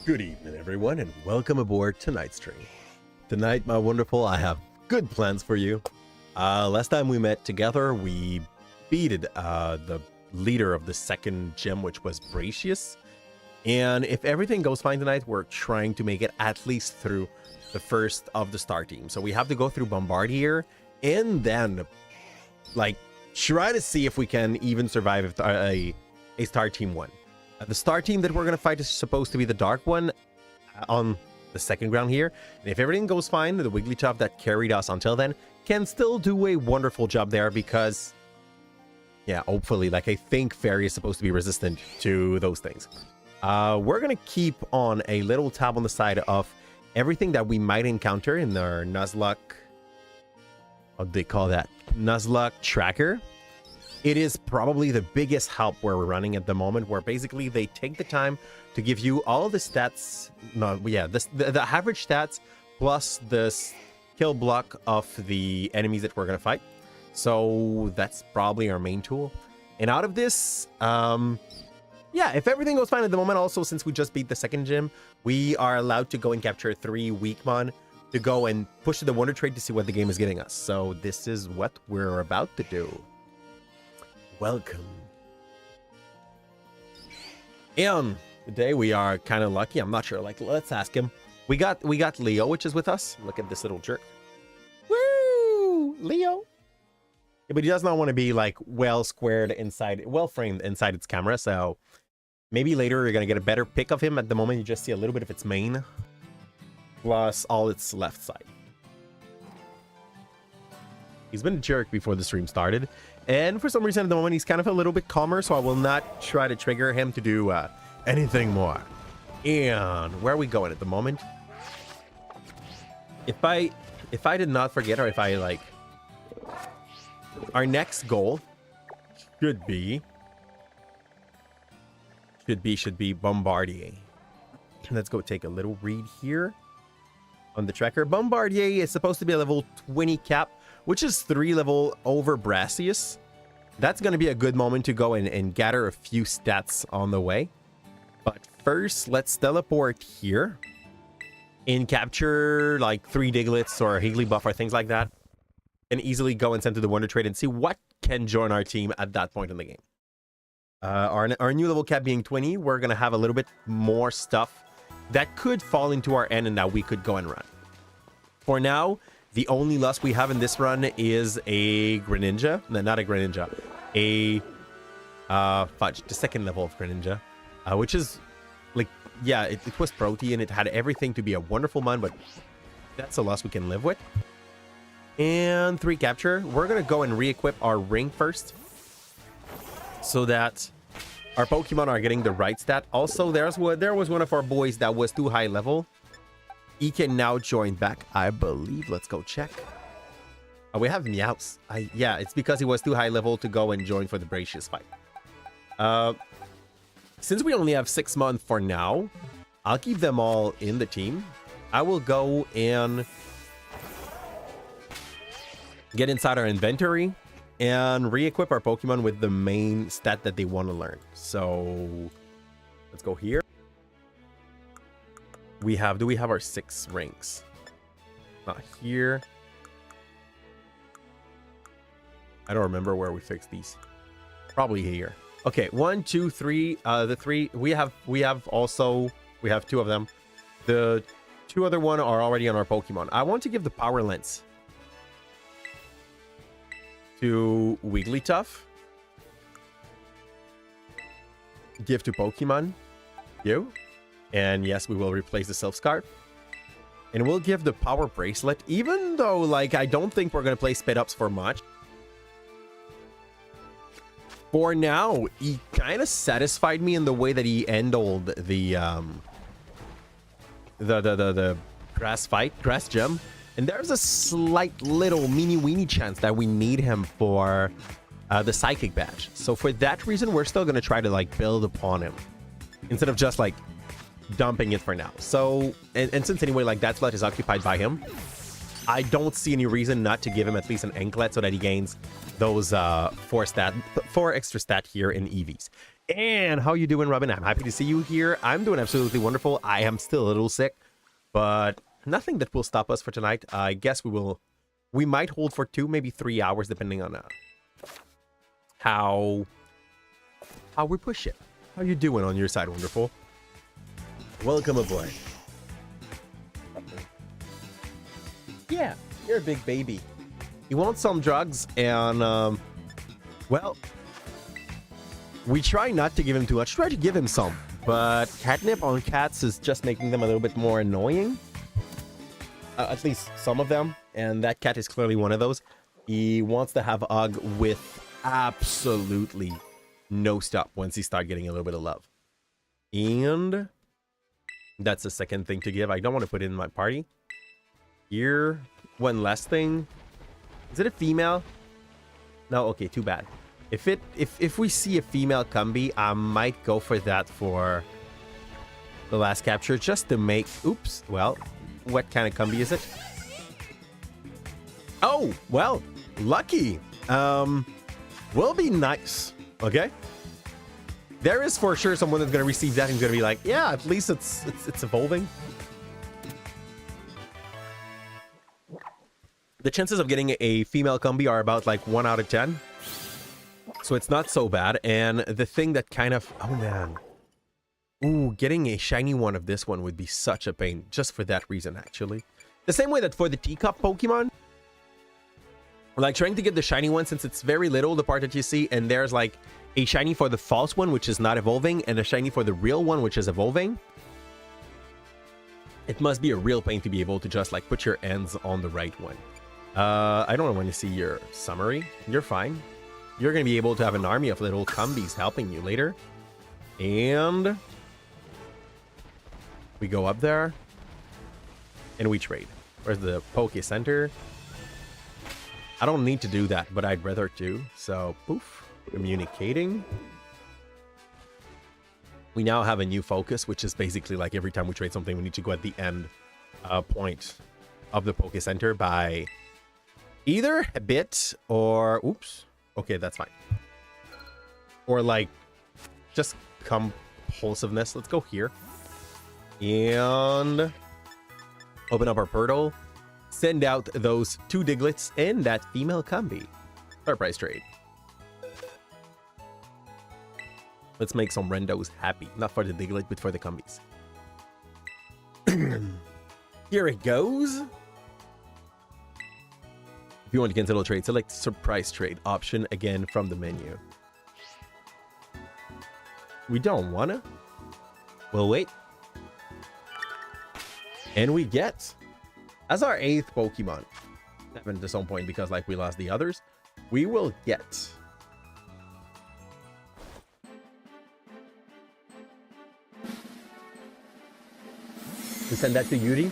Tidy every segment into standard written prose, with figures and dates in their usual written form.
Good evening, everyone, and welcome aboard tonight's stream. Tonight, my wonderful, I have good plans for you. Last time we met together, we beated the leader of the second gym, which was Bracious. And if everything goes fine tonight, we're trying to make it at least through the first of the star team. So we have to go through Bombardier and then, like, try to see if we can even survive if a star team won. The star team that we're going to fight is supposed to be the dark one on the second ground here. And if everything goes fine, the Wigglytuff that carried us until then can still do a wonderful job there because, yeah, hopefully, like, I think Fairy is supposed to be resistant to those things. We're going to keep on a little tab on the side of everything that we might encounter in our Nuzlocke. What do they call that? Nuzlocke tracker. It is probably the biggest help where we're running at the moment, where basically they take the time to give you all the stats. No, yeah, the average stats plus the skill block of the enemies that we're going to fight. So that's probably our main tool. And out of this, yeah, if everything goes fine at the moment, also, since we just beat the second gym, we are allowed to go and capture 3 Weakmon to go and push to the Wonder Trade to see what the game is getting us. So this is what we're about to do. Welcome. And today we are kind of lucky. I'm not sure. Like, let's ask him. We got Leo, which is with us. Look at this little jerk. Woo! Leo. Yeah, but he does not want to be like well squared inside, well framed inside its camera. So maybe later you're gonna get a better pic of him. At the moment, you just see a little bit of its mane plus all its left side. He's been a jerk before the stream started. And for some reason at the moment, he's kind of a little bit calmer, so I will not try to trigger him to do anything more. And where are we going at the moment? If I did not forget, or if I like, our next goal should be Bombardier. Let's go take a little read here on the tracker. Bombardier is supposed to be a level 20 cap, which is 3 level over Bracious. That's going to be a good moment to go and gather a few stats on the way. But first, let's teleport here and capture like 3 Digletts or a Higglybuff or things like that. And easily go and send to the Wonder Trade and see what can join our team at that point in the game. Our new level cap being 20, we're going to have a little bit more stuff that could fall into our end and that we could go and run. For now, the only loss we have in this run is a Greninja. No, not a Greninja. A fudge, the second level of Greninja, which is like, yeah, it was Protean. It had everything to be a wonderful mon, but that's a loss we can live with. And 3 capture. We're gonna go and re-equip our ring first, so that our Pokemon are getting the right stat. Also, there was one of our boys that was too high level. He can now join back, I believe. Let's go check. Oh, we have Meowth. Yeah, it's because he was too high level to go and join for the Bracious fight. Since we only have 6 months for now, I'll keep them all in the team. I will go and get inside our inventory and re-equip our Pokemon with the main stat that they want to learn. So let's go here. Do we have our 6 rings? Not here. I don't remember where we fixed these. Probably here. Okay, 1, 2, 3. The 3 we have 2 of them. The 2 other one are already on our Pokemon. I want to give the Power Lens to Wigglytuff. Give to Pokemon. You. And yes, we will replace the Self Scarf. And we'll give the Power Bracelet, even though, like, I don't think we're going to play Spit Ups for much. For now, he kind of satisfied me in the way that he handled the grass gem. And there's a slight little weeny chance that we need him for the Psychic Badge. So for that reason, we're still going to try to, like, build upon him instead of just, like, dumping it for now. So, and since anyway, like, that slot is occupied by him, I don't see any reason not to give him at least an Anklet so that he gains those 4 extra stat here in EVs. And how you doing, Robin? I'm happy to see you here. I'm doing absolutely wonderful. I am still a little sick, but nothing that will stop us for tonight. I guess we might hold for 2, maybe 3 hours, depending on how we push it. How you doing on your side, wonderful? Welcome aboard. Yeah, you're a big baby. You want some drugs, and well, we try not to give him too much. Try to give him some, but catnip on cats is just making them a little bit more annoying. At least some of them, and that cat is clearly one of those. He wants to have Ugg with absolutely no stop once he starts getting a little bit of love. And that's the second thing to give. I don't want to put it in my party. Here, one last thing. Is it a female? No, okay, too bad. If we see a female Combi, I might go for that for the last capture, just to make... Oops, well, what kind of Combi is it? Oh, well, lucky. Will be nice, okay? There is for sure someone that's going to receive that and going to be like, yeah, at least it's evolving. The chances of getting a female Combi are about like 1 out of 10. So it's not so bad. And the thing that kind of... Oh, man. Ooh, getting a shiny one of this one would be such a pain. Just for that reason, actually. The same way that for the teacup Pokemon, like trying to get the shiny one, since it's very little, the part that you see, and there's like a shiny for the false one, which is not evolving, and a shiny for the real one, which is evolving. It must be a real pain to be able to just like put your ends on the right one. I don't want to see your summary. You're fine. You're going to be able to have an army of little Combis helping you later. And we go up there and we trade. Where's the Poke Center? I don't need to do that, but I'd rather too. So, poof, communicating. We now have a new focus, which is basically like every time we trade something, we need to go at the end point of the Poke Center by either a bit or... Oops. Okay, that's fine. Or like just compulsiveness. Let's go here. And open up our portal. Send out those 2 Digletts and that female Combi. Surprise trade. Let's make some Rendos happy. Not for the Diglett, but for the Combis. Here it goes. If you want to cancel a trade, select surprise trade option again from the menu. We don't wanna. We'll wait. And we get, as our 8th Pokemon, happened to some point because like we lost the others, we will get to send that to Yuri.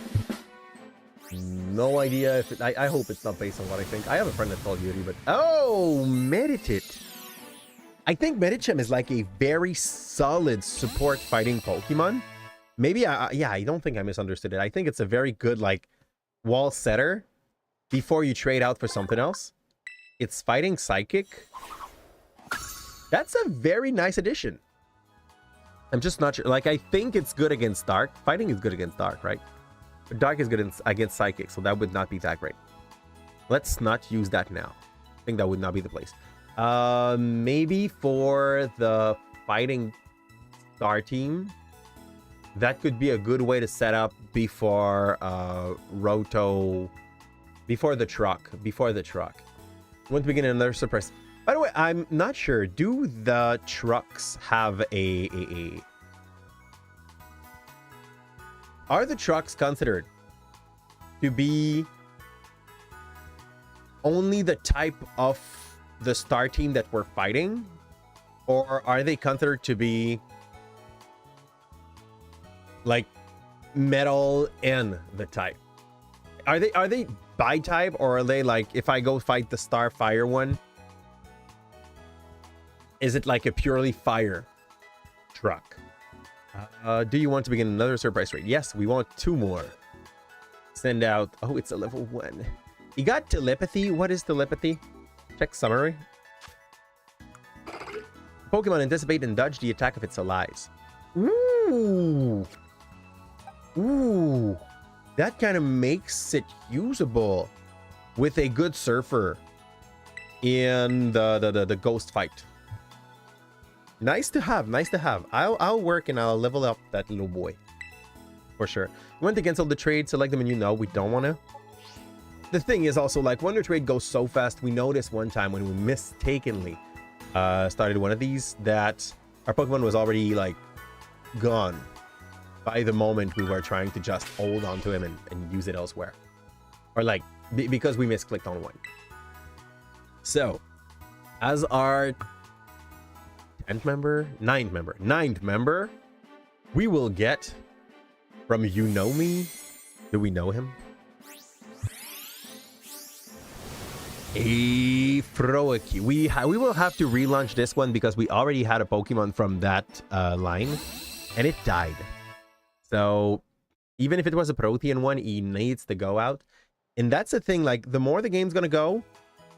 No idea if I hope it's not based on what I think. I have a friend that's called Yuri, but... Oh, Meditit. I think Medicham is like a very solid support fighting Pokemon. Maybe, yeah, I don't think I misunderstood it. I think it's a very good, like, wall setter before you trade out for something else. It's fighting Psychic. That's a very nice addition. I'm just not sure. Like, I think it's good against Dark. Fighting is good against Dark, right? Dark is good against Psychic, so that would not be that great. Let's not use that now. I think that would not be the place. Maybe for the fighting Star team, that could be a good way to set up before Roto, before the truck. Want to begin another surprise. By the way, I'm not sure. Do the trucks have Are the trucks considered to be only the type of the star team that we're fighting? Or are they considered to be like metal and the type? Are they by type, or are they like, if I go fight the star fire one, is it like a purely fire truck? Do you want to begin another surprise raid? Yes, we want 2 more. Send out... Oh, it's a level 1. You got telepathy. What is telepathy? Check summary. Pokemon anticipate and dodge the attack of its allies. Ooh. Ooh. That kind of makes it usable with a good surfer in the ghost fight. Nice to have, nice to have. I'll work and I'll level up that little boy. For sure. We want to cancel the trade, select the menu. No, we don't want to. The thing is also, like, when the trade goes so fast, we noticed one time when we mistakenly started one of these that our Pokemon was already, like, gone by the moment we were trying to just hold on to him and use it elsewhere. Or, like, because we misclicked on one. So, as our 10th member, 9th member, we will get from You Know Me. Do we know him? A Froakie. We will have to relaunch this one because we already had a Pokemon from that line and it died. So even if it was a Protean one, he needs to go out. And that's the thing, like, the more the game's gonna go,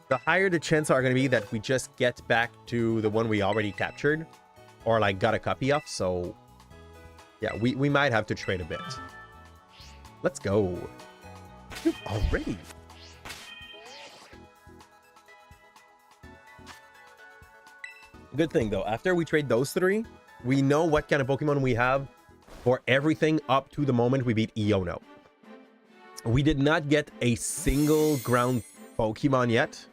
the higher the chances are gonna be that we just get back to the one we already captured or like got a copy of. So yeah, we might have to trade a bit. Let's go. Already. Good thing though, after we trade those three, we know what kind of Pokemon we have for everything up to the moment we beat Iono. We did not get a single ground Pokemon yet,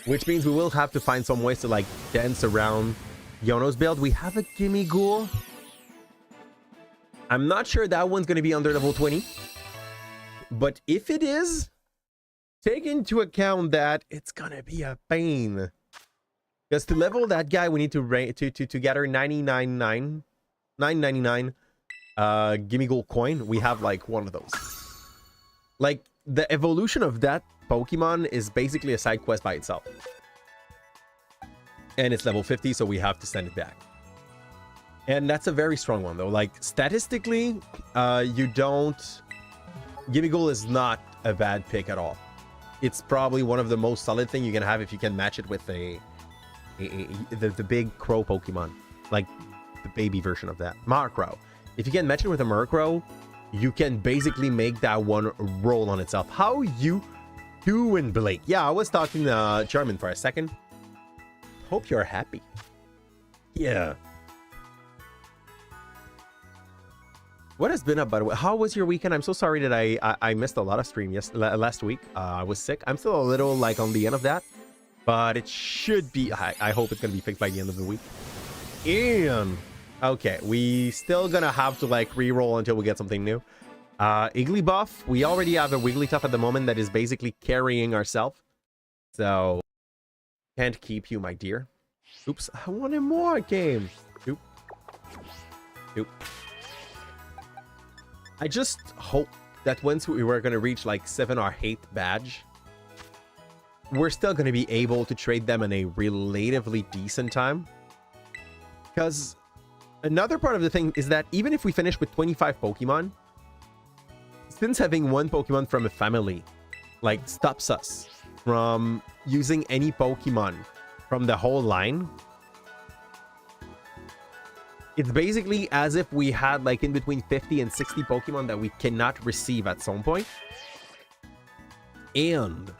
which means we will have to find some ways to like dance around Iono's build. We have a Gimmighoul. I'm not sure that one's going to be under level 20, but if it is, take into account that it's going to be a pain. Because to level that guy, we need to gather 999 Gimmighoul coin. We have like one of those. Like, the evolution of that Pokemon is basically a side quest by itself. And it's level 50, so we have to send it back. And that's a very strong one, though. Like, statistically, you don't... Gimmighoul is not a bad pick at all. It's probably one of the most solid thing you can have if you can match it with the big crow Pokemon, like the baby version of that, Murkrow. If you can match it with a Murkrow, you can basically make that one roll on itself. How you doing, Blake? Yeah, I was talking German for a second. Hope you're happy. Yeah. What has been up, by the way? How was your weekend? I'm so sorry that I missed a lot of stream last week. I was sick. I'm still a little like on the end of that. But it should be... I hope it's going to be fixed by the end of the week. And... okay, we still going to have to, like, re-roll until we get something new. Igglybuff. We already have a Wigglytuff at the moment that is basically carrying ourselves. So... can't keep you, my dear. Oops, I wanted more game. Oop. Oop. I just hope that once we were going to reach, like, 7 or 8 badge... we're still going to be able to trade them in a relatively decent time. Because another part of the thing is that even if we finish with 25 Pokemon, since having one Pokemon from a family, like, stops us from using any Pokemon from the whole line, it's basically as if we had, like, in between 50 and 60 Pokemon that we cannot receive at some point. And...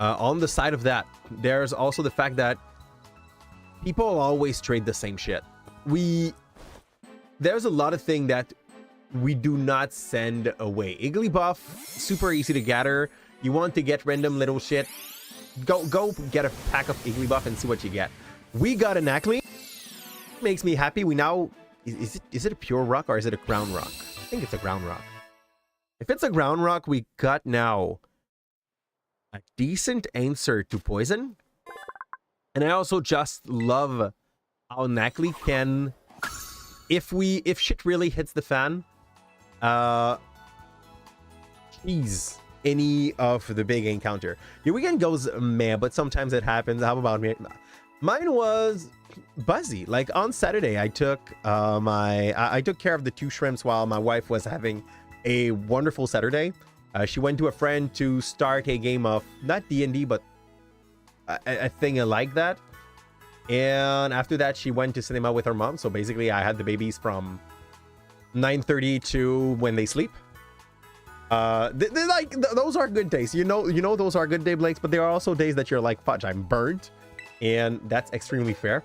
on the side of that, there's also the fact that people always trade the same shit. There's a lot of things that we do not send away. Igglybuff, super easy to gather. You want to get random little shit, go get a pack of Igglybuff and see what you get. We got an Ackley. Makes me happy. We now... is it a pure rock or is it a ground rock? I think it's a ground rock. If it's a ground rock, we got now... a decent answer to poison. And I also just love how Nackley can, if shit really hits the fan, cheese any of the big encounter. Your weekend goes meh, but sometimes it happens. How about me? Mine was buzzy. Like on Saturday, I took I took care of the 2 shrimps while my wife was having a wonderful Saturday. She went to a friend to start a game of not D&D, but a thing like that. And after that, she went to cinema with her mom. So basically, I had the babies from 9:30 to when they sleep. Those are good days. You know, those are good day breaks, but there are also days that you're like, fudge, I'm burnt. And that's extremely fair.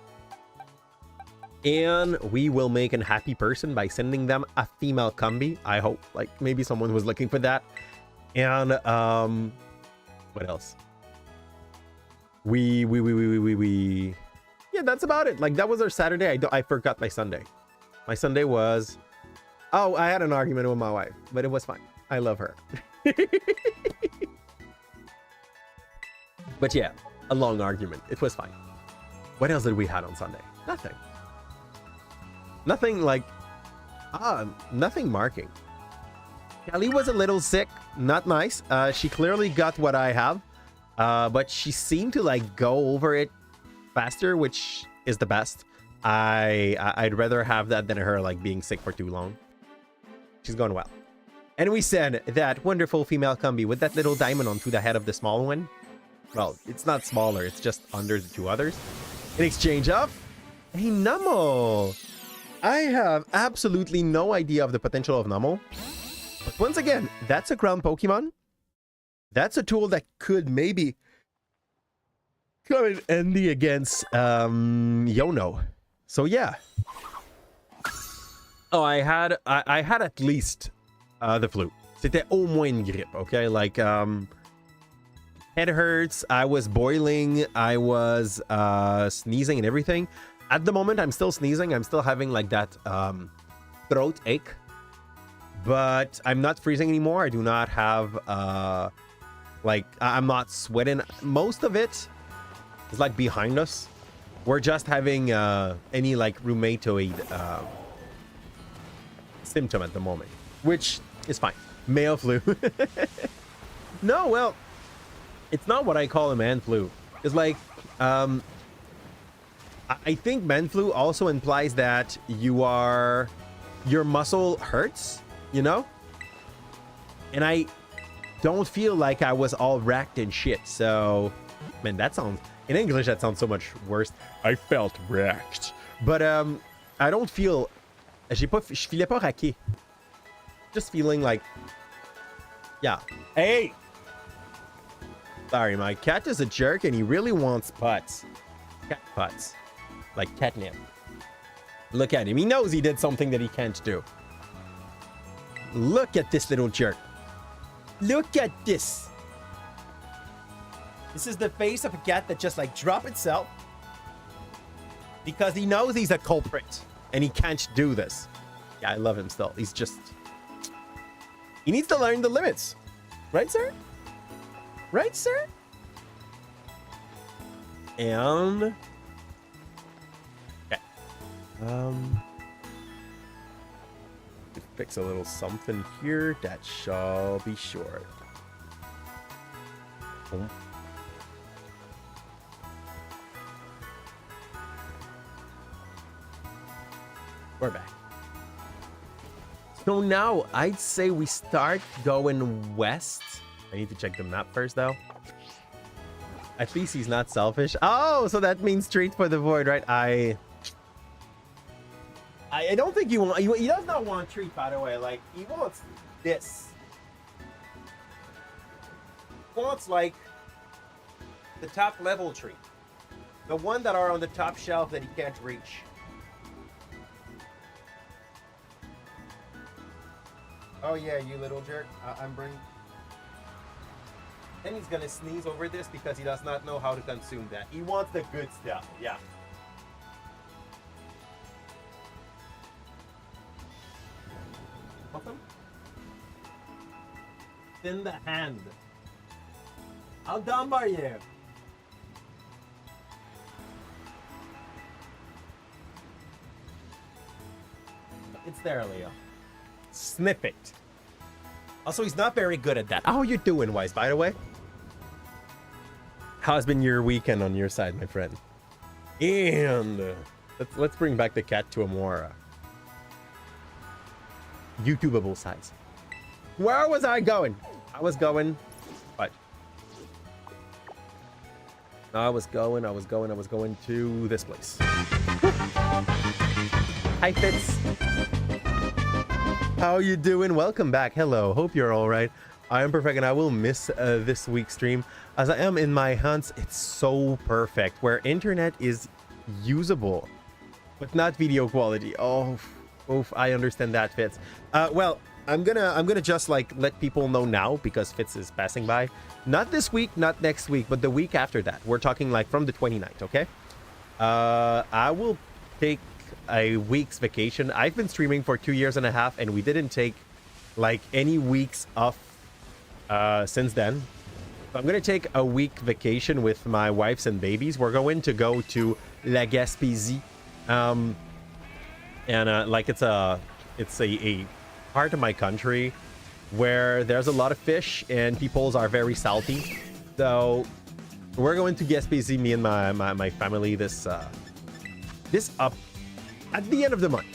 And we will make a happy person by sending them a female combi. I hope, like, maybe someone was looking for that. And what else? Yeah, that's about it. Like, that was our Saturday. I forgot my Sunday. My Sunday was, oh, I had an argument with my wife, but it was fine. I love her. But yeah, a long argument. It was fine. What else did we have on Sunday? Nothing. Nothing like, nothing marking. Kelly was a little sick. Not nice. She clearly got what I have. But she seemed to like go over it faster, which is the best. I'd rather have that than her like being sick for too long. She's going well. And we said that wonderful female combi with that little diamond onto the head of the small one. Well, it's not smaller, it's just under the two others. In exchange of a Numel. I have absolutely no idea of the potential of Numel. But once again, that's a ground Pokemon. That's a tool that could maybe come in handy against Yono. So yeah. Oh, I had at least the flu. C'était au moins une grippe, okay? Like, head hurts, I was boiling, I was sneezing and everything. At the moment, I'm still sneezing. I'm still having like that throat ache. But I'm not freezing anymore. I do not have, I'm not sweating. Most of it is like behind us. We're just having any like rheumatoid symptom at the moment, which is fine. Male flu. No, well, it's not what I call a man flu. It's like, I think man flu also implies that your muscle hurts, you know? And I don't feel like I was all racked and shit. So, man, that sounds, in English, that sounds so much worse. I felt racked. But I don't feel, je filais pas raqué. Just feeling like, yeah. Hey! Sorry, my cat is a jerk and he really wants putts. Cat putts. Like catnip. Look at him. He knows he did something that he can't do. Look at this little jerk. Look at this. This is the face of a cat that just like dropped itself because he knows he's a culprit and he can't do this. Yeah, I love him still. He's just... He needs to learn the limits. Right, sir? Right, sir? And... fix a little something here. That shall be short. Oh. We're back. So now I'd say we start going west. I need to check the map first though. At least he's not selfish. Oh, so that means treat for the void, right? I don't think he does not want treat, by the way. Like, he wants this. He wants, like, the top level treat. The one that are on the top shelf that he can't reach. Oh, yeah, you little jerk. I'm bringing... Then he's gonna sneeze over this because he does not know how to consume that. He wants the good stuff, yeah. Welcome. In the hand. How dumb are you? It's there, Leo. Sniff it. Also, he's not very good at that. How are you doing, Wise, by the way? How's been your weekend on your side, my friend? And let's bring back the cat to a more YouTubeable size. Where was I going? I was going... What? I was going to this place. Hi, Fitz. How you doing? Welcome back. Hello. Hope you're all right. I am perfect, and I will miss this week's stream as I am in my hunts. It's so perfect where internet is usable, but not video quality. Oh, oof, I understand that, Fitz. Well, I'm gonna just like let people know now because Fitz is passing by. Not this week, not next week, but the week after that. We're talking like from the 29th, okay? I will take a week's vacation. I've been streaming for 2.5 years, and we didn't take like any weeks off since then. So I'm gonna take a week vacation with my wives and babies. We're going to go to La Gaspésie, and like it's a part of my country where there's a lot of fish and peoples are very salty. So we're going to Gaspésie, me and my family, this up at the end of the month,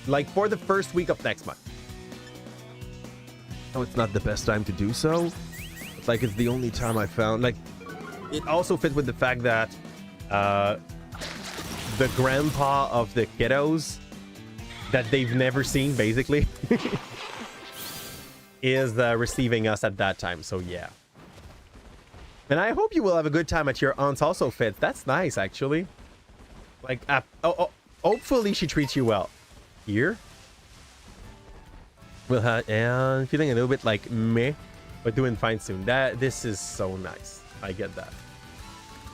like for the first week of next month. Oh, it's not the best time to do so. It's like it's the only time I found. Like, it also fits with the fact that the grandpa of the kiddos that they've never seen, basically, is receiving us at that time. So yeah. And I hope you will have a good time at your aunt's also, Fitz. That's nice, actually. Like, hopefully she treats you well. Here. We'll have, and feeling a little bit like meh, but doing fine soon. This is so nice. I get that.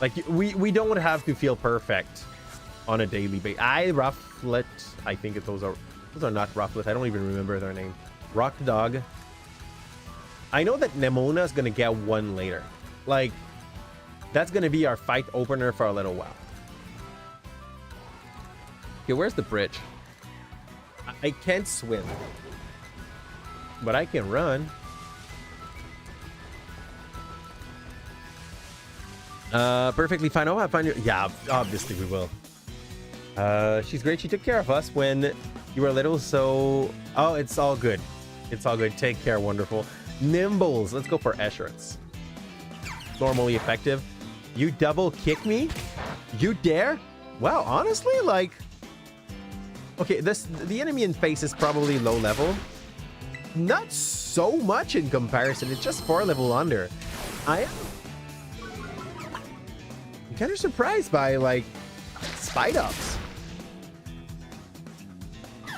Like, we don't have to feel perfect on a daily basis. Rufflet, I think those are not Rufflet. I don't even remember their name. Rock Dog. I know that Nemona is gonna get one later. Like, that's gonna be our fight opener for a little while. Okay, where's the bridge? I can't swim, but I can run. Perfectly fine. Oh, I find you. Yeah, obviously we will. She's great. She took care of us when you were little, so... Oh, it's all good. It's all good. Take care, wonderful. Nimbles. Let's go for Escherts. Normally effective. You double kick me? You dare? Wow, honestly, like... Okay, the enemy in face is probably low level. Not so much in comparison. It's just 4 level under. I'm kind of surprised by, like, Spite Ups.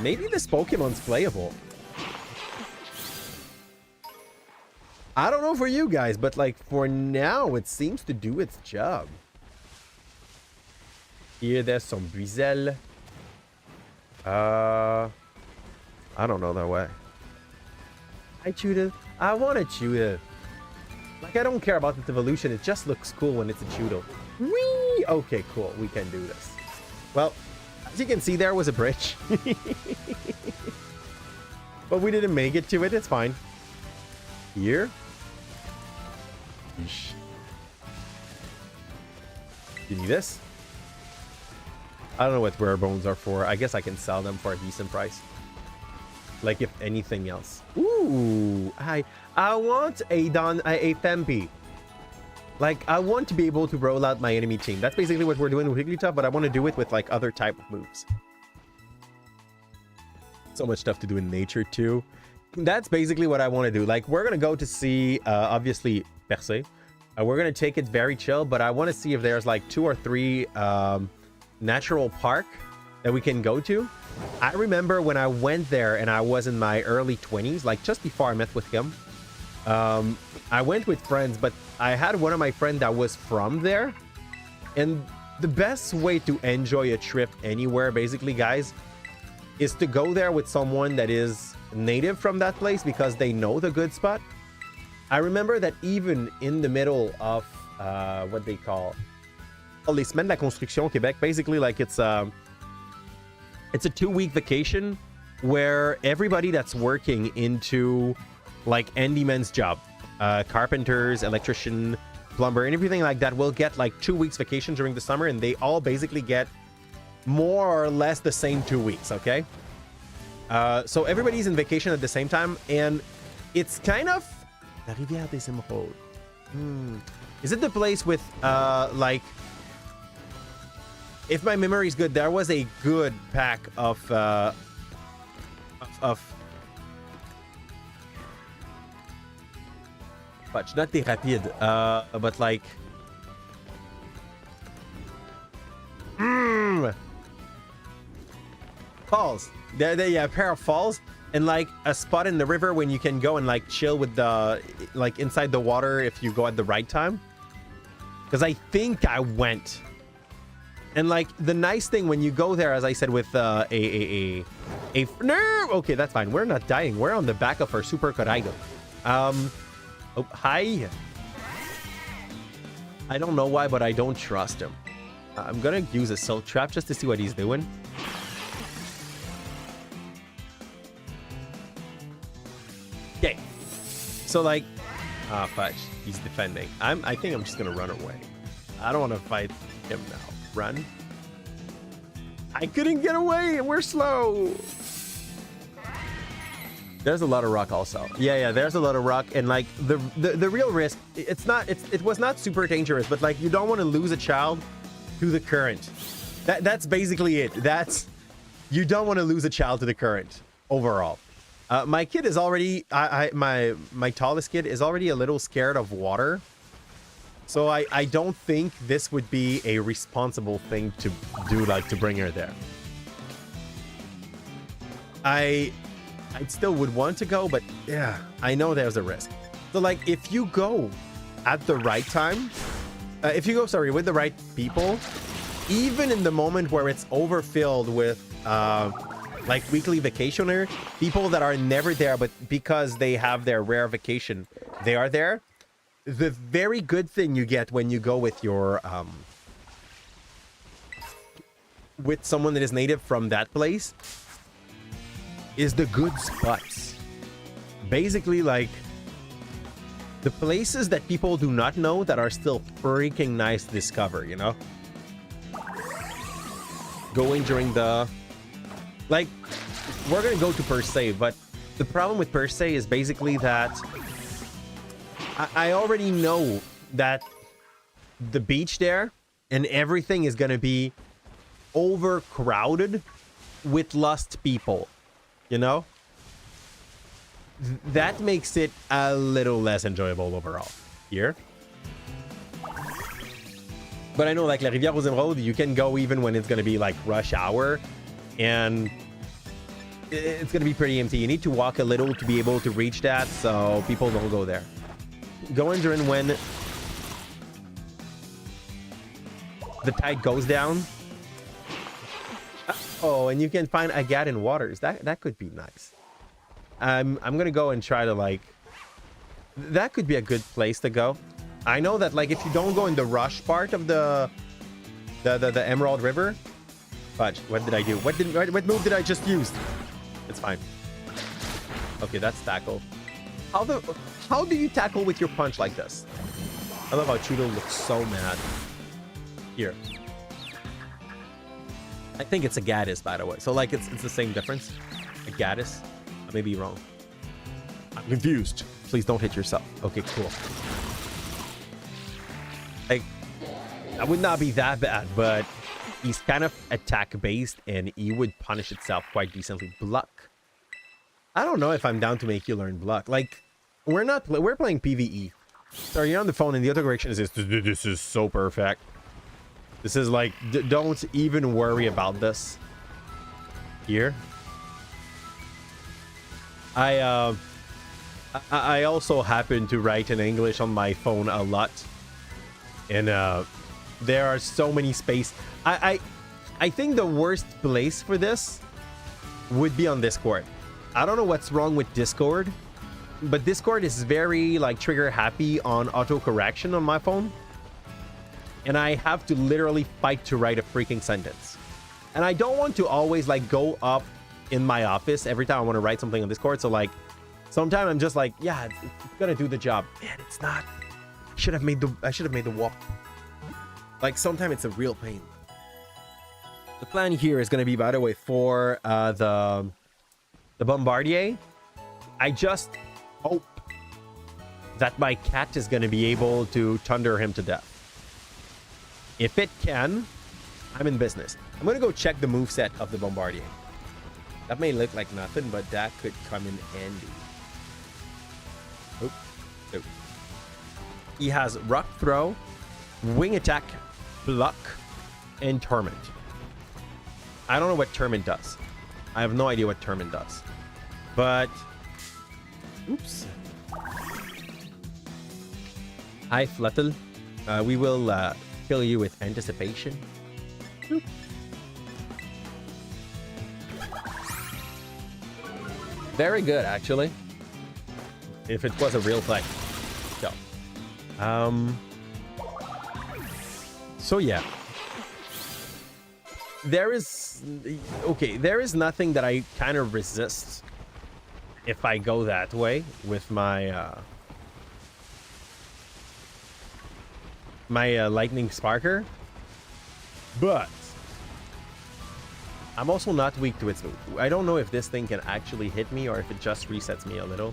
Maybe this Pokemon's playable. I don't know for you guys, but, like, for now, it seems to do its job. Here, there's some Buizel. I don't know that way. I chewed it. I want to chew it. Like, I don't care about its evolution. It just looks cool when it's a Chudo. Whee! Okay, cool. We can do this. Well, as you can see, there was a bridge. But we didn't make it to it. It's fine. Here. Yeesh. Give me this. I don't know what rare bones are for. I guess I can sell them for a decent price. Like, if anything else. Ooh, I want a Fempi. Like, I want to be able to roll out my enemy team. That's basically what we're doing with Wigglytuff, but I want to do it with, like, other type of moves. So much stuff to do in nature, too. That's basically what I want to do. Like, we're going to go to see, obviously, Percé. We're going to take it very chill, but I want to see if there's, like, 2 or 3 natural park that we can go to. I remember when I went there and I was in my early 20s, like just before I met with him. I went with friends, but I had one of my friends that was from there. And the best way to enjoy a trip anywhere, basically, guys, is to go there with someone that is native from that place because they know the good spot. I remember that even in the middle of what they call les semaines de la construction au Québec, basically, like, it's a 2-week vacation where everybody that's working into, like, handyman's job, carpenters, electrician, plumber, and everything like that will get, like, 2 weeks vacation during the summer, and they all basically get more or less the same 2 weeks, okay? So everybody's in vacation at the same time, and it's kind of... La Rivière des Émeraudes. Is it the place with, like... If my memory is good, there was a good pack of fudge, not the rapide, but like... Falls. Yeah, a pair of falls. And like a spot in the river when you can go and like chill with the... Like inside the water if you go at the right time. Because I think I went... And like the nice thing when you go there, as I said, with no, okay, that's fine. We're not dying. We're on the back of our super Coraido. Oh, hi. I don't know why, but I don't trust him. I'm gonna use a silk trap just to see what he's doing. Okay. So like, fudge. He's defending. I think I'm just gonna run away. I don't want to fight him now. Run. I couldn't get away and we're slow. There's a lot of rock also. Yeah, there's a lot of rock. And like the real risk, it was not super dangerous, but like you don't want to lose a child to the current. That's basically it. You don't want to lose a child to the current overall. My kid is already my tallest kid is already a little scared of water. So I don't think this would be a responsible thing to do, like to bring her there. I still would want to go, but yeah, I know there's a risk. So like if you go at the right time, if you go, sorry, with the right people, even in the moment where it's overfilled with like weekly vacationer, people that are never there, but because they have their rare vacation, they are there. The very good thing you get when you go with your with someone that is native from that place is the good spots. Basically, like the places that people do not know that are still freaking nice to discover, you know? Going during the... Like, we're gonna go to Per Se, but the problem with Per Se is basically that I already know that the beach there and everything is going to be overcrowded with lost people, you know? That makes it a little less enjoyable overall here. But I know like La Rivière aux Emeraudes, you can go even when it's going to be like rush hour and it's going to be pretty empty. You need to walk a little to be able to reach that, so people don't go there. Going during when the tide goes down. Oh, and you can find Agat in waters. That could be nice. I'm gonna go and try to like... That could be a good place to go. I know that like if you don't go in the rush part of the Emerald River... Fudge, what did I do? What move did I just use? It's fine. Okay, that's tackle. How do you tackle with your punch like this? I love how Chudo looks so mad. Here. I think it's a Gaddis, by the way. So, like, it's the same difference. A Gaddis. I may be wrong. I'm confused. Please don't hit yourself. Okay, cool. Like, that would not be that bad, but he's kind of attack-based, and he would punish itself quite decently. Block. I don't know if I'm down to make you learn block. Like... We're playing PvE. So you're on the phone and the other direction is this is so perfect. This is like, don't even worry about this. Here. I also happen to write in English on my phone a lot. And there are so many space. I think the worst place for this would be on Discord. I don't know what's wrong with Discord. But Discord is very like trigger happy on auto correction on my phone. And I have to literally fight to write a freaking sentence. And I don't want to always like go up in my office every time I want to write something on Discord. So like sometimes I'm just like, yeah, it's gonna do the job. Man, it's not. I should have made the wall. Like sometimes it's a real pain. The plan here is gonna be, by the way, for the Bombardier. I just hope that my cat is going to be able to thunder him to death. If it can, I'm in business. I'm going to go check the moveset of the Bombardier. That may look like nothing, but that could come in handy. Oh. Oh. He has Rock Throw, Wing Attack, Pluck, and Torment. I don't know what Torment does. I have no idea what Torment does. But... Oops. Hi, Fluttle. We will kill you with Anticipation. Boop. Very good, actually. If it was a real fight. So yeah. There is... Okay, there is nothing that I kind of resist if I go that way with my... Lightning Sparker. But... I'm also not weak to its move. I don't know if this thing can actually hit me or if it just resets me a little.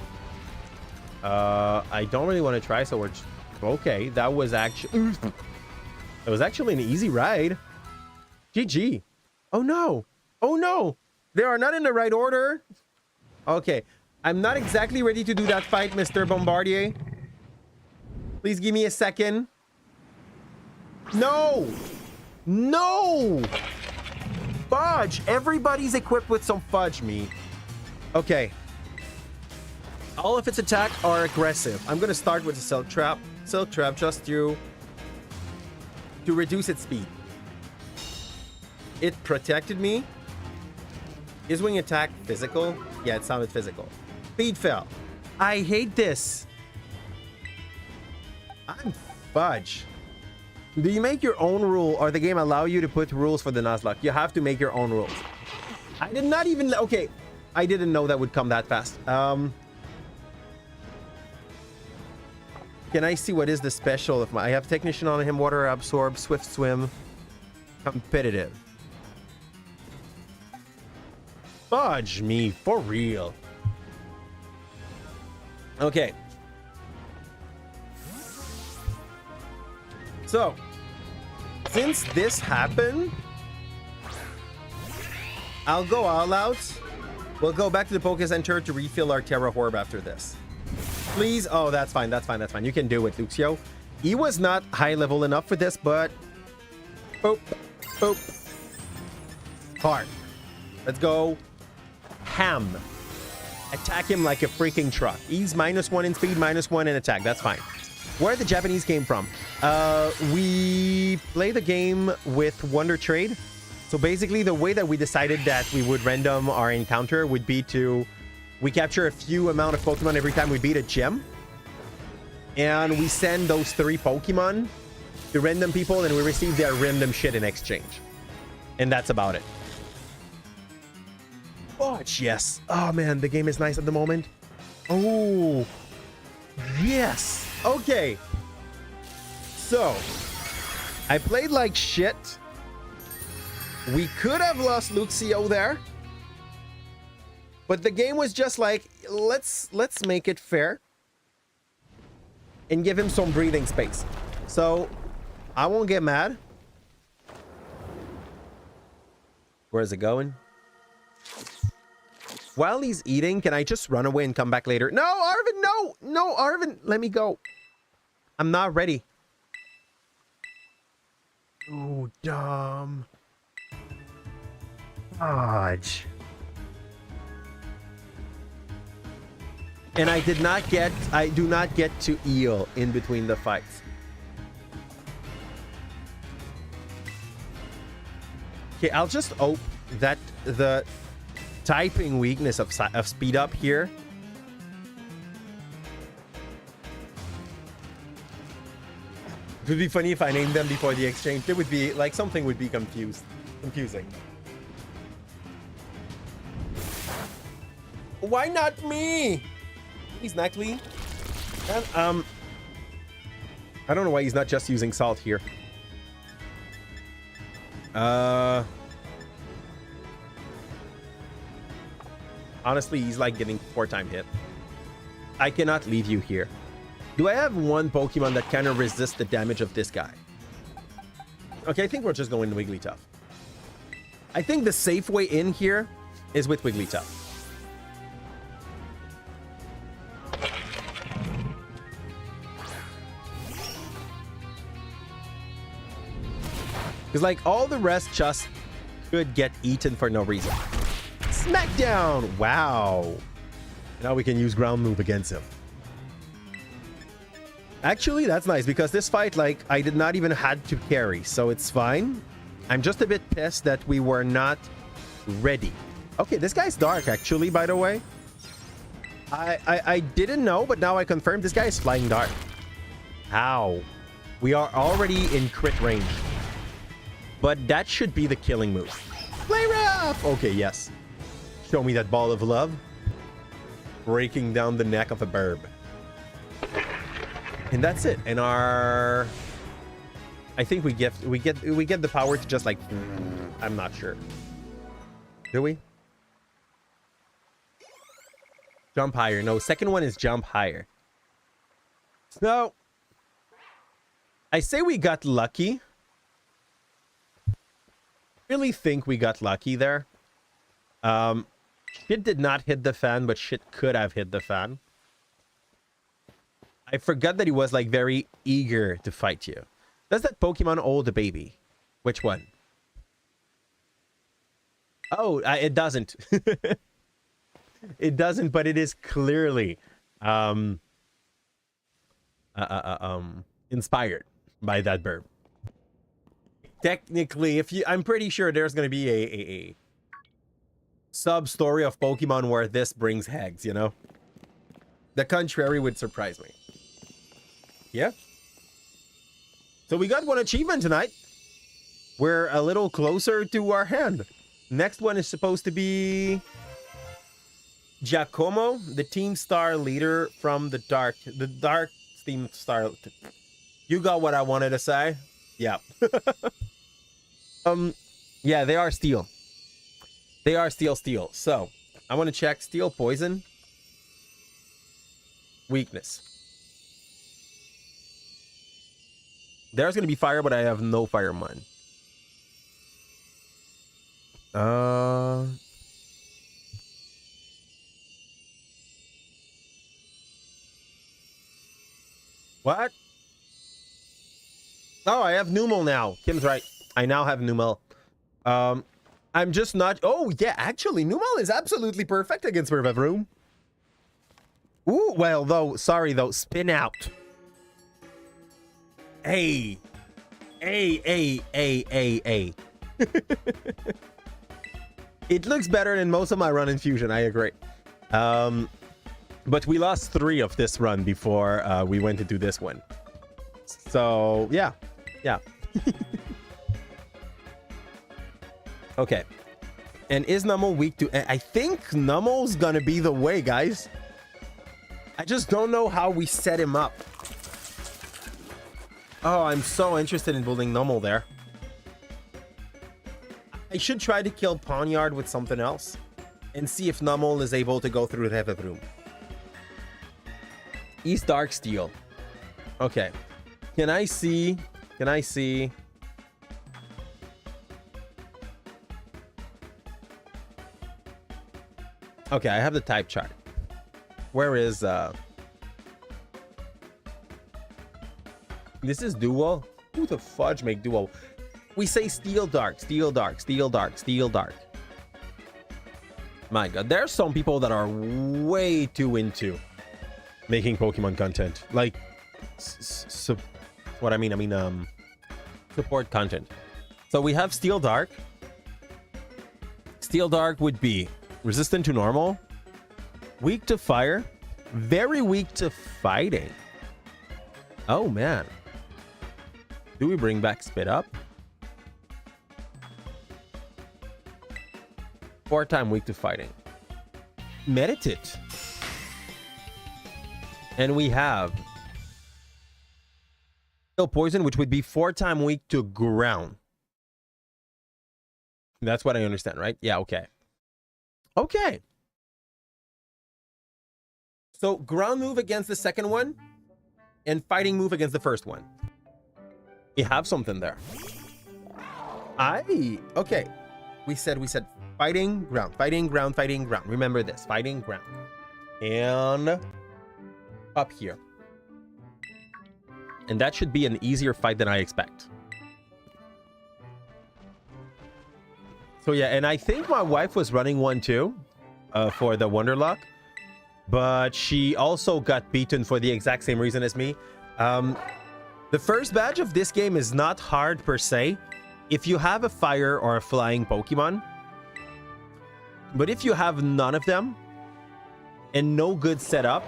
I don't really want to try, so we're... Okay, that was actually... It was actually an easy ride. GG. Oh no. Oh no. They are not in the right order. Okay. I'm not exactly ready to do that fight, Mr. Bombardier. Please give me a second. No. No. Fudge. Everybody's equipped with some fudge meat. Okay. All of its attacks are aggressive. I'm going to start with the Silk Trap. Silk Trap just to reduce its speed. It protected me. Is Wing Attack physical? Yeah, it sounded physical. Speed fell. I hate this. I'm fudge. Do you make your own rule or the game allow you to put rules for the Nuzlocke? You have to make your own rules. I did not even... Okay. I didn't know that would come that fast. Can I see what is the special of my... I have Technician on him, Water Absorb, Swift Swim, Competitive. Fudge me, for real. Okay. So, since this happened, I'll go all out. We'll go back to the Poké Center to refill our Terra Orb after this. Please. Oh, that's fine. That's fine. That's fine. You can do it, Luxio. He was not high level enough for this, but... Boop. Boop. Hard. Let's go. Ham. Attack him like a freaking truck. He's -1 in speed, -1 in attack. That's fine. Where the Japanese came from. We play the game with Wonder Trade. So basically, the way that we decided that we would random our encounter would be to... We capture a few amount of Pokemon every time we beat a gym. And we send those 3 Pokemon to random people and we receive their random shit in exchange. And that's about it. Oh, yes. Oh, man. The game is nice at the moment. Oh. Yes. Okay. So. I played like shit. We could have lost Luxio there. But the game was just like, let's make it fair. And give him some breathing space. So, I won't get mad. Where's it going? While he's eating, can I just run away and come back later? No, Arvin, no! No, Arvin, let me go. I'm not ready. Oh, dumb. Dodge. And I do not get to eel in between the fights. Okay, I'll just hope that the typing weakness of speed up here it would be funny if I named them before the exchange. It would be like something would be confusing. Why not me? He's Knackley. And, I don't know why he's not just using salt here. Honestly, he's like getting 4-time hit. I cannot leave you here. Do I have one Pokemon that kind of resists the damage of this guy? Okay, I think we're just going Wigglytuff. I think the safe way in here is with Wigglytuff. Because like all the rest just could get eaten for no reason. Smackdown! Wow. Now we can use ground move against him. Actually, that's nice because this fight, like, I did not even had to carry, so it's fine. I'm just a bit pissed that we were not ready. Okay, this guy's dark, actually, by the way. I didn't know, but now I confirmed this guy is flying dark. How? We are already in crit range. But that should be the killing move. Play rough! Okay, yes. Show me that ball of love. Breaking down the neck of a burb. And that's it. And our... I think we get the power to just like... I'm not sure. Do we? Jump higher. No, second one is jump higher. So... I say we got lucky. Really think we got lucky there. Shit did not hit the fan, but shit could have hit the fan. I forgot that he was like very eager to fight you. Does that Pokemon hold a baby? Which one? Oh, it doesn't. It doesn't, but it is clearly inspired by that burb. Technically, I'm pretty sure there's going to be a sub-story of Pokemon where this brings hags, you know? The contrary would surprise me. Yeah. So we got one achievement tonight. We're a little closer to our hand. Next one is supposed to be Giacomo, the Team Star leader from the dark Team Star. You got what I wanted to say. Yeah. Yeah, they are steel. They are steel. So I want to check steel poison. Weakness. There's going to be fire, but I have no fire in mine. What? Oh, I have Numel now. Kim's right. I now have Numel. I'm just not... Oh, yeah, actually, Numel is absolutely perfect against Revavroom. Ooh, well, though, sorry, though. Spin out. Hey. Hey. It looks better than most of my run in Fusion, I agree. But we lost 3 of this run before we went to do this one. So, yeah. Okay. And is Numel weak to... I think Numel's gonna be the way, guys. I just don't know how we set him up. Oh, I'm so interested in building Numel there. I should try to kill Pawniard with something else and see if Numel is able to go through Revavroom. East Dark Steel. Okay. Can I see? Okay, I have the type chart. Where is this is dual? Who the fudge make dual? We say steel dark. My god, there are some people that are way too into making Pokemon content. Like what I mean, support content. So we have Steel Dark. Steel Dark would be resistant to normal, weak to fire, very weak to fighting. Oh man. Do we bring back Spit Up? 4-time weak to fighting. Meditate. And we have Steel Poison, which would be 4-time weak to ground. That's what I understand, right? Yeah, okay. Okay. So ground move against the second one. and fighting move against the first one. You have something there. Okay. We said fighting ground, fighting ground, fighting ground. Remember this, fighting ground. And up here. And that should be an easier fight than I expect. So yeah, and I think my wife was running one too for the Wonderlocke, but she also got beaten for the exact same reason as me. The first badge of this game is not hard per se if you have a fire or a flying Pokemon. But if you have none of them and no good setup,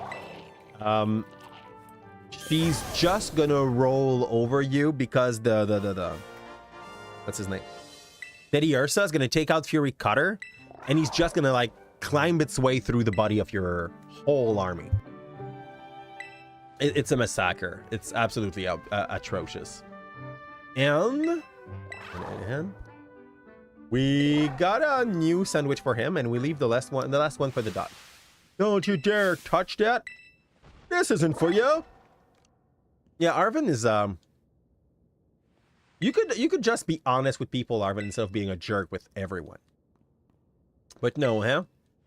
she's just gonna roll over you because the what's his name? Teddiursa is gonna take out Fury Cutter, and he's just gonna like climb its way through the body of your whole army. It's a massacre. It's absolutely atrocious. And we got a new sandwich for him, and we leave the last one for the dog. Don't you dare touch that. This isn't for you. Yeah, Arvin is you could just be honest with people, Arvin, instead of being a jerk with everyone. But no, huh?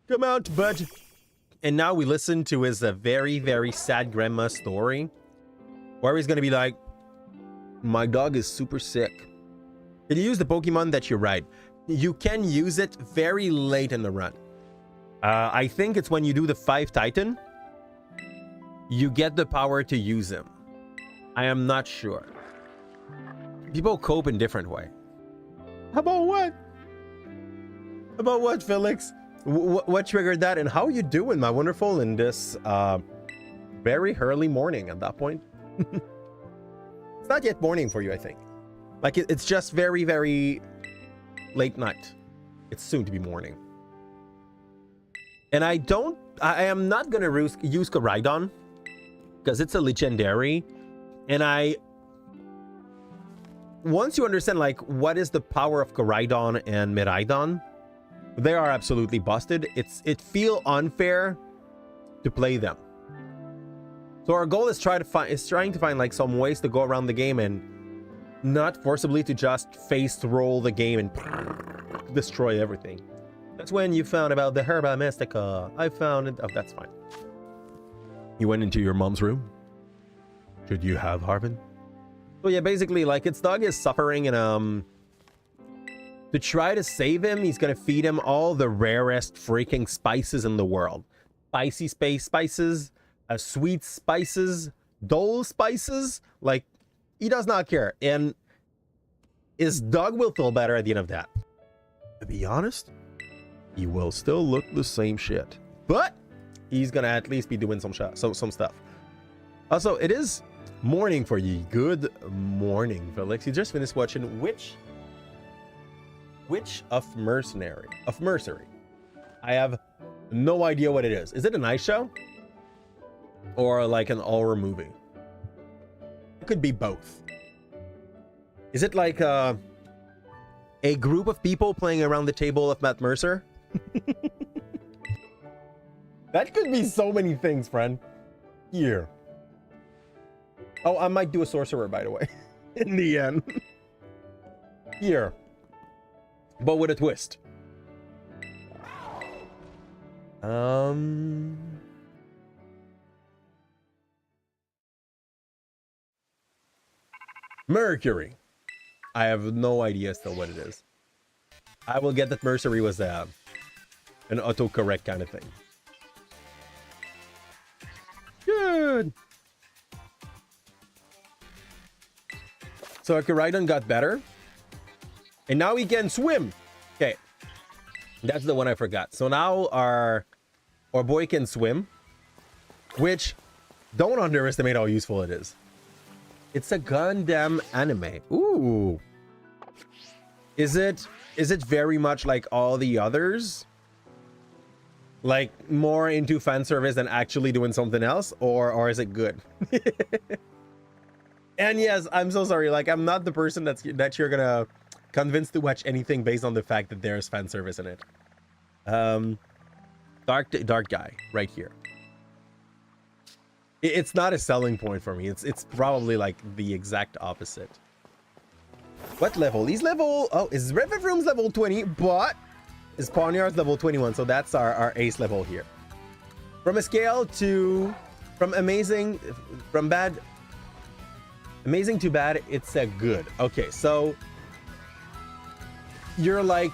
Come out, bud. And now we listen to his very, very sad grandma story, where he's gonna be like, my dog is super sick. Did you use the Pokemon that you ride? You can use it very late in the run. I think it's when you do the 5 Titan, you get the power to use him. I am not sure. People cope in different way. How about what? About what, Felix? What triggered that? And how are you doing, my wonderful, in this very early morning at that point? It's not yet morning for you, I think. Like, it's just very, very late night. It's soon to be morning. And I am not going to use Koraidon, because it's a legendary. And once you understand, like, what is the power of Koraidon and Miraidon, they are absolutely busted. It feel unfair to play them. So our goal is trying to find like some ways to go around the game and not forcibly to just face roll the game and destroy everything. That's when you found about the Herba Mystica. I found it. Oh, that's fine. You went into your mom's room? Should you have, Harvin? So yeah, basically, like, its dog is suffering, and to try to save him, he's gonna feed him all the rarest freaking spices in the world. Spicy space spices, sweet spices, dull spices. Like, he does not care, and his dog will feel better at the end of that. To be honest, he will still look the same shit, but he's gonna at least be doing some stuff. Also, it is morning for you. Good morning, Felix. You just finished watching Witch of Mercenary. I have no idea what it is. Is it a night show? Or like an horror movie? It could be both. Is it like a group of people playing around the table of Matt Mercer? That could be so many things, friend. Here. Oh, I might do a sorcerer, by the way. In the end. Here. But with a twist. Mercury. I have no idea still what it is. I will get that Mercury was an autocorrect kind of thing. Good. So Koraidon got better. And now he can swim. Okay. That's the one I forgot. So now our boy can swim. Which, don't underestimate how useful it is. It's a Gundam anime. Ooh. Is it very much like all the others? Like more into fan service than actually doing something else? Or is it good? And yes, I'm so sorry. Like, I'm not the person that you're gonna convince to watch anything based on the fact that there's fan service in it. Dark guy right here. It's not a selling point for me. It's probably like the exact opposite. What level? He's level... Oh, is Revivroom's level 20, but is Pawniard's level 21. So that's our ace level here. From a scale to... From amazing... From bad... Amazing to bad, it's a good. Okay, so... You're like...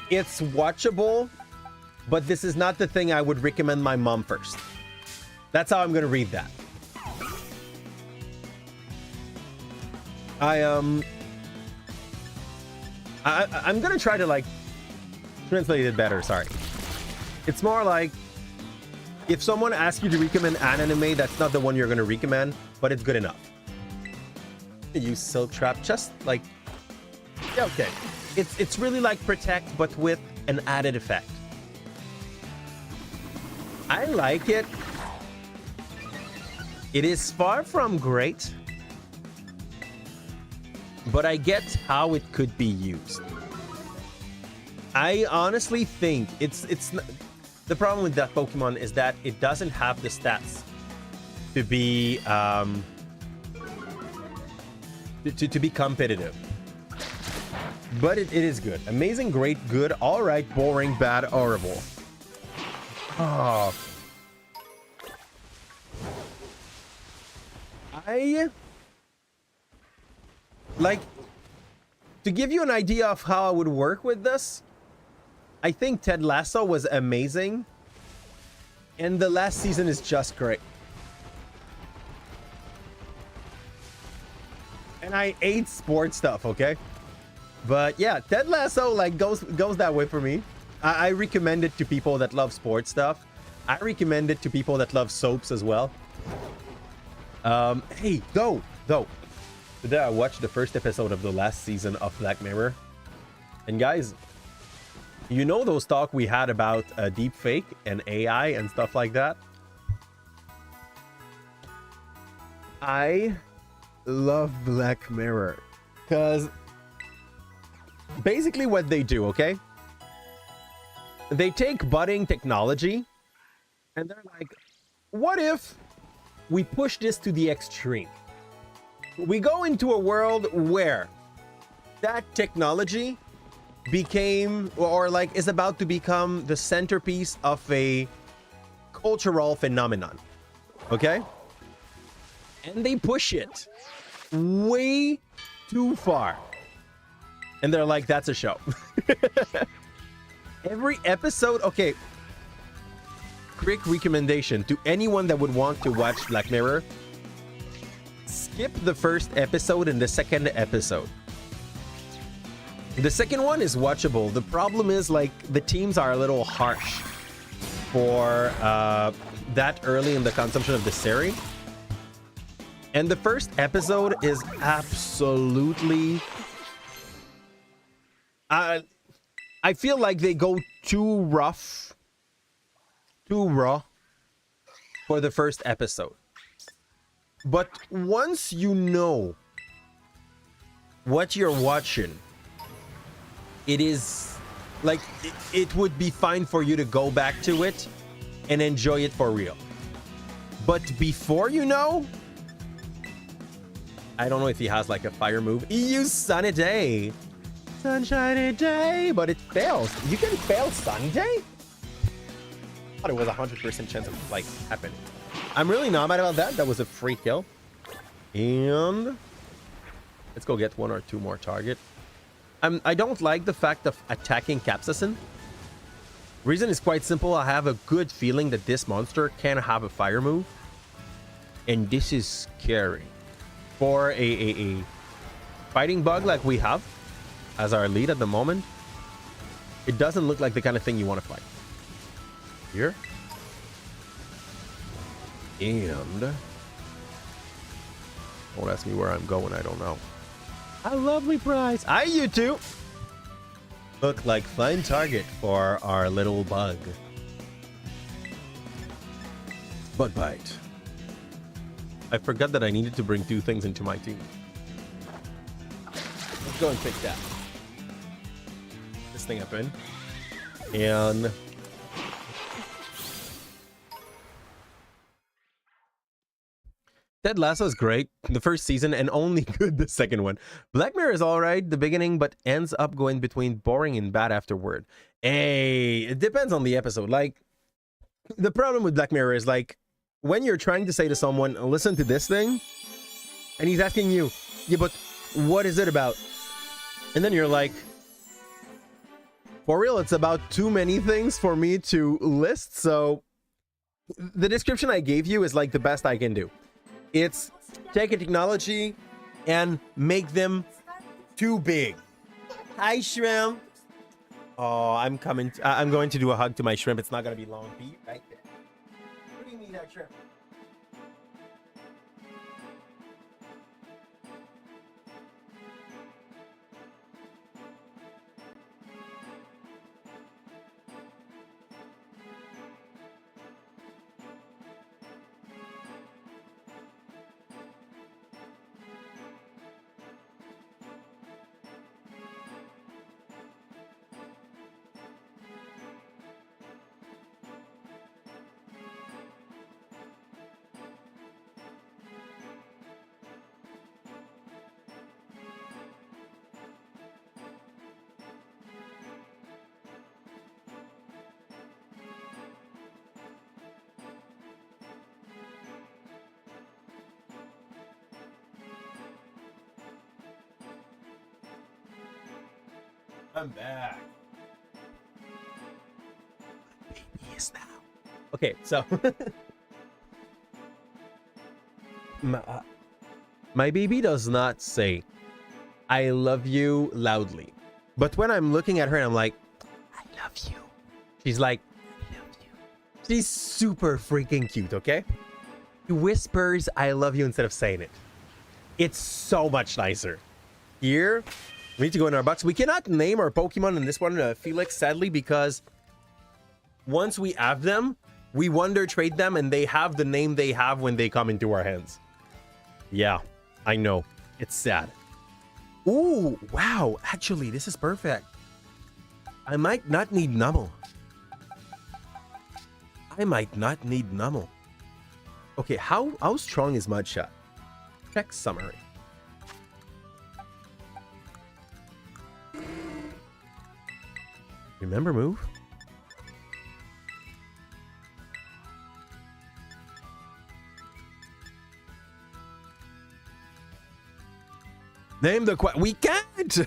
It's watchable, but this is not the thing I would recommend my mom first. That's how I'm going to read that. I'm going to try to like translate it better. Sorry. It's more like if someone asks you to recommend an anime, that's not the one you're going to recommend, but it's good enough. Use Silk Trap, just like, yeah, okay. It's really like Protect, but with an added effect. I like it. It is far from great, but I get how it could be used. I honestly think it's the problem with that Pokemon is that it doesn't have the stats to be to be competitive. But it is good. Amazing, great, good, all right, boring, bad, horrible. Oh. Like, to give you an idea of how I would work with this, I think Ted Lasso was amazing, and the last season is just great. And I hate sports stuff, okay? But yeah, Ted Lasso like goes that way for me. I recommend it to people that love sports stuff. I recommend it to people that love soaps as well. Hey, though, today I watched the first episode of the last season of Black Mirror. And guys, you know those talk we had about deep fake and AI and stuff like that? I love Black Mirror because basically what they do, okay? They take budding technology and they're like, what if we push this to the extreme? We go into a world where that technology became, or like is about to become the centerpiece of a cultural phenomenon, okay? And they push it way too far. And they're like, that's a show. Every episode, okay. Quick recommendation to anyone that would want to watch Black Mirror. Skip the first episode and the second episode. The second one is watchable. The problem is like the teams are a little harsh for that early in the consumption of the series. And the first episode is absolutely... I feel like they go too rough, too raw for the first episode. But once you know what you're watching, it is like it would be fine for you to go back to it and enjoy it for real. But before you know, I don't know if he has like a fire move. He used Sunny Day. Sunshiny Day, but it fails. You can fail Sunny Day? I thought it was 100% chance of like happening. I'm really not mad about that. That was a free kill. And let's go get one or two more target. I don't like the fact of attacking Capsicum. Reason is quite simple. I have a good feeling that this monster can have a fire move. And this is scary. For a fighting bug like we have as our lead at the moment, it doesn't look like the kind of thing you want to fight. Here. And don't ask me where I'm going, I don't know. A lovely prize. Hi, you two. Look like fine target for our little bug. Bug bite. I forgot that I needed to bring two things into my team. Let's go and pick that. This thing up in. And Ted Lasso is great the first season and only good the second one. Black Mirror is all right the beginning, but ends up going between boring and bad afterward. Hey, it depends on the episode. Like, the problem with Black Mirror is like when you're trying to say to someone, listen to this thing, and he's asking you, yeah, but what is it about? And then you're like, for real, it's about too many things for me to list. So the description I gave you is like the best I can do. It's take a technology and make them too big. Hi, shrimp. Oh, I'm coming. I'm going to do a hug to my shrimp. It's not going to be long. Be right there. What do you mean, that shrimp? I'm back. Baby is now. Okay, so my baby does not say I love you loudly. But when I'm looking at her and I'm like, I love you, she's like, I love you. She's super freaking cute, okay? She whispers I love you instead of saying it. It's so much nicer. Here, we need to go in our box. We cannot name our Pokemon in this one, Felix, sadly, because once we have them, we wonder trade them, and they have the name they have when they come into our hands. Yeah, I know. It's sad. Ooh, wow. Actually, this is perfect. I might not need Numel. Okay, how strong is Mudshot? Check summary. Remember move? Name the we can't! It's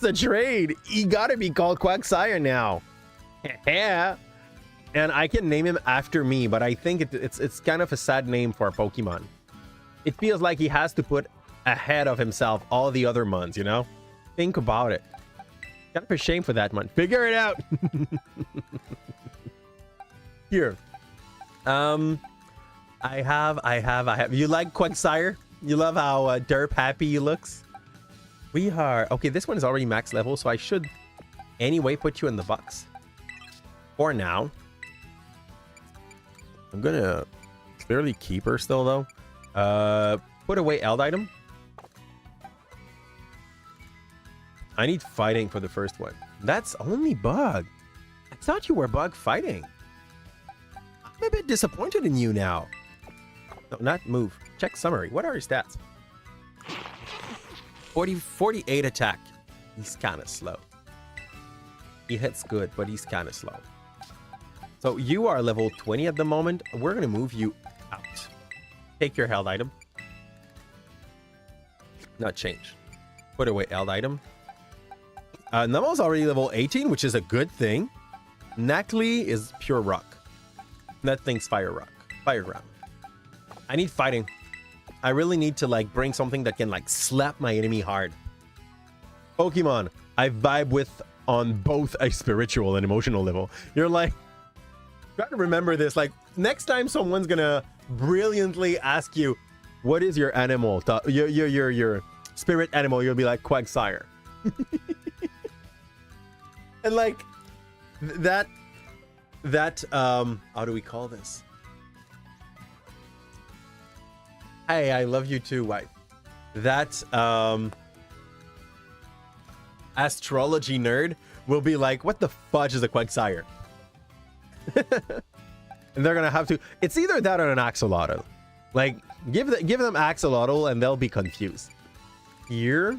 a trade. He gotta be called Quagsire now. Yeah. And I can name him after me, but I think it's kind of a sad name for a Pokemon. It feels like he has to put ahead of himself all the other Mons, you know? Think about it. Kind of a shame for that one. Figure it out. Here. I have. You like Quagsire? You love how derp happy he looks? We are... Okay, this one is already max level, so I should anyway put you in the box. For now. I'm gonna clearly keep her still, though. Put away Eld item. I need fighting for the first one. That's only bug. I thought you were bug fighting. I'm a bit disappointed in you now. No, not move. Check summary. What are your stats? 48 attack. He's kind of slow. He hits good, but he's kind of slow. So you are level 20 at the moment. We're going to move you out. Take your held item. Not change. Put away held item. Numel's already level 18, which is a good thing. Nacli is pure rock. That thing's fire rock. Fire ground. I need fighting. I really need to like bring something that can like slap my enemy hard. Pokemon I vibe with on both a spiritual and emotional level. You're like, try to remember this. Like next time someone's gonna brilliantly ask you, what is your animal? Your spirit animal. You'll be like Quagsire. And like that how do we call this? Hey, I love you too, wife. That astrology nerd will be like, what the fudge is a Quagsire? And they're gonna have to, it's either that or an axolotl. Like, give them axolotl and they'll be confused. Here.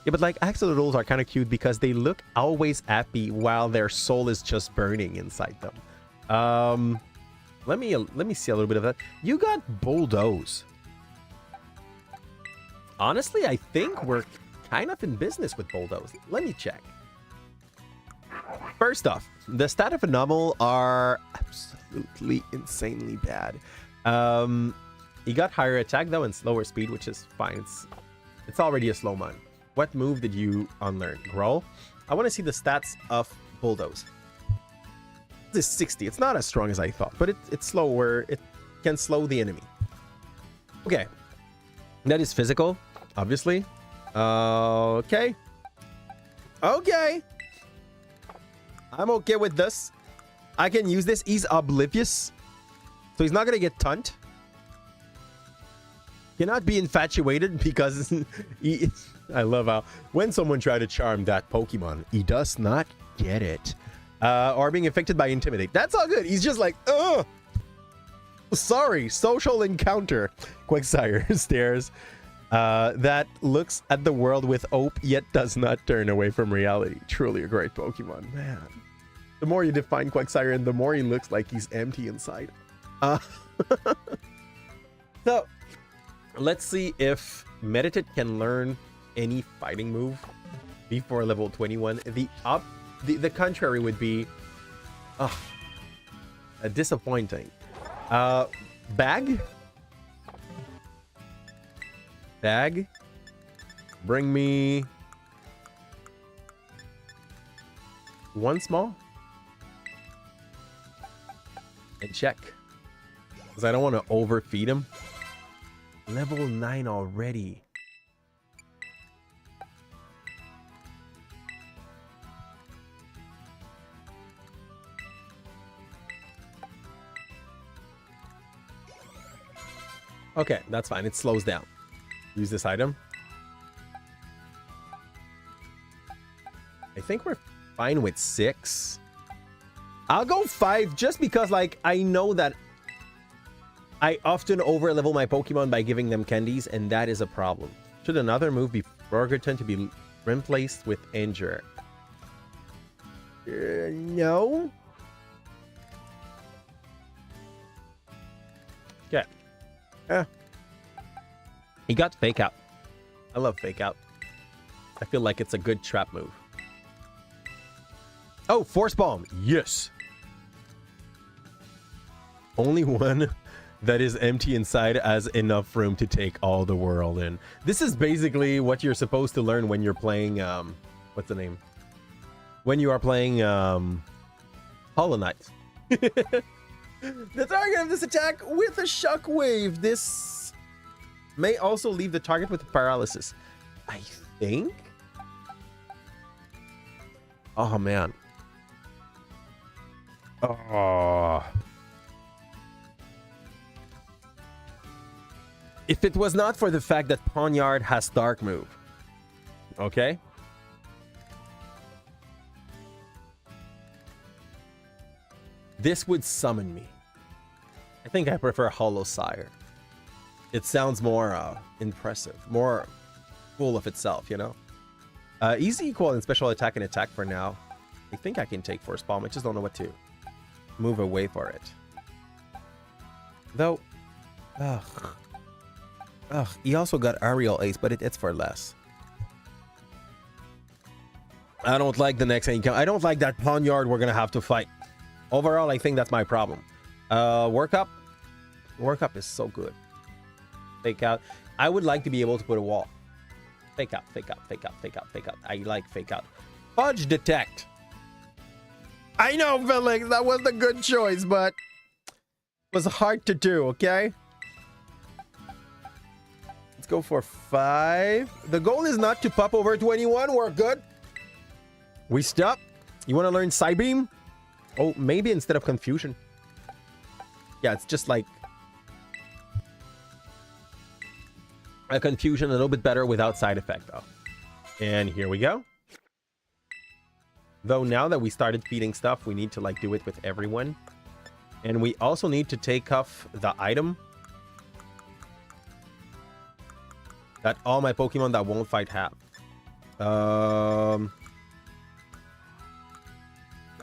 Yeah, but like axolotls are kind of cute because they look always happy while their soul is just burning inside them. Let me see a little bit of that. You got bulldoze. Honestly, I think we're kind of in business with bulldoze. Let me check. First off, the stat of anomal are absolutely insanely bad. He got higher attack though and slower speed, which is fine. It's already a slow mon. What move did you unlearn? Growl? I want to see the stats of bulldoze. This is 60. It's not as strong as I thought, but it's slower. It can slow the enemy. Okay. That is physical, obviously. Okay. Okay. I'm okay with this. I can use this. He's oblivious. So he's not going to get tunned. Cannot be infatuated because I love how when someone try to charm that Pokemon, he does not get it. Or being affected by intimidate. That's all good. He's just like, ugh. Sorry, social encounter. Quagsire stares. That looks at the world with hope, yet does not turn away from reality. Truly a great Pokemon, man. The more you define Quagsire, and the more he looks like he's empty inside. So, let's see if Meditate can learn any fighting move before level 21. The contrary would be disappointing. Bag? Bag? Bring me one small? And check. Because I don't want to overfeed him. Level 9 already. Okay, that's fine. It slows down. Use this item. I think we're fine with 6. I'll go 5 just because, like, I know that I often over-level my Pokemon by giving them candies, and that is a problem. Should another move be forgotten to be replaced with Injure? No. Okay. He got Fake Out. I love Fake Out. I feel like it's a good trap move. Oh, Force Bomb. Yes. Only one that is empty inside has enough room to take all the world in. This is basically what you're supposed to learn when you're playing, what's the name? When you are playing, Hollow Knight. The target of this attack with a shockwave. This may also leave the target with paralysis. I think? Oh, man. Oh. If it was not for the fact that Ponyard has Dark Move. Okay? This would summon me. I think I prefer Hollow Sire. It sounds more impressive, more full of itself, you know? Easy equal in special attack and attack for now. I think I can take Force Bomb. I just don't know what to move away for it. Though, he also got Aerial Ace, but it's for less. I don't like the next encounter. I don't like that Ponyard we're gonna have to fight. Overall, I think that's my problem. Work Up is so good. Fake Out. I would like to be able to put a wall. Fake Out, Fake Out, Fake Out, Fake Out, Fake Out. I like Fake Out. Fudge Detect. I know, Felix, that was a good choice, but it was hard to do, okay? Let's go for 5. The goal is not to pop over 21. We're good. We stop. You want to learn Psybeam? Oh, maybe instead of Confusion. Yeah, it's just like a Confusion, a little bit better without side effect, though. And here we go. Though now that we started feeding stuff, we need to like do it with everyone. And we also need to take off the item that all my Pokemon that won't fight have. I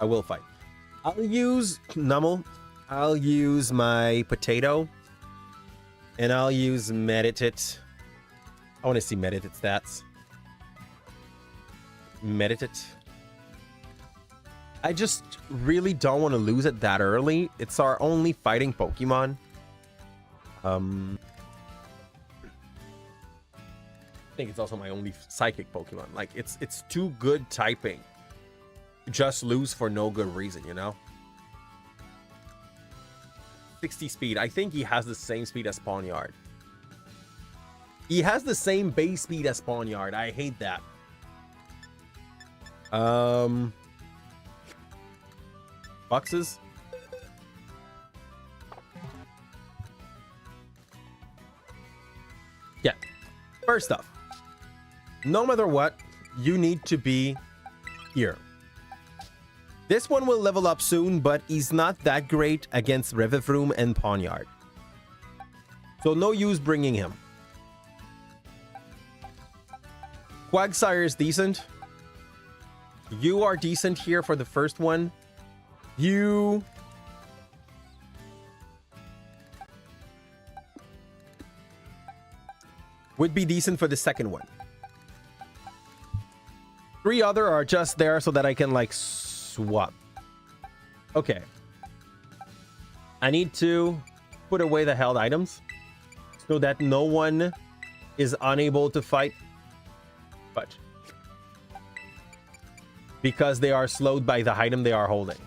will fight. I'll use Nummel. I'll use my Potato. And I'll use Meditate. I want to see Meditate stats. Meditate. I just really don't want to lose it that early. It's our only fighting Pokemon. I think it's also my only psychic Pokemon. Like, it's too good typing. Just lose for no good reason, you know? 60 speed. I think he has the same speed as Pawniard. He has the same base speed as Pawniard. I hate that. Boxes. Yeah. First off, no matter what, you need to be here. This one will level up soon, but he's not that great against Revivroom and Pawniard. So no use bringing him. Quagsire is decent. You are decent here for the first one. You... would be decent for the second one. 3 other are just there so that I can, like, swap. Okay. I need to put away the held items so that no one is unable to fight. But because they are slowed by the item they are holding.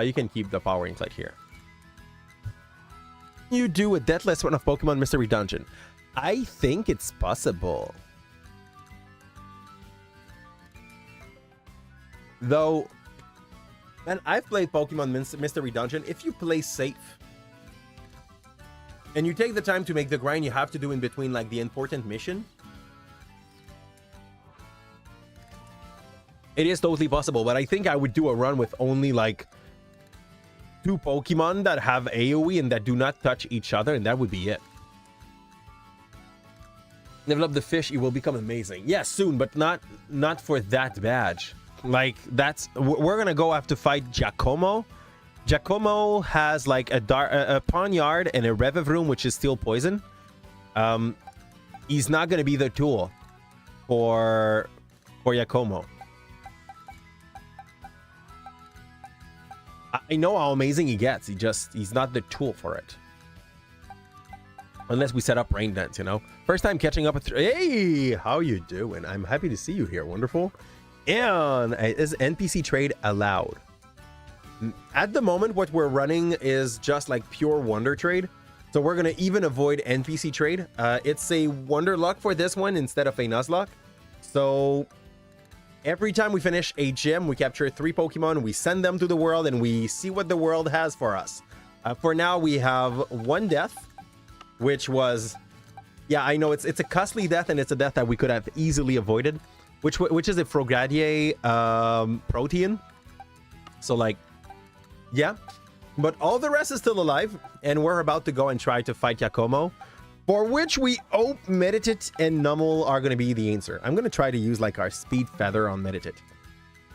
You can keep the Power Insight here. You do a Deathless Run of Pokemon Mystery Dungeon. I think it's possible. Though, man, I've played Pokemon Mystery Dungeon. If you play safe and you take the time to make the grind you have to do in between, like, the important mission, it is totally possible. But I think I would do a run with only, like, 2 Pokemon that have AoE and that do not touch each other, and that would be it. Level up the fish, it will become amazing. Yes, soon, but not for that badge. Like, that's... we're gonna go have to fight Giacomo. Giacomo has, like, a Pawniard and a Revivroom, which is still poison. He's not gonna be the tool for Giacomo. I know how amazing he gets. He's not the tool for it. Unless we set up Rain Dance, you know? First time catching up with... Hey! How you doing? I'm happy to see you here. Wonderful. And is NPC trade allowed? At the moment, what we're running is just like pure Wonder Trade. So we're going to even avoid NPC trade. It's a Wonderlocke for this one instead of a Nuzlocke. So... every time we finish a gym, we capture 3 Pokemon, we send them to the world, and we see what the world has for us. For now, we have 1 death, which was... yeah, I know it's a costly death, and it's a death that we could have easily avoided, which is a Frogadier Protean. So, like, yeah. But all the rest is still alive, and we're about to go and try to fight Giacomo, for which we hope Meditate and Nummel are going to be the answer. I'm going to try to use, like, our Speed Feather on Meditate.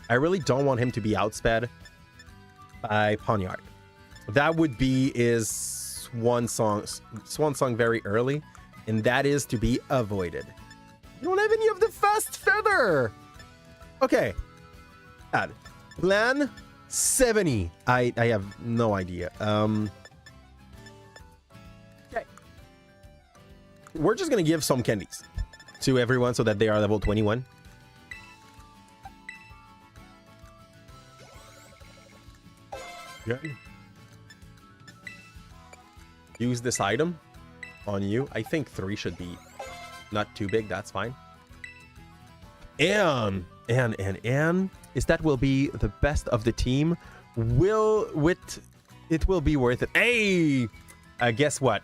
I really don't want him to be outsped by Pawniard. That would be his swan song very early, and that is to be avoided. You don't have any of the Fast Feather! Okay. Add. Plan 70. I have no idea. We're just going to give some candies to everyone so that they are level 21. Okay. Use this item on you. I think 3 should be not too big. That's fine. And is that will be the best of the team. It will be worth it. Hey, guess what?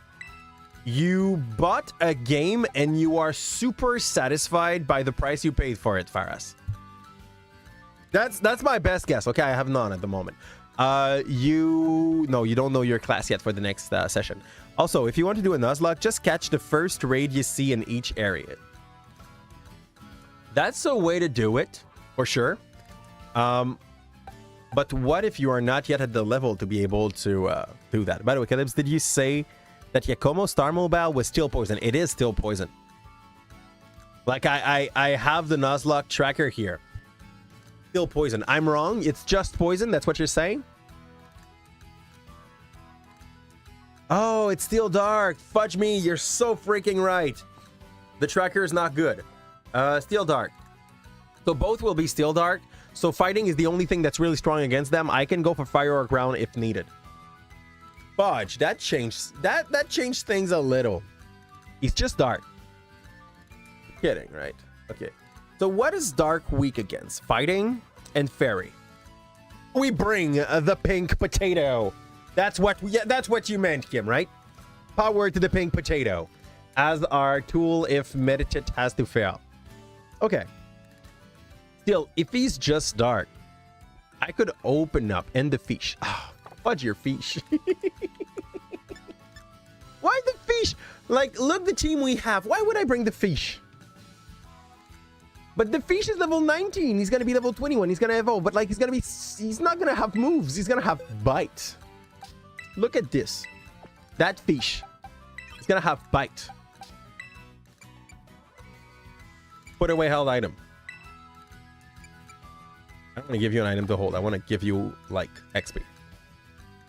You bought a game and you are super satisfied by the price you paid for it, Faras. That's my best guess. Okay, I have none at the moment. you don't know your class yet for the next session. Also, if you want to do a Nuzlocke, just catch the first raid you see in each area. That's a way to do it, for sure. But what if you are not yet at the level to be able to do that? By the way, Calipze, did you say that Yakomo Star Mobile was still poison? It is still poison. Like, I have the Nuzlocke tracker here. Still poison. I'm wrong. It's just poison. That's what you're saying? Oh, it's still dark. Fudge me. You're so freaking right. The tracker is not good. Still dark. So both will be still dark. So fighting is the only thing that's really strong against them. I can go for fire or ground if needed. Fudge. That changed things a little. He's just dark. Kidding, right? Okay. So what is Dark weak against? Fighting and Fairy. We bring the pink potato. That's what you meant, Kim, right? Power to the pink potato as our tool if Meditate has to fail. Okay. Still, if he's just dark, I could open up and the fish. Oh, fudge your fish. Why the fish? Like, look the team we have. Why would I bring the fish? But the fish is level 19. He's going to be level 21. He's going to evolve. But, like, he's not going to have moves. He's going to have bite. Look at this. That fish. He's going to have bite. Put away held item. I don't want to give you an item to hold. I want to give you, like, XP.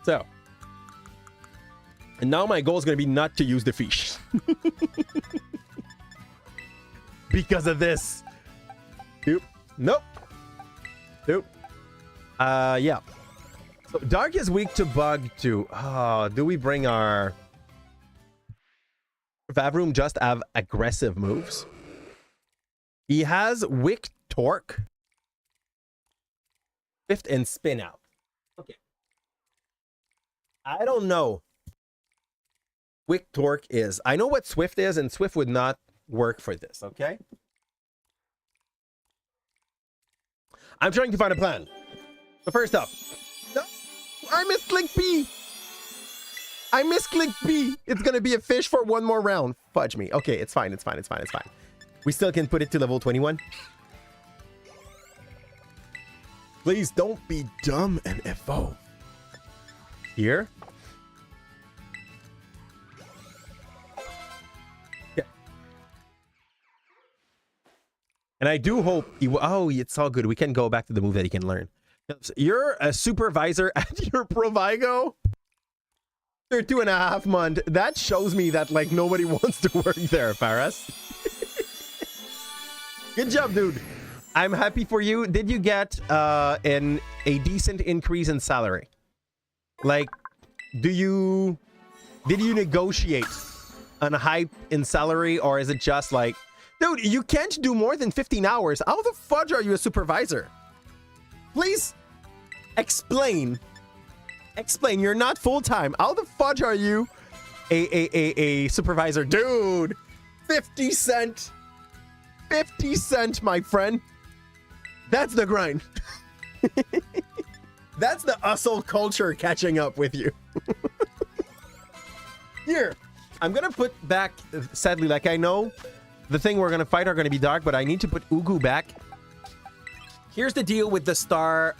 So. And now my goal is going to be not to use the fish. Because of this. Nope. Nope. Nope. Yeah. So Dark is weak to bug too. Oh, do we bring our Vavroom just have aggressive moves? He has Wick Torque. Shift and spin out. Okay. I don't know. Wick Torque is. I know what Swift is, and Swift would not work for this, okay? I'm trying to find a plan. So first up, no, I missed click B. I missed click B. It's gonna be a fish for one more round. Fudge me. Okay, it's fine. It's fine. It's fine. It's fine. We still can put it to level 21. Please don't be dumb and evolve. Here. And I do hope he will. Oh, it's all good. We can go back to the move that he can learn. You're a supervisor at your Provigo? They're 2.5 months. That shows me that, like, nobody wants to work there, Faras. Good job, dude. I'm happy for you. Did you get a decent increase in salary? Like, did you negotiate a hike in salary, or is it just like, dude, you can't do more than 15 hours. How the fudge are you a supervisor? Please explain. Explain. You're not full-time. How the fudge are you a supervisor? Dude, 50 cent. 50 cent, my friend. That's the grind. That's the hustle culture catching up with you. Here, I'm going to put back, sadly, like I know the thing we're going to fight are going to be dark, but I need to put Ugu back. Here's the deal with the star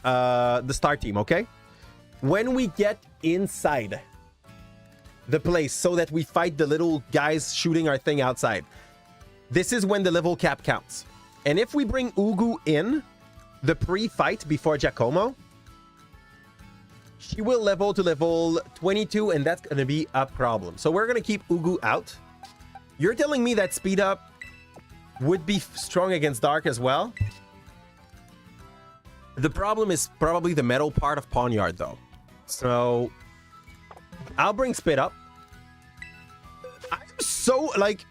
team, okay? When we get inside the place so that we fight the little guys shooting our thing outside, this is when the level cap counts. And if we bring Ugu in the pre-fight before Giacomo, she will level to level 22, and that's going to be a problem. So we're going to keep Ugu out. You're telling me that speed up would be strong against Dark as well? The problem is probably the metal part of Pawnyard, though. So I'll bring Spit Up. I'm so, like,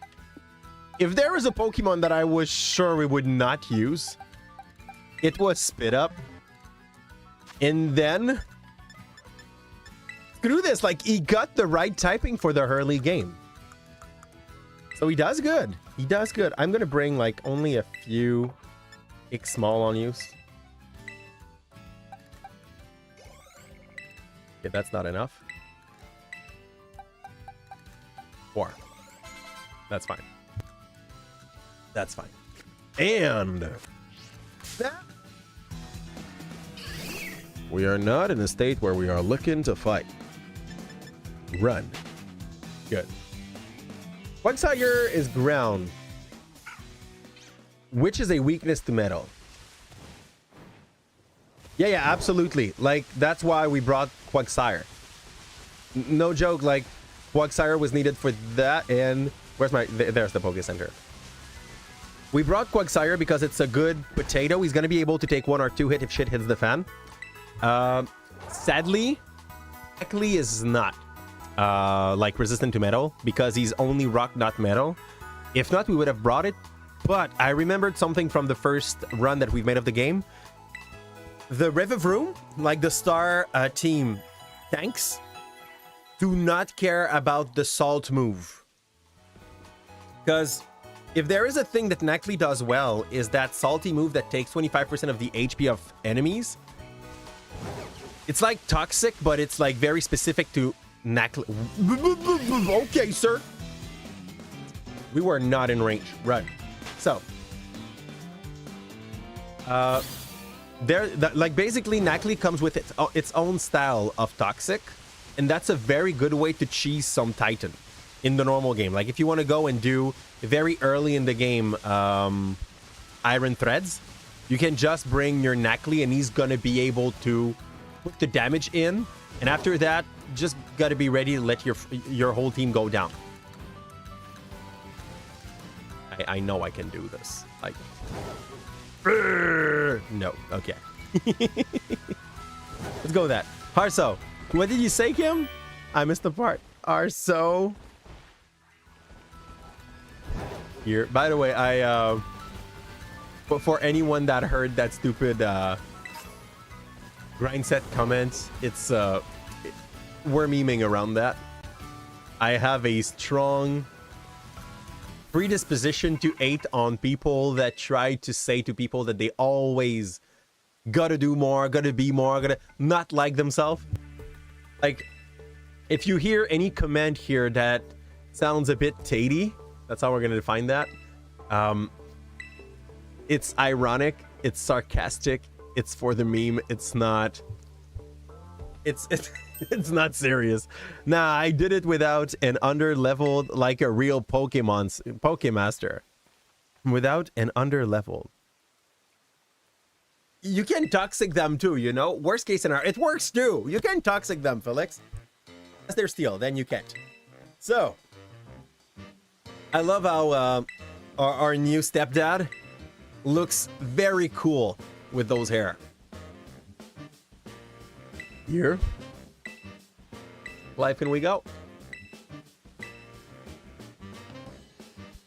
if there was a Pokemon that I was sure we would not use, it was Spit Up. And then screw this, like, he got the right typing for the early game. So he does good. He does good. I'm gonna bring, like, only a few X small on use. Okay, that's not enough. 4. That's fine. That's fine. And we are not in a state where we are looking to fight. Run. Good. Quagsire is ground, which is a weakness to metal. Yeah, absolutely. Like, that's why we brought Quagsire. No joke, like, Quagsire was needed for that, and... Where's my... There's the Poké Center. We brought Quagsire because it's a good potato. He's going to be able to take 1 or 2 hit if shit hits the fan. Sadly, Ekli is not, like, resistant to metal because he's only rock, not metal. If not, we would have brought it. But I remembered something from the first run that we've made of the game. The Revivroom, like the Star team tanks, do not care about the Salt move. Because if there is a thing that Nacli does well, is that salty move that takes 25% of the HP of enemies. It's like toxic, but it's like very specific to Nacli. Okay, sir. We were not in range. Run. So, like basically Nacli comes with its own style of toxic, and that's a very good way to cheese some Titan in the normal game. Like if you want to go and do very early in the game Iron Threads, you can just bring your Nacli and he's gonna be able to put the damage in, and after that just gotta be ready to let your whole team go down. I know I can do this. Like, no, okay. Let's go with that. Harso, what did you say, Kim? I missed the part. Harso. Here, by the way, but for anyone that heard that stupid grind set comments, it's we're memeing around that. I have a strong predisposition to hate on people that try to say to people that they always gotta do more, gotta be more, gotta not like themselves. Like, if you hear any comment here that sounds a bit tatey, that's how we're gonna define that. It's ironic, it's sarcastic, it's for the meme, it's not... It's not serious. Nah, I did it without an under-leveled, like a real Pokemaster. Without an under-leveled. You can toxic them too, you know? Worst case scenario, it works too. You can toxic them, Felix. Unless they're steel, then you can't. So, I love how our new stepdad looks very cool with those hair. Here. Life can we go?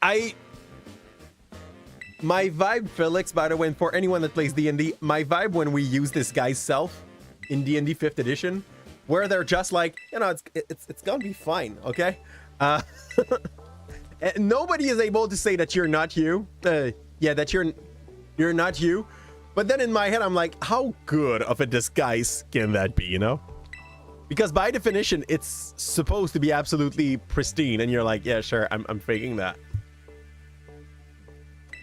My vibe, Felix, by the way, and for anyone that plays D&D, my vibe when we use this guy's self in D&D 5th edition, where they're just like, you know, it's gonna be fine, okay? Nobody is able to say that you're not you. Yeah, that you're not you. But then in my head, I'm like, how good of a disguise can that be, you know? Because by definition, it's supposed to be absolutely pristine, and you're like, yeah, sure, I'm faking that.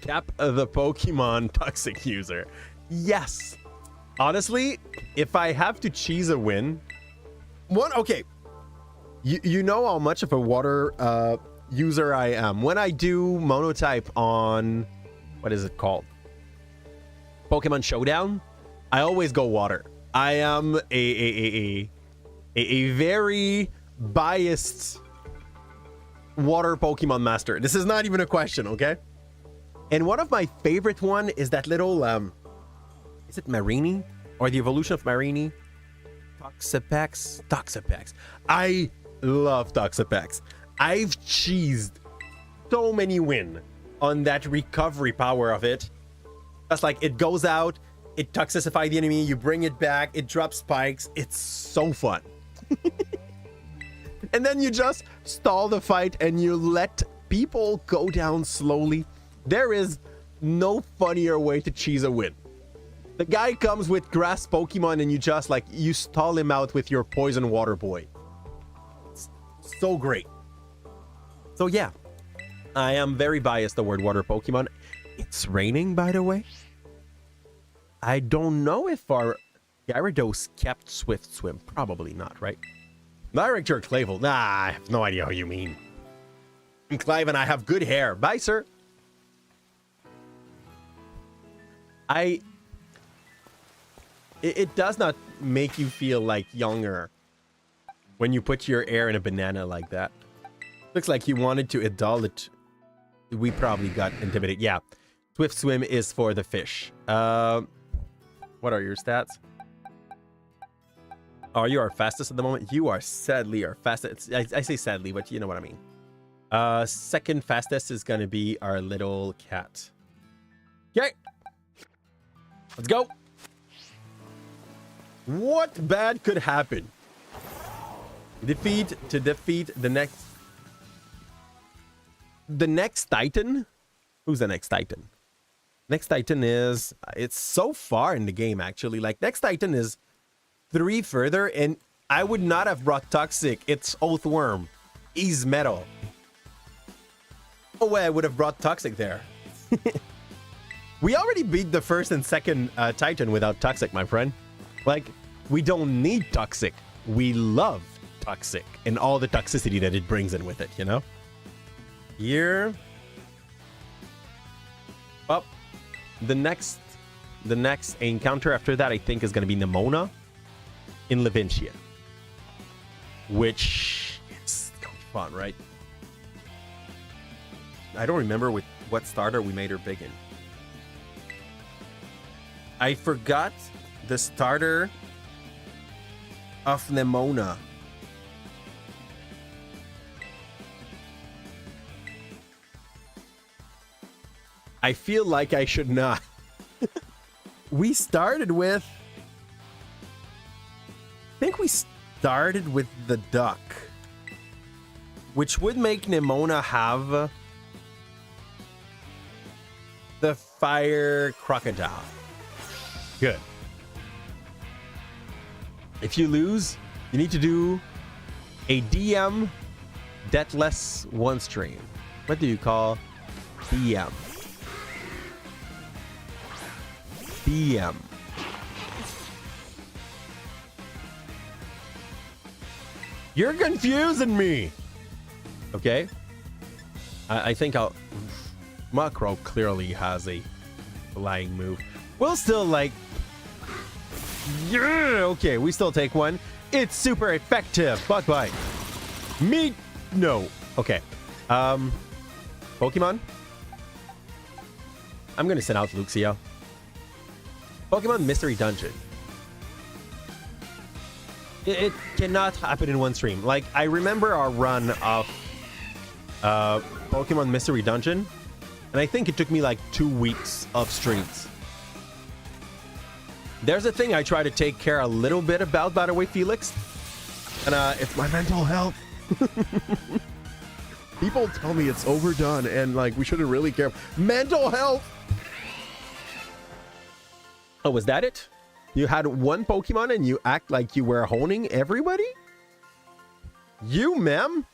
Cap the Pokemon toxic user. Yes. Honestly, if I have to cheese a win, okay. You know how much of a water user I am. When I do monotype on, what is it called? Pokemon Showdown, I always go water. I am a very biased water Pokemon master. This is not even a question, okay? And one of my favorite one is that little, is it Marini? Or the evolution of Marini? Toxapex. I love Toxapex. I've cheesed so many win on that recovery power of it. That's like, it goes out, it toxicifies the enemy, you bring it back, it drops spikes. It's so fun. And then you just stall the fight and you let people go down slowly. There is no funnier way to cheese a win. The guy comes with grass Pokemon and you just like, you stall him out with your poison water boy. It's so great. So yeah, I am very biased toward water Pokemon. It's raining, by the way. I don't know if our Gyarados kept Swift Swim. Probably not, right? Director Clavel. Nah, I have no idea what you mean. I'm Clive and I have good hair. Bye, sir. It does not make you feel like younger when you put your hair in a banana like that. Looks like you wanted to adult it. We probably got intimidated. Yeah. Swift Swim is for the fish. What are your stats? Oh, you are fastest at the moment. You are sadly our fastest. I say sadly, but you know what I mean. Second fastest is going to be our little cat. Okay. Let's go. What bad could happen? To defeat the next Titan? Who's the next Titan? Next Titan is... It's so far in the game, actually. Like, next Titan is 3 further, and I would not have brought Toxic. It's Oathworm. He's metal. Oh, way I would have brought Toxic there. We already beat the first and second Titan without Toxic, my friend. Like, we don't need Toxic. We love Toxic and all the toxicity that it brings in with it, you know? Here. Up. The next encounter after that, I think, is going to be Nemona in Levincia. Which is going to be fun, right? I don't remember with what starter we made her big in. I forgot the starter of Nemona. I feel like I should not. We started with... I think we started with the duck. Which would make Nemona have... the fire crocodile. Good. If you lose, you need to do a DM Deathless one stream. What do you call DM? DM. You're confusing me. Okay. I think I'll... Macro clearly has a flying move. We'll still like... Yeah, okay, we still take one. It's super effective. Bug bite. Me... No. Okay. Pokemon? I'm gonna send out Luxio. Pokemon Mystery Dungeon. It cannot happen in one stream. Like, I remember our run of Pokemon Mystery Dungeon, and I think it took me like 2 weeks of streams. There's a thing I try to take care a little bit about, by the way, Felix. And it's my mental health. People tell me it's overdone and like we shouldn't really care. Mental health! Oh, was that it? You had one Pokemon and you act like you were honing everybody? You, ma'am?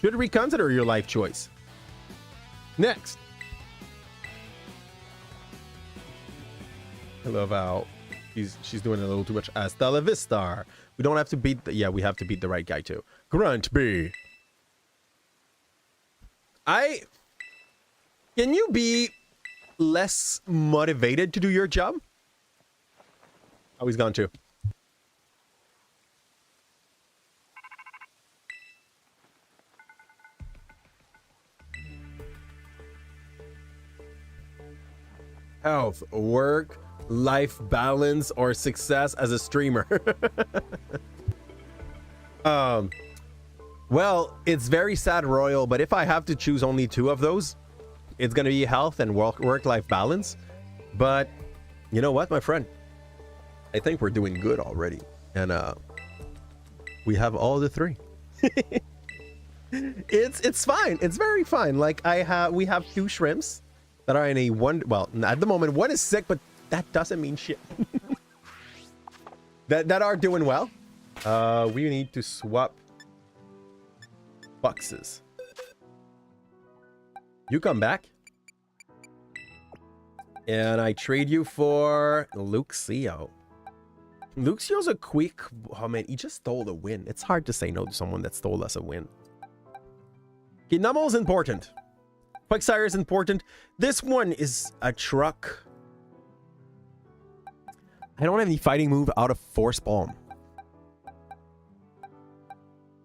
Should reconsider your life choice. Next. I love how she's doing a little too much. Hasta la vista. We don't have to beat the... Yeah, we have to beat the right guy too. Grunt B. Can you be less motivated to do your job? Oh, he's gone too. Health, work, life balance, or success as a streamer. Well, it's very sad, Royal, but if I have to choose only 2 of those, it's gonna be health and work-life balance. But you know what, my friend? I think we're doing good already, and we have all the 3. It's fine. It's very fine. Like we have 2 shrimps that are in a one. Well, at the moment, one is sick, but that doesn't mean shit. that are doing well. We need to swap boxes. You come back. And I trade you for Luxio. Luxio's a quick... Oh, man, he just stole a win. It's hard to say no to someone that stole us a win. Okay, Numel is important. Quagsire is important. This one is a truck. I don't have any fighting move out of Force Bomb.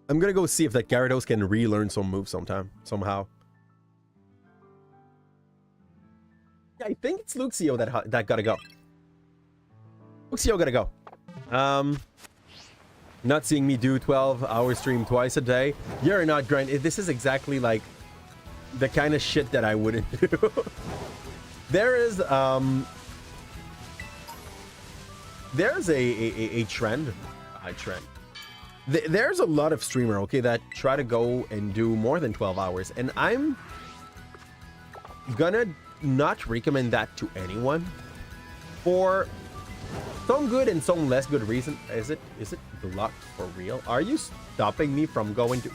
I'm gonna go see if that Gyarados can relearn some moves somehow. Yeah, I think it's Luxio that gotta go. Luxio gotta go. Not seeing me do 12-hour stream twice a day. You're not grind. This is exactly like the kind of shit that I wouldn't do. There's a trend. There's a lot of streamer, okay, that try to go and do more than 12 hours, and I'm gonna not recommend that to anyone for some good and some less good reason. Is it blocked for real? Are you stopping me from going to...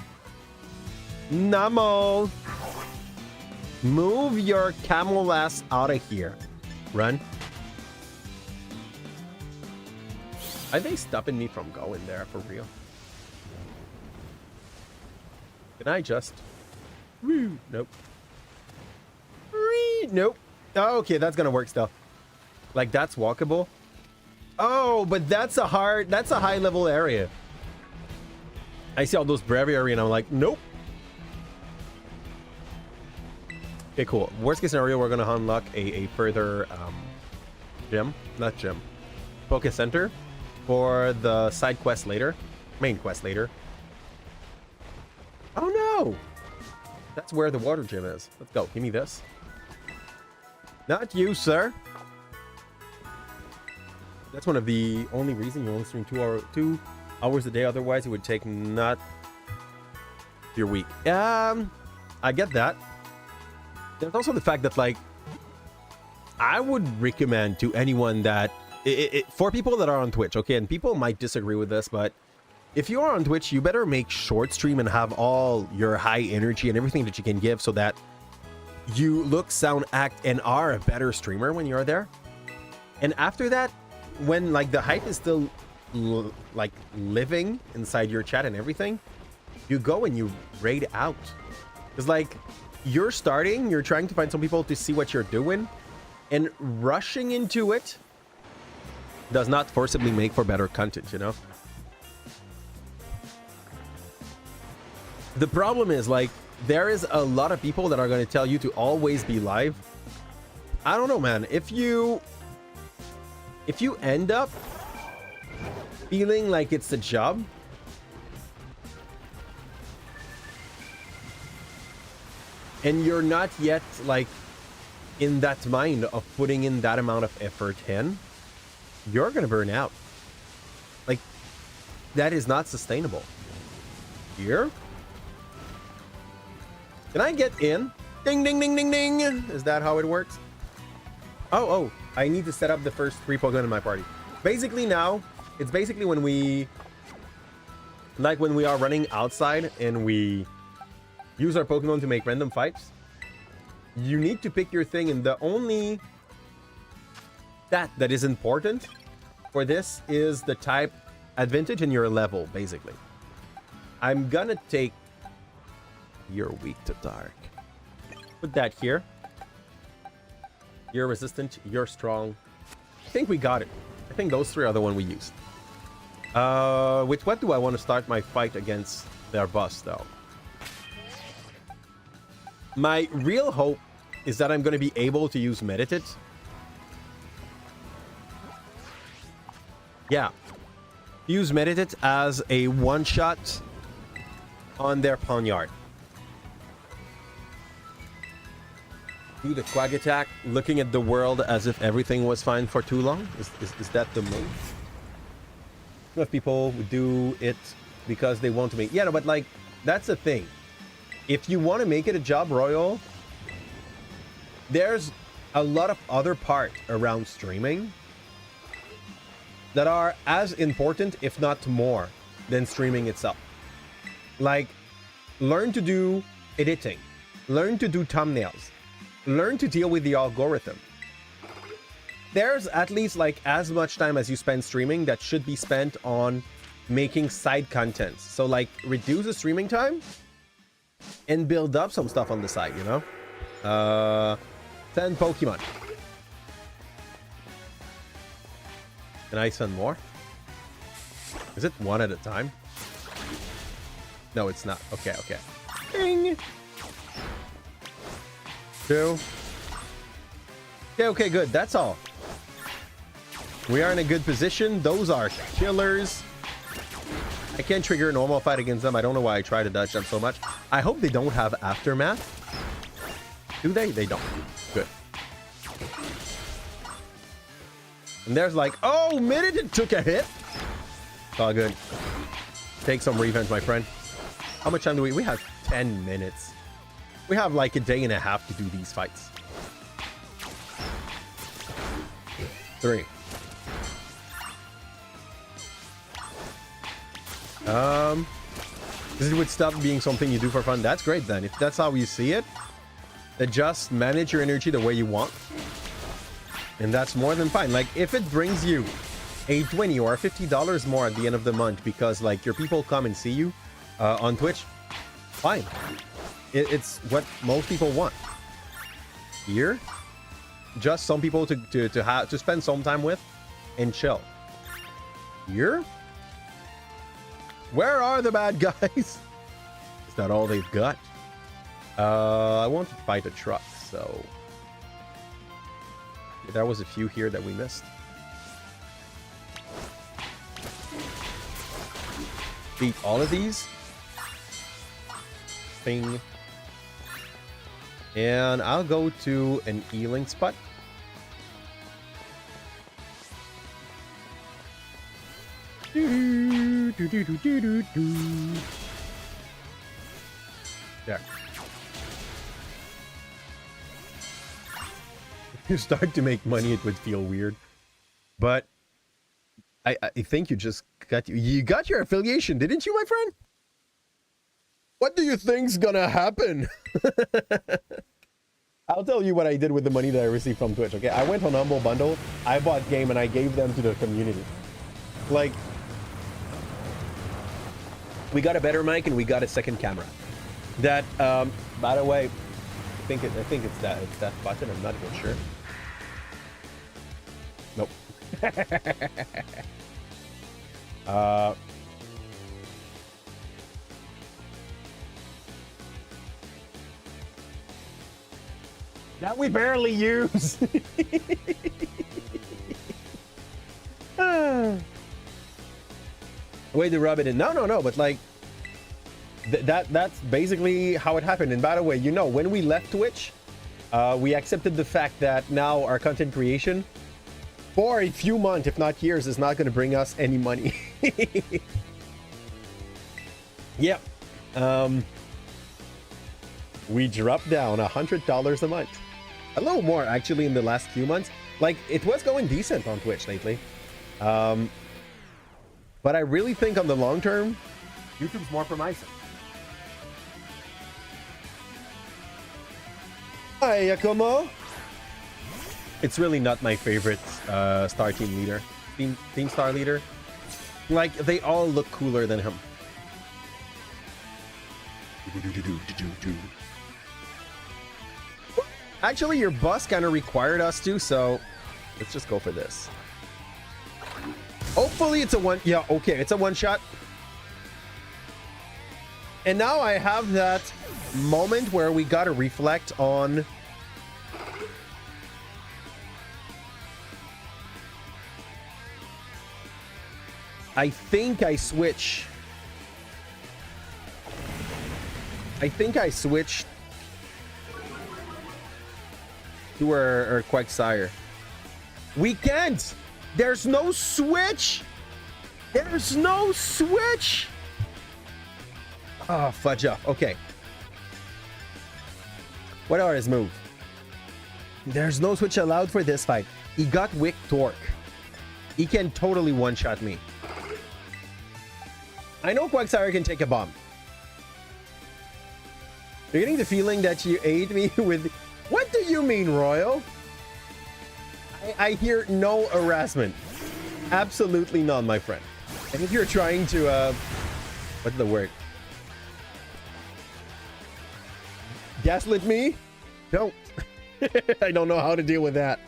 Namo! Move your camel ass out of here. Run. Are they stopping me from going there for real? Can I just... Woo! Nope. Nope. Oh, okay, that's gonna work still. Like, that's walkable. Oh, but that's a high level area. I see all those breviary and I'm like, nope. Okay, cool. Worst case scenario, we're gonna unlock a further Poké Center for the side quest later. Main quest later. Oh no! That's where the water gym is. Let's go. Give me this. Not you, sir. That's one of the only reasons you only stream 2 hours a day. Otherwise, it would take not your week. I get that. There's also the fact that, like, I would recommend to anyone that for people that are on Twitch, okay, and people might disagree with this, but if you are on Twitch, you better make short stream and have all your high energy and everything that you can give so that you look, sound, act, and are a better streamer when you're there. And after that, when like the hype is still like living inside your chat and everything, you go and you raid out. It's like you're trying to find some people to see what you're doing, and rushing into it does not forcibly make for better content, you know? The problem is, like, there is a lot of people that are going to tell you to always be live. I don't know, man. If you end up feeling like it's a job, and you're not yet, like, in that mind of putting in that amount of effort in, you're going to burn out. Like, that is not sustainable. Here? Can I get in? Ding, ding, ding, ding, ding. Is that how it works? Oh, I need to set up the first 3 Pokemon in my party. Basically now, it's basically when we are running outside and we use our Pokemon to make random fights. You need to pick your thing, and the only stat that is important for this is the type advantage in your level, basically. I'm gonna take... You're weak to dark. Put that here. You're resistant. You're strong. I think we got it. I think those 3 are the one we used. With what do I want to start my fight against their boss, though? My real hope is that I'm going to be able to use Meditate. Yeah. Use Meditate as a one-shot on their Pawniard. Do the Quag attack, looking at the world as if everything was fine for too long? Is that the move? If people would do it because they want to make... Yeah, no, but like, that's the thing. If you want to make it a job royal, there's a lot of other parts around streaming that are as important, if not more, than streaming itself. Like, learn to do editing, learn to do thumbnails, learn to deal with the algorithm. There's at least like as much time as you spend streaming that should be spent on making side contents. So like reduce the streaming time and build up some stuff on the side, you know? 10 Pokemon. Can I send more? Is it one at a time? No, it's not. Okay, okay. Ding! 2. Okay, okay, good. That's all. We are in a good position. Those are killers. I can't trigger a normal fight against them. I don't know why I try to dodge them so much. I hope they don't have aftermath. Do they? They don't. Good. And there's like, oh, minute it took a hit. It's all good. Take some revenge, my friend. How much time do we have? 10 minutes. We have like a day and a half to do these fights. 3. This would stop being something you do for fun. That's great then. If that's how you see it, then just manage your energy the way you want. And that's more than fine. Like if it brings you a $20 or $50 more at the end of the month because like your people come and see you on Twitch, fine. It's what most people want. Here, just some people to spend some time with and chill. Here, where are the bad guys? Is that all they've got? I want to fight a truck, so there was a few here that we missed. Beat all of these. Bing. And I'll go to an healing spot. There. If you start to make money, it would feel weird. But I think you just got your affiliation, didn't you, my friend? What do you think's gonna happen? I'll tell you what I did with the money that I received from Twitch, okay? I went on Humble Bundle, I bought game, and I gave them to the community. Like, we got a better mic and we got a second camera. That, by the way, I think it's that button. I'm not even sure. Nope. That we barely use. Way to rub it in. No, but like that's basically how it happened. And by the way, you know, when we left Twitch, we accepted the fact that now our content creation for a few months, if not years, is not going to bring us any money. Yep. We dropped down $100 a month. A little more actually in the last few months. Like it was going decent on Twitch lately. But I really think on the long term, YouTube's more promising. Hi, Yakumo. It's really not my favorite star team leader. Team star leader. Like, they all look cooler than him. Actually, your boss kind of required us to, so let's just go for this. Hopefully it's a one. Yeah, okay, it's a one shot. And now I have that moment where we gotta reflect on I think I switched to our Quagsire. We can't! There's no switch! There's no switch! Oh, fudge up. Okay. What are his move? There's no switch allowed for this fight. He got Wick Torque. He can totally one-shot me. I know Quagsire can take a bomb. You're getting the feeling that you ate me with... What do you mean, Royal? I hear no harassment. Absolutely none, my friend. And if you're trying to... what's the word? Gaslit me? Don't. I don't know how to deal with that.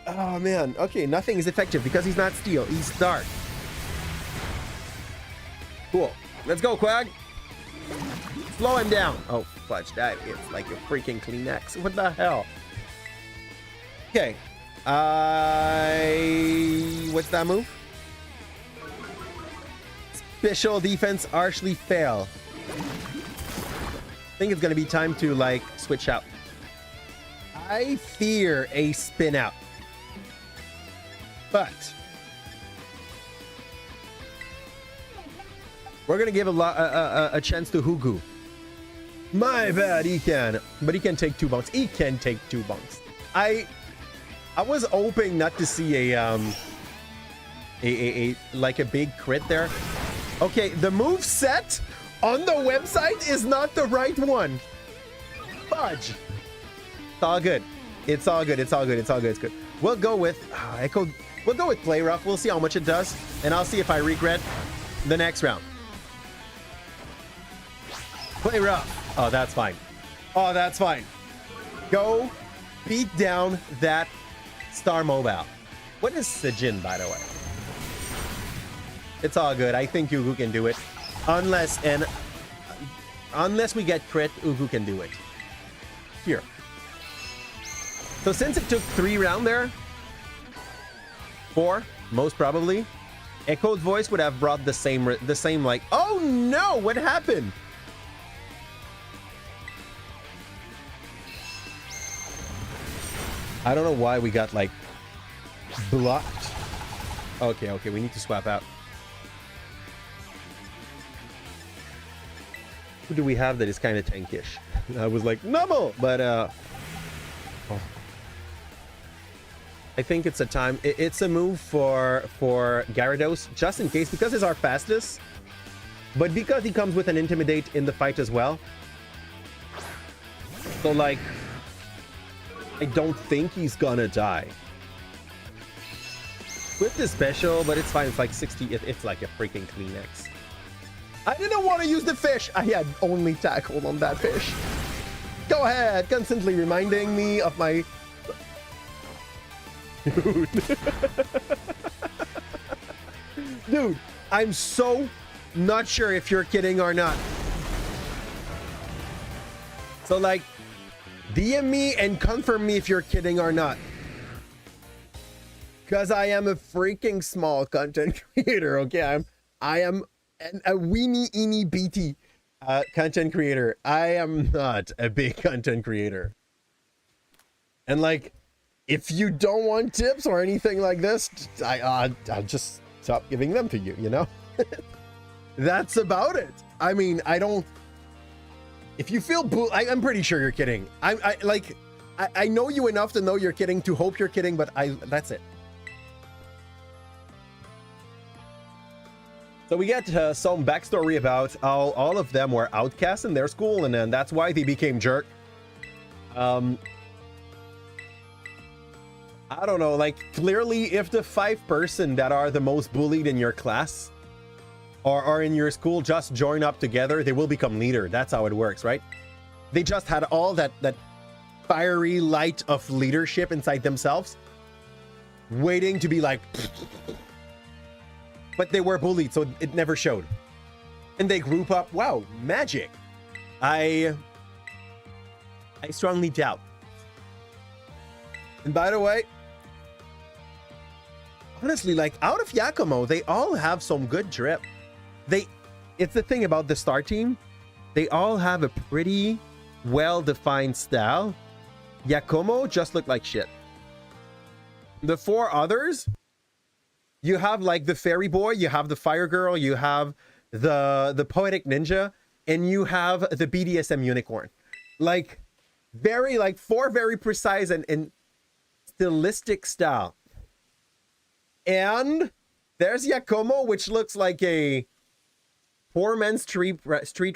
Oh, man. Okay, nothing is effective because he's not steel. He's dark. Cool. Let's go, Quag. Slow him down. Oh, fudge. That is like a freaking Kleenex. What the hell? Okay. What's that move? Special defense harshly fail. I think it's going to be time to, like, switch out. I fear a spin out. But we're going to give a chance to Hugu. My bad, he can. But he can take 2 bunks. He can take 2 bunks. I was hoping not to see a like a big crit there. Okay, the move set on the website is not the right one. Fudge. It's all good. It's all good. It's all good. It's all good. It's good. We'll go with Echo. We'll go with Play Rough. We'll see how much it does, and I'll see if I regret the next round. Play Rough. Oh, that's fine. Oh, that's fine. Go beat down that Star Mobile. What is Sejin, by the way? It's all good. I think Ugu can do it. Unless we get crit, Ugu can do it. Here. So since it took 3 rounds there, 4, most probably, Echo's voice would have brought the same like, oh no, what happened? I don't know why we got like blocked. Okay, we need to swap out. Who do we have that is kind of tankish? I was like, no, but oh. I think it's a time. It's a move for Gyarados, just in case, because it's our fastest, but because he comes with an Intimidate in the fight as well. So like, I don't think he's gonna die with the special, but it's fine. It's like 60. It's like a freaking Kleenex. I didn't want to use the fish. I had only tackled on that fish. Go ahead, constantly reminding me of my... Dude. Dude, I'm so not sure if you're kidding or not. So like, DM me and confirm me if you're kidding or not. Because I am a freaking small content creator, okay? I am a weenie eeny beaty content creator. I am not a big content creator. And like, if you don't want tips or anything like this, I'll just stop giving them to you, you know? That's about it. I mean, I don't... If you feel I'm pretty sure you're kidding. I know you enough to know you're kidding, to hope you're kidding, but that's it. So we get some backstory about how all of them were outcasts in their school, and then that's why they became jerk. I don't know, like, clearly if the 5 person that are the most bullied in your class or are in your school just join up together, they will become leader. That's how it works, right? They just had all that fiery light of leadership inside themselves, waiting to be like... But they were bullied, so it never showed. And they group up. Wow, magic. I strongly doubt. And by the way, honestly, like, out of Yakumo, they all have some good drip. It's the thing about the star team. They all have a pretty well-defined style. Yakumo just looked like shit. The 4 others... You have like the fairy boy, you have the fire girl, you have the poetic ninja, and you have the BDSM unicorn. Like, very, like, four very precise and stylistic style. And there's Yakomo, which looks like a poor man's street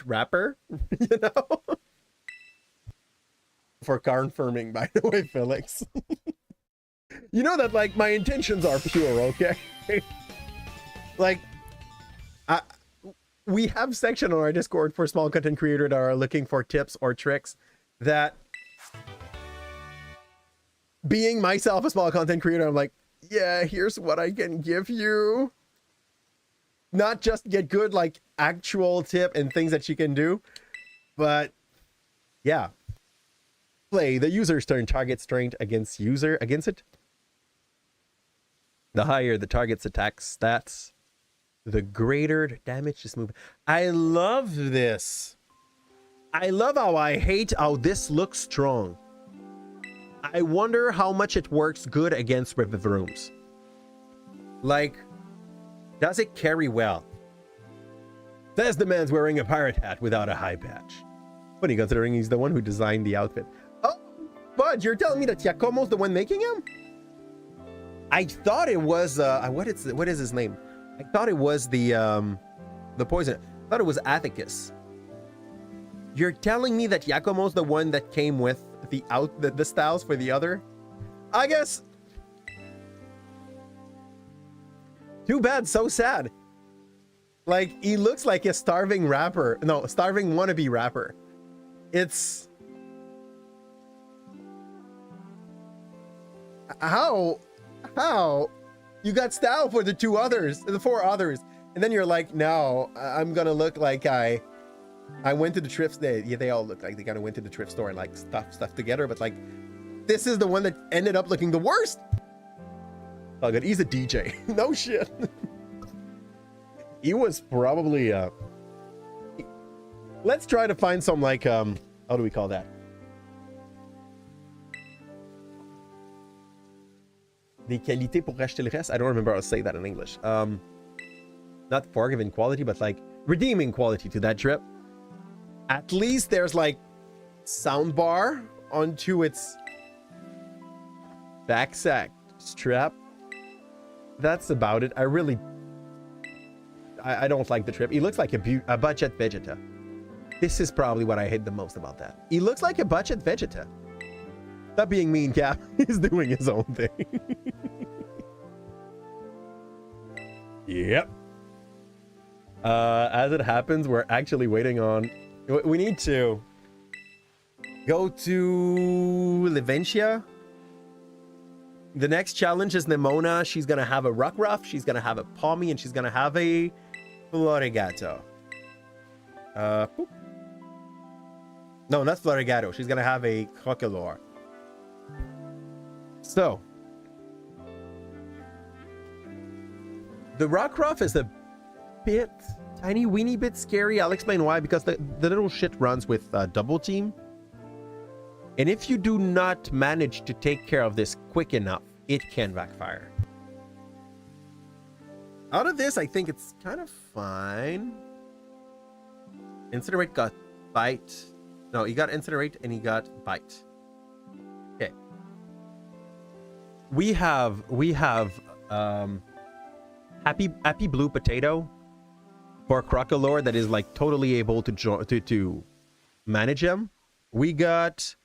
rapper, you know? For confirming, by the way, Felix. You know that, like, my intentions are pure, okay? Like, we have section on our Discord for small content creators that are looking for tips or tricks that, being myself a small content creator, I'm like, yeah, here's what I can give you. Not just get good, like, actual tip and things that you can do, but yeah. Play the user's turn, target strength against it. The higher the target's attack stats, the greater damage this move. I love this. I love how I hate how this looks strong. I wonder how much it works good against River Rooms. Like, does it carry well? Says the man's wearing a pirate hat without a high patch. Funny considering he's the one who designed the outfit. Oh, Bud, you're telling me that Yakomo's the one making him? I thought it was what is his name? I thought it was the poison. I thought it was Athicus. You're telling me that Yakomo's the one that came with the styles for the other? I guess. Too bad, so sad. Like, he looks like a starving rapper. No, starving wannabe rapper. It's how you got style for the four others, and then you're like, no, I'm gonna look like I went to the thrift store. Yeah, they all look like they kind of went to the thrift store and like stuff together, but like this is the one that ended up looking the worst. Oh good, he's a DJ. No shit. He was probably let's try to find some, like, how do we call that? Des qualités pour acheter le reste? I don't remember how to say that in English. Not forgiving quality, but like redeeming quality to that trip. At least there's like soundbar onto its backsack strap. That's about it. I don't like the trip. He looks like a budget Vegeta. This is probably what I hate the most about that. He looks like a budget Vegeta. That being mean, Cap. He's doing his own thing. Yep. As it happens, we're actually waiting on... We need to go to Liventia. The next challenge is Nemona. She's going to have a Rockruff. She's going to have a Palmy. And she's going to have a Florigato. No, not Florigato. She's going to have a Crocolore. So, the Rockruff is a bit, tiny weeny bit scary. I'll explain why. Because the little shit runs with double team. And if you do not manage to take care of this quick enough, it can backfire. Out of this, I think it's kind of fine. Incinerate got Bite. No, he got Incinerate and he got Bite. Okay. We have Happy Blue Potato for Crocolore that is like totally able to manage him. We got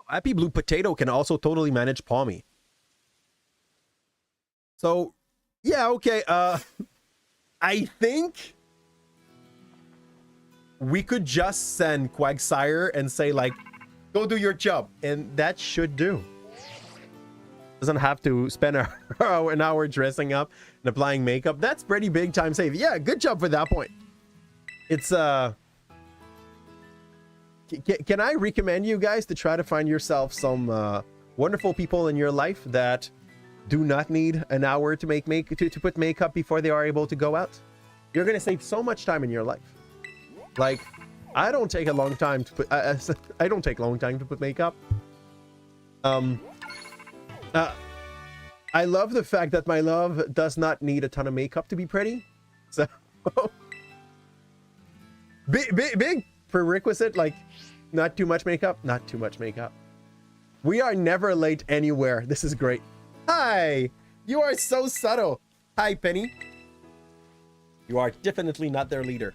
Happy Blue Potato can also totally manage Palmy. So yeah, okay. I think we could just send Quagsire and say like, go do your job, and that should do. Doesn't have to spend an hour dressing up and applying makeup. That's pretty big time save. Yeah, good job for that point. It's can I recommend you guys to try to find yourself some wonderful people in your life that do not need an hour to to put makeup before they are able to go out? You're gonna save so much time in your life. Like, I don't take a long time to put I don't take a long time to put makeup. I love the fact that my love does not need a ton of makeup to be pretty. So prerequisite, like not too much makeup, not too much makeup. We are never late anywhere. This is great. Hi, you are so subtle. Hi, Penny. You are definitely not their leader.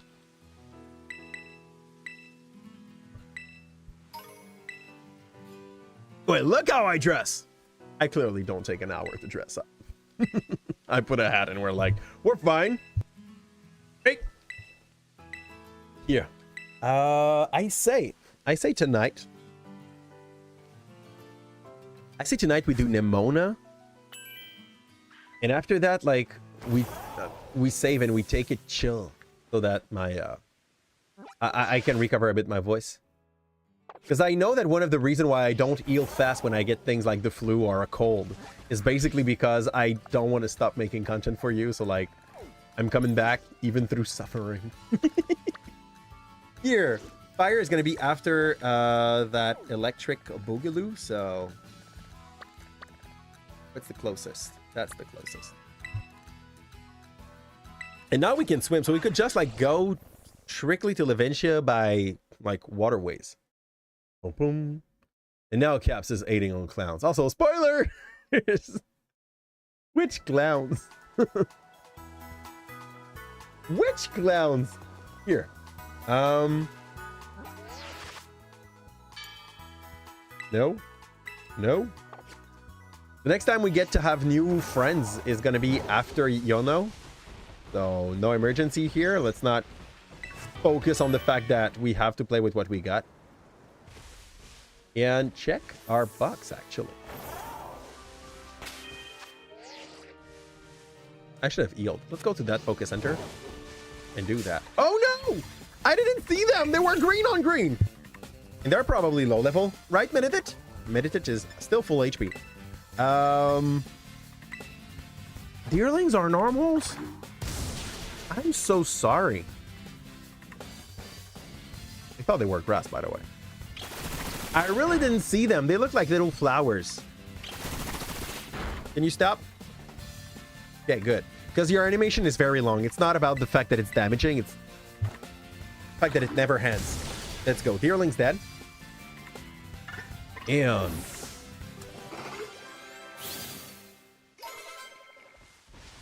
Wait, look how I dress. I clearly don't take an hour to dress up. I put a hat and we're like, we're fine. Hey. Here. I say tonight we do Nimona. And after that, like, we save and we take it chill so that my I can recover a bit my voice. Because I know that one of the reasons why I don't heal fast when I get things like the flu or a cold is basically because I don't want to stop making content for you. So like, I'm coming back even through suffering. Here, fire is going to be after that electric boogaloo. So what's the closest? That's the closest. And now we can swim. So we could just like go strictly to Leventia by like waterways. Boom, boom. And now Caps is aiding on clowns. Also, spoiler! Which clowns? Which clowns? Here. No. No. The next time we get to have new friends is going to be after Yono. So, no emergency here. Let's not focus on the fact that we have to play with what we got. And check our box, actually. I should have healed. Let's go to that focus center and do that. Oh no! I didn't see them! They were green on green! And they're probably low level, right, Meditate? Meditate is still full HP. Deerlings are normals? I'm so sorry. I thought they were grass, by the way. I really didn't see them. They look like little flowers. Can you stop? Okay, good. Because your animation is very long. It's not about the fact that it's damaging. It's the fact that it never ends. Let's go. Deerling's dead. And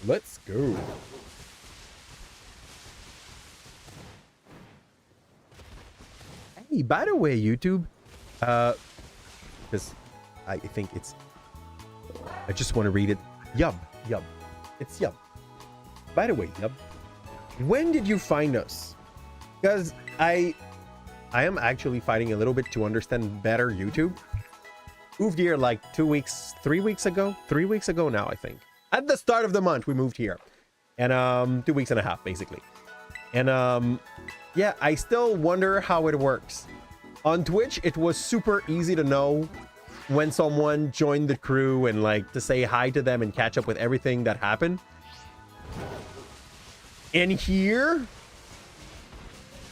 let's go. Hey, by the way, YouTube, because I think it's, I just want to read it. Yub. It's Yub. By the way, Yub, when did you find us? Because I am actually fighting a little bit to understand better YouTube. Moved here like 3 weeks ago now, I think. At the start of the month, we moved here. And 2 weeks and a half, basically. And yeah, I still wonder how it works. On Twitch, it was super easy to know when someone joined the crew and like to say hi to them and catch up with everything that happened. And here,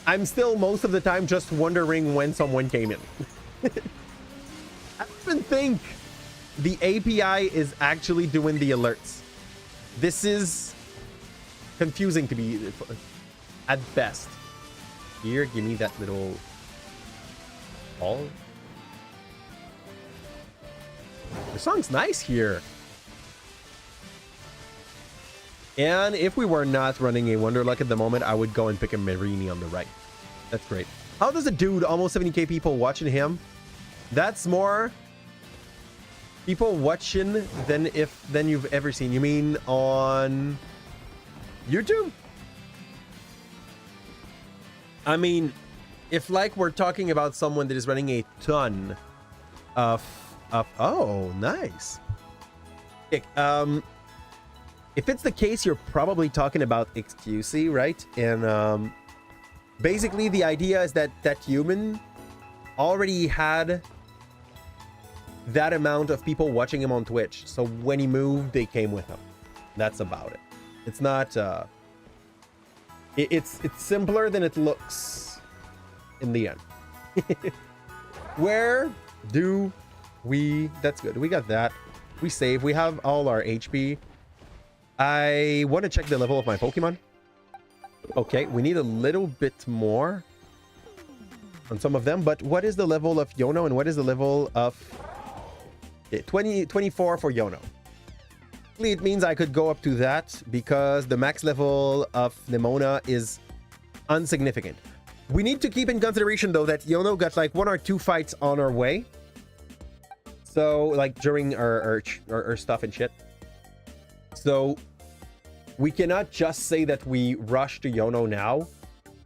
I'm still most of the time just wondering when someone came in. I don't even think the API is actually doing the alerts. This is confusing to be at best. Here, give me that little ball. The song's nice here. And if we were not running a Wonderlocke at the moment, I would go and pick a Marini on the right. That's great. How does a dude, almost 70k people watching him? That's more people watching than you've ever seen. You mean on YouTube? I mean, if like we're talking about someone that is running a ton of oh, nice. If it's the case, you're probably talking about XQC, right? And basically the idea is that that human already had that amount of people watching him on Twitch. So when he moved, they came with him. That's about it. It's not it's simpler than it looks in the end. Where do we, that's good. We got that. We save. We have all our HP. I want to check the level of my Pokemon. Okay, we need a little bit more. on some of them. But what is the level of Yono and what is the level of 24 for Yono? It means I could go up to that because the max level of Nemona is insignificant. We need to keep in consideration though that Yono got like 1 or 2 fights on our way. So like during our stuff and shit. So we cannot just say that we rush to Yono now.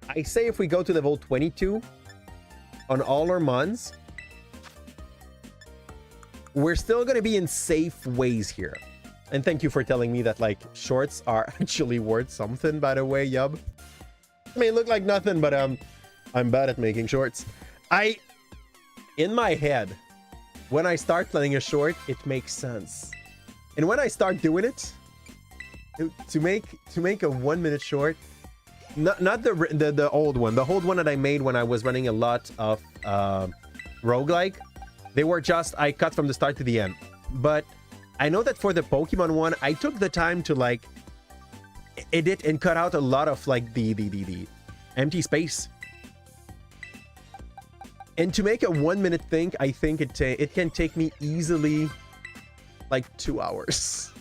I say if we go to level 22 on all our mons, we're still going to be in safe ways here. And thank you for telling me that like shorts are actually worth something, by the way, Yub. I mean, look like nothing, but I'm bad at making shorts. In my head, when I start playing a short, it makes sense. And when I start doing it, to make a 1 minute short, not the old one, the old one that I made when I was running a lot of roguelike, they were just, I cut from the start to the end. But I know that for the Pokemon one, I took the time to like edit and cut out a lot of like the empty space. And to make a 1 minute thing, I think it can take me easily like 2 hours.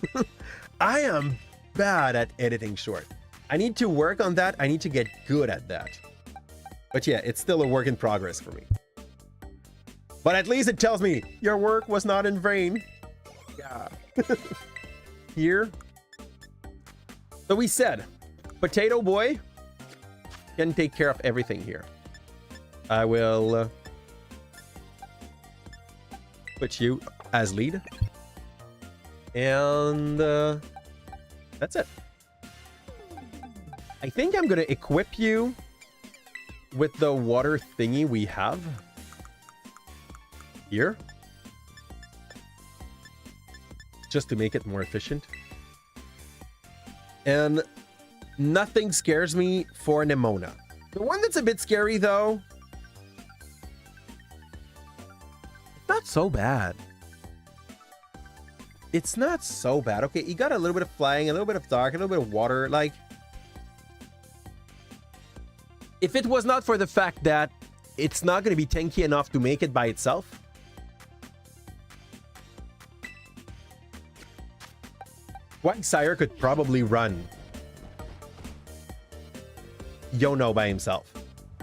I am bad at editing short. I need to work on that. I need to get good at that. But yeah, it's still a work in progress for me. But at least it tells me your work was not in vain. Yeah. Here. So we said, Potato Boy can take care of everything here. I will put you as lead. And that's it. I think I'm going to equip you with the water thingy we have here. Just to make it more efficient. And nothing scares me for Nemona. The one that's a bit scary though, not so bad. It's not so bad. Okay, you got a little bit of flying, a little bit of dark, a little bit of water. Like, if it was not for the fact that it's not going to be tanky enough to make it by itself, Quagsire could probably run Yono by himself.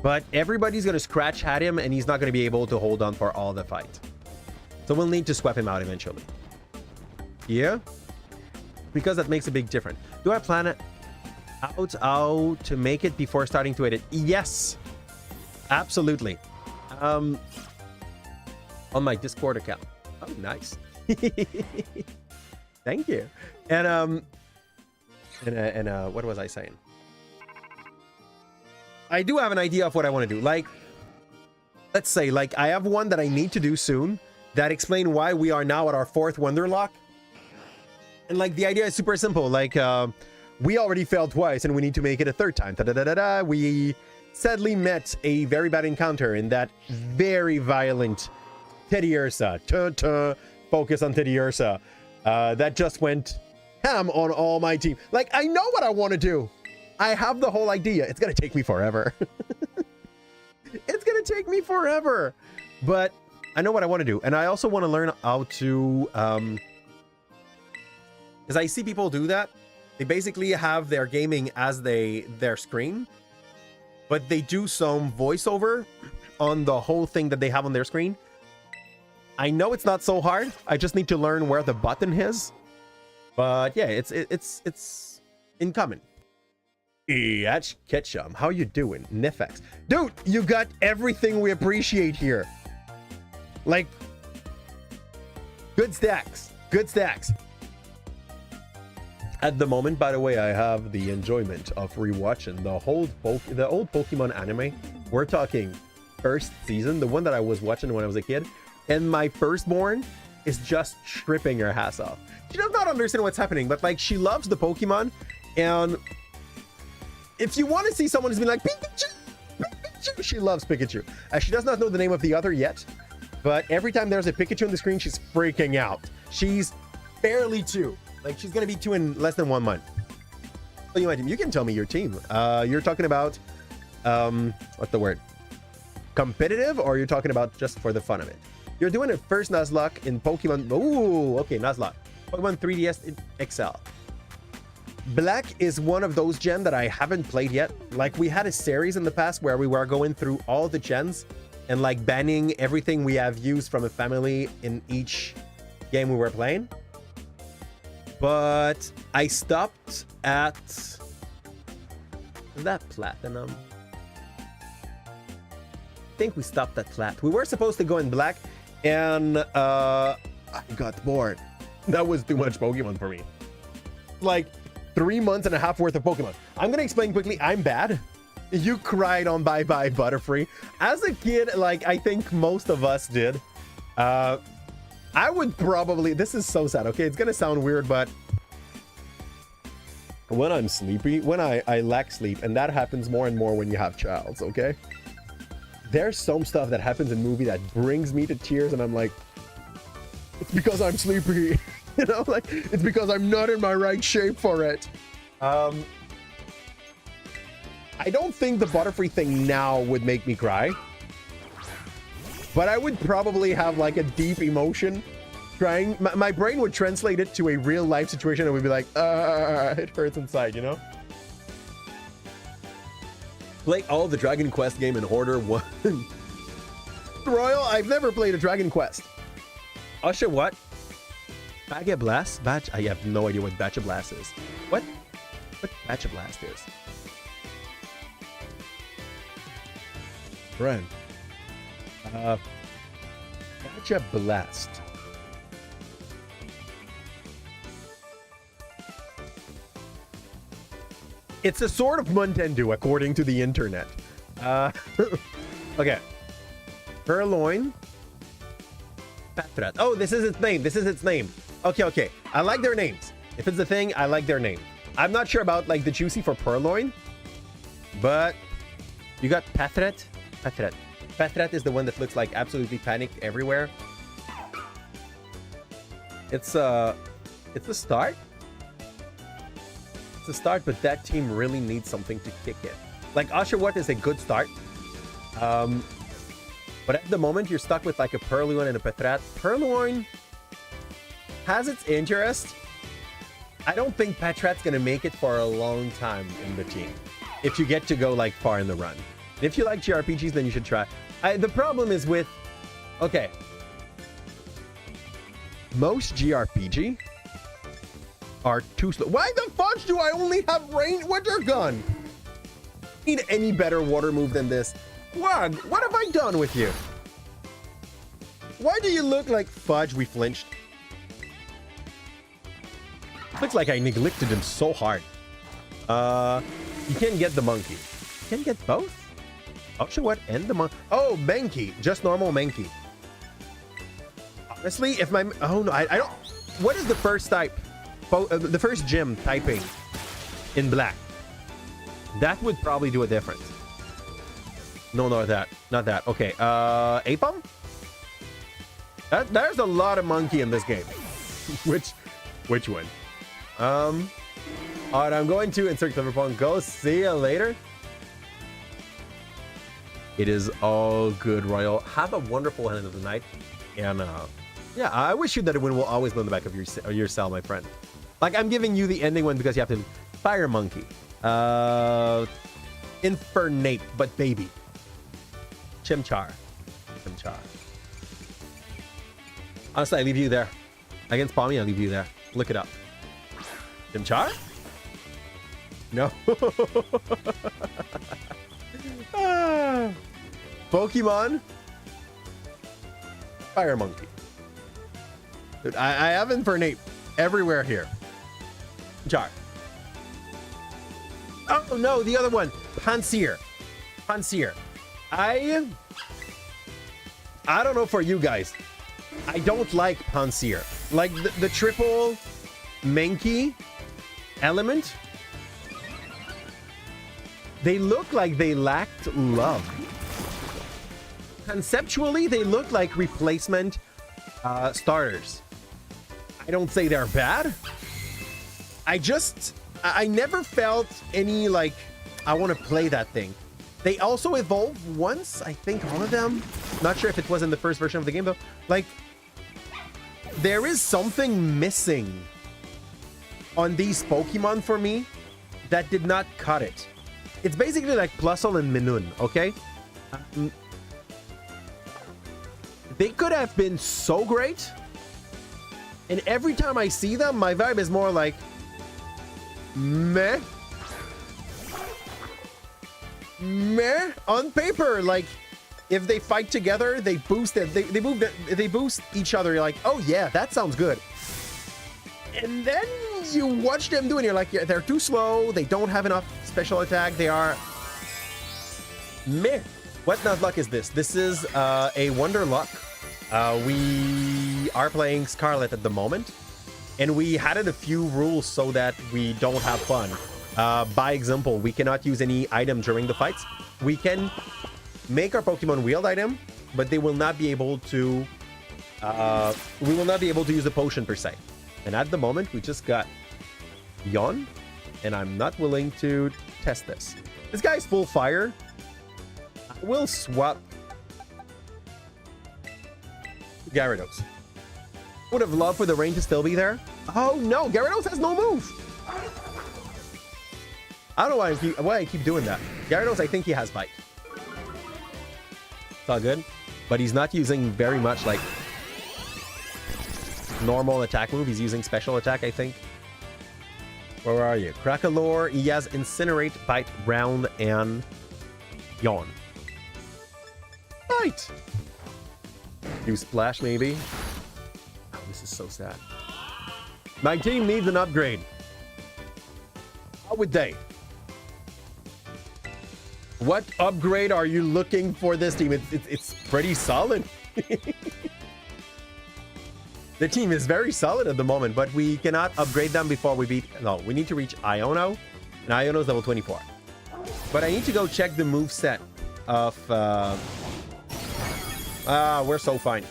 But everybody's going to scratch at him and he's not going to be able to hold on for all the fight. So we'll need to swap him out eventually. Yeah? Because that makes a big difference. Do I plan it out to make it before starting to edit? Yes! Absolutely. On my Discord account. Oh, nice. Thank you. And what was I saying? I do have an idea of what I want to do. Like, let's say, like, I have one that I need to do soon that explain why we are now at our 4th Wonderlocke. And like, the idea is super simple. Like, we already failed twice and we need to make it a 3rd time. Da-da-da-da-da. We sadly met a very bad encounter in that very violent Teddiursa. Focus on Teddiursa. That just went ham on all my team. Like, I know what I want to do. I have the whole idea. It's going to take me forever. It's going to take me forever. But I know what I want to do. And I also want to learn how to... because I see people do that. They basically have their gaming as their screen. But they do some voiceover on the whole thing that they have on their screen. I know it's not so hard. I just need to learn where the button is. But yeah, it's incoming. That's Ketchum. How you doing? Nifex. Dude, you got everything we appreciate here. Like, good stacks. Good stacks. At the moment, by the way, I have the enjoyment of rewatching the old Pokemon anime. We're talking 1st season, the one that I was watching when I was a kid. And my firstborn is just stripping her ass off. She does not understand what's happening, but like, she loves the Pokemon. And if you want to see someone who's been like, Pikachu, Pikachu, she loves Pikachu. She does not know the name of the other yet, but every time there's a Pikachu on the screen, she's freaking out. She's barely 2. Like, she's going to be 2 in less than 1 month. So you can tell me your team. You're talking about, what's the word? competitive, or you're talking about just for the fun of it? You're doing it first Nuzlocke in Pokemon. Ooh, okay, Nuzlocke. Pokemon 3DS XL. Black is one of those gen that I haven't played yet. Like, we had a series in the past where we were going through all the gens and like banning everything we have used from a family in each game we were playing. But I stopped at... Is that platinum? I think we stopped at plat. We were supposed to go in black, and I got bored. That was too much Pokemon for me. Like 3 months and a half worth of Pokemon. I'm gonna explain quickly. I'm bad. You cried on Bye Bye Butterfree. As a kid, like I think most of us did. I would probably... This is so sad, okay? It's gonna sound weird, but when I'm sleepy, when I lack sleep, and that happens more and more when you have childs, okay? There's some stuff that happens in movie that brings me to tears, and I'm like, it's because I'm sleepy. You know, like, it's because I'm not in my right shape for it. I don't think the Butterfree thing now would make me cry, but I would probably have like a deep emotion crying. My brain would translate it to a real life situation and would be like, it hurts inside, you know? Play all the Dragon Quest game in order one. Royal, I've never played a Dragon Quest. Usher, what? Baga Blast? Batch? I have no idea what Batch of Blast is. What Batch of Blast is? Friend. Batch of Blast. It's a sort of Nintendo, according to the internet. Okay. Purloin. Patrat. Oh, this is its name. This is its name. Okay, okay. I like their names. If it's a thing, I like their name. I'm not sure about like the juicy for Purloin, but you got Patrat. Patrat. Patrat is the one that looks like absolutely panicked everywhere. It's a start. It's a start, but that team really needs something to kick it. Like Oshawott is a good start. But at the moment, you're stuck with like a Purloin and a Patrat. Purloin has its interest. I don't think Patrat's gonna make it for a long time in the team if you get to go like far in the run. If you like JRPGs, then you should try. The problem is with... Okay. Most JRPG are too slow. Why the fudge do I only have rain water gun? Need any better water move than this? Wag, what have I done with you? Why do you look like fudge? We flinched. Looks like I neglected him so hard. You can't get the monkey. You can get both? Oshawott and the monkey. Oh, Mankey. Just normal Mankey. Honestly, if my... Oh, no. I don't... What is the first type? The first gym typing in black? That would probably do a difference. No, not that. Not that. Okay. Apom? There's a lot of monkey in this game. Which one? Alright, I'm going to insert Clipperpong. Go. See you later. It is all good, Royal. Have a wonderful end of the night. And yeah, I wish you that a win will always be on the back of your cell, my friend. Like, I'm giving you the ending one because you have to fire monkey. Infernape, but baby. Chimchar. Chimchar. Honestly, I leave you there. Against Palmy, I leave you there. Look it up. Chimchar? No. Pokemon. Fire monkey. Dude, I have Infernape everywhere here. Chimchar. Oh no, the other one. Panseer. Panseer. I don't know for you guys. I don't like Panseer. Like the triple Mankey element. They look like they lacked love. Conceptually, they look like replacement starters. I don't say they're bad. I never felt any like I want to play that thing. They also evolve once, I think, all of them. Not sure if it was in the first version of the game, though. Like, there is something missing on these Pokemon for me that did not cut it. It's basically like Plusle and Minun, okay? They could have been so great. And every time I see them, my vibe is more like, meh. Meh on paper. Like, if they fight together, they boost it. They boost each other. You're like, oh yeah, that sounds good. And then you watch them do it, and you're like, yeah, they're too slow. They don't have enough special attack. They are meh. What Nuzlocke is this? This is a Wonderlocke. We are playing Scarlet at the moment, and we added a few rules so that we don't have fun. By example, we cannot use any item during the fights. We can make our Pokemon wield item, but they will not be able to. We will not be able to use the potion per se. And at the moment, we just got Yon, and I'm not willing to test this. This guy's full fire. I will swap Gyarados. Would have loved for the rain to still be there. Oh no, Gyarados has no move. I don't know why I keep doing that. Gyarados, I think he has Bite. It's all good, but he's not using very much like normal attack move. He's using special attack, I think. Where are you? Crackalore, he has Incinerate, Bite, Round, and Yawn. Bite! Do Splash, maybe? Oh, this is so sad. My team needs an upgrade. How would they? What upgrade are you looking for this team? It's pretty solid. The team is very solid at the moment, but we cannot upgrade them before we beat... No, we need to reach Iono, and Iono's level 24. But I need to go check the move set of... we're so fine.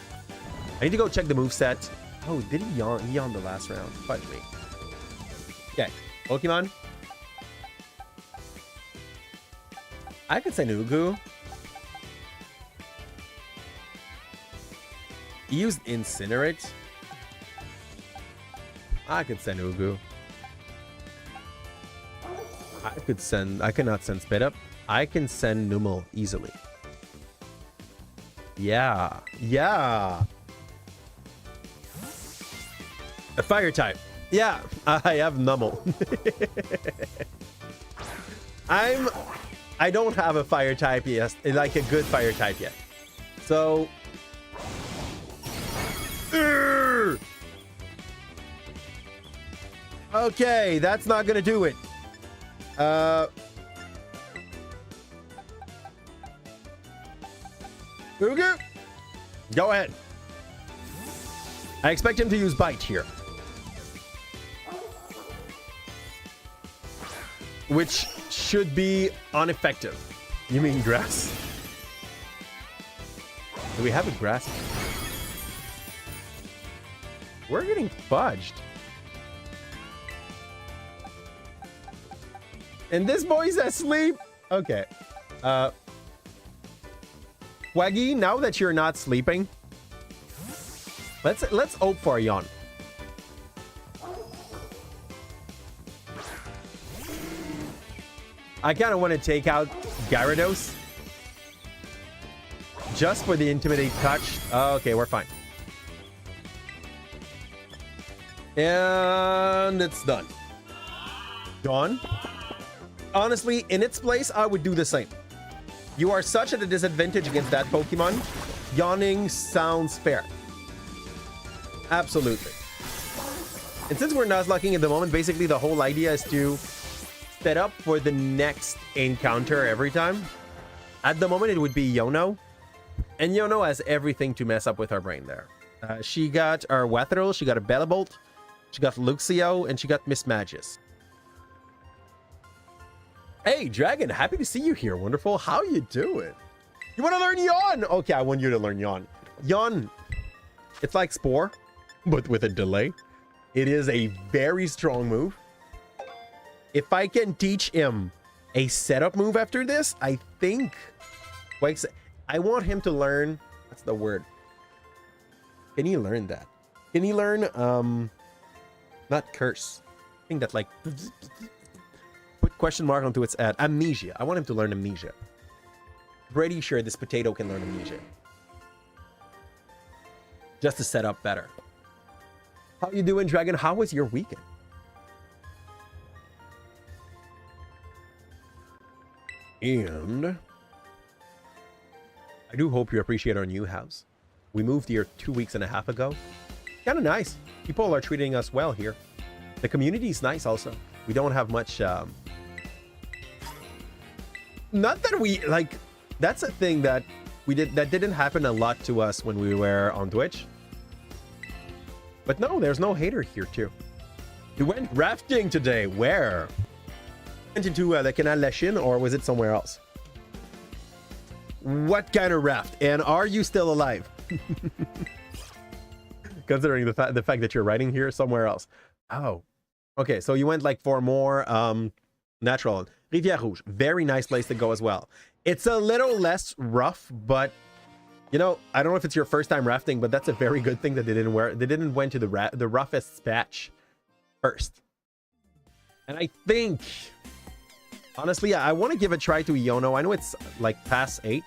I need to go check the move set. Oh, did he yawn? He yawned the last round. Fudge me. Okay, Pokemon. I could send Ugu. He used Incinerate. I could send Ugu. I cannot send Spit Up. I can send Numel easily. Yeah. Yeah. A fire type. Yeah, I have Numel. I don't have a fire type yet, like a good fire type yet. So okay, that's not gonna do it. Ugu, go ahead. I expect him to use Bite here, which should be ineffective. You mean grass? Do we have a grass? We're getting fudged. And this boy's asleep. Okay. Waggy, now that you're not sleeping, let's hope for a yawn. I kind of want to take out Gyarados just for the Intimidate touch. Okay, we're fine. And it's done. Gone. Honestly, in its place, I would do the same. You are such at a disadvantage against that Pokemon. Yawning sounds fair. Absolutely. And since we're Nuzlocking at the moment, basically the whole idea is to set up for the next encounter every time. At the moment, it would be Yono. And Yono has everything to mess up with our brain there. She got our Weatherill, she got a Bellabolt, she got Luxio, and she got Miss Magis. Hey, Dragon, happy to see you here. Wonderful. How you doing? You want to learn Yawn? Okay, I want you to learn Yawn. Yawn, it's like Spore, but with a delay. It is a very strong move. If I can teach him a setup move after this. I think I want him to learn, what's the word? Can he learn that? Can he learn not curse? I think that like put question mark onto its ad. Amnesia. I want him to learn amnesia. Pretty sure this potato can learn amnesia. Just to set up better. How you doing, Dragon? How was your weekend? And I do hope you appreciate our new house. We moved here 2.5 weeks ago. Kind of nice. People are treating us well here. The community is nice also. We don't have much... Not that we... Like, that's a thing that that didn't happen a lot to us when we were on Twitch. But no, there's no hater here too. You went rafting today. Where? Went into the Canal La Chine, or was it somewhere else? What kind of raft? And are you still alive? Considering the fact that you're riding here somewhere else. Oh, okay. So you went like for more natural. Rivière Rouge, very nice place to go as well. It's a little less rough, but you know, I don't know if it's your first time rafting, but that's a very good thing that they didn't went to the roughest patch first. And I think, honestly, I want to give a try to Iono. I know it's like past 8.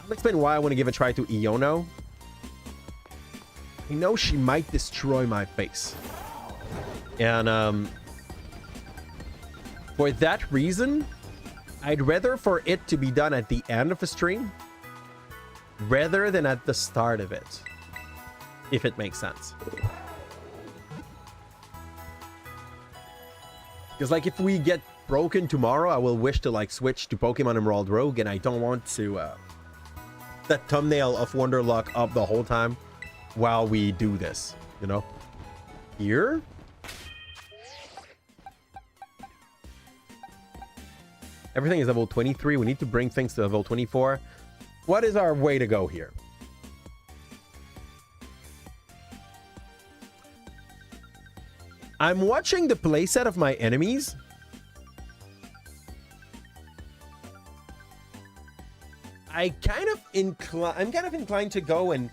I'll explain why I want to give a try to Iono. I know she might destroy my face. And for that reason, I'd rather for it to be done at the end of a stream rather than at the start of it, if it makes sense. Because like if we get broken tomorrow, I will wish to like switch to Pokemon Emerald Rogue, and I don't want to that thumbnail of Wonderlocke up the whole time while we do this, you know? Here? Everything is level 23. We need to bring things to level 24. What is our way to go here? I'm watching the playset of my enemies. I'm kind of inclined to go and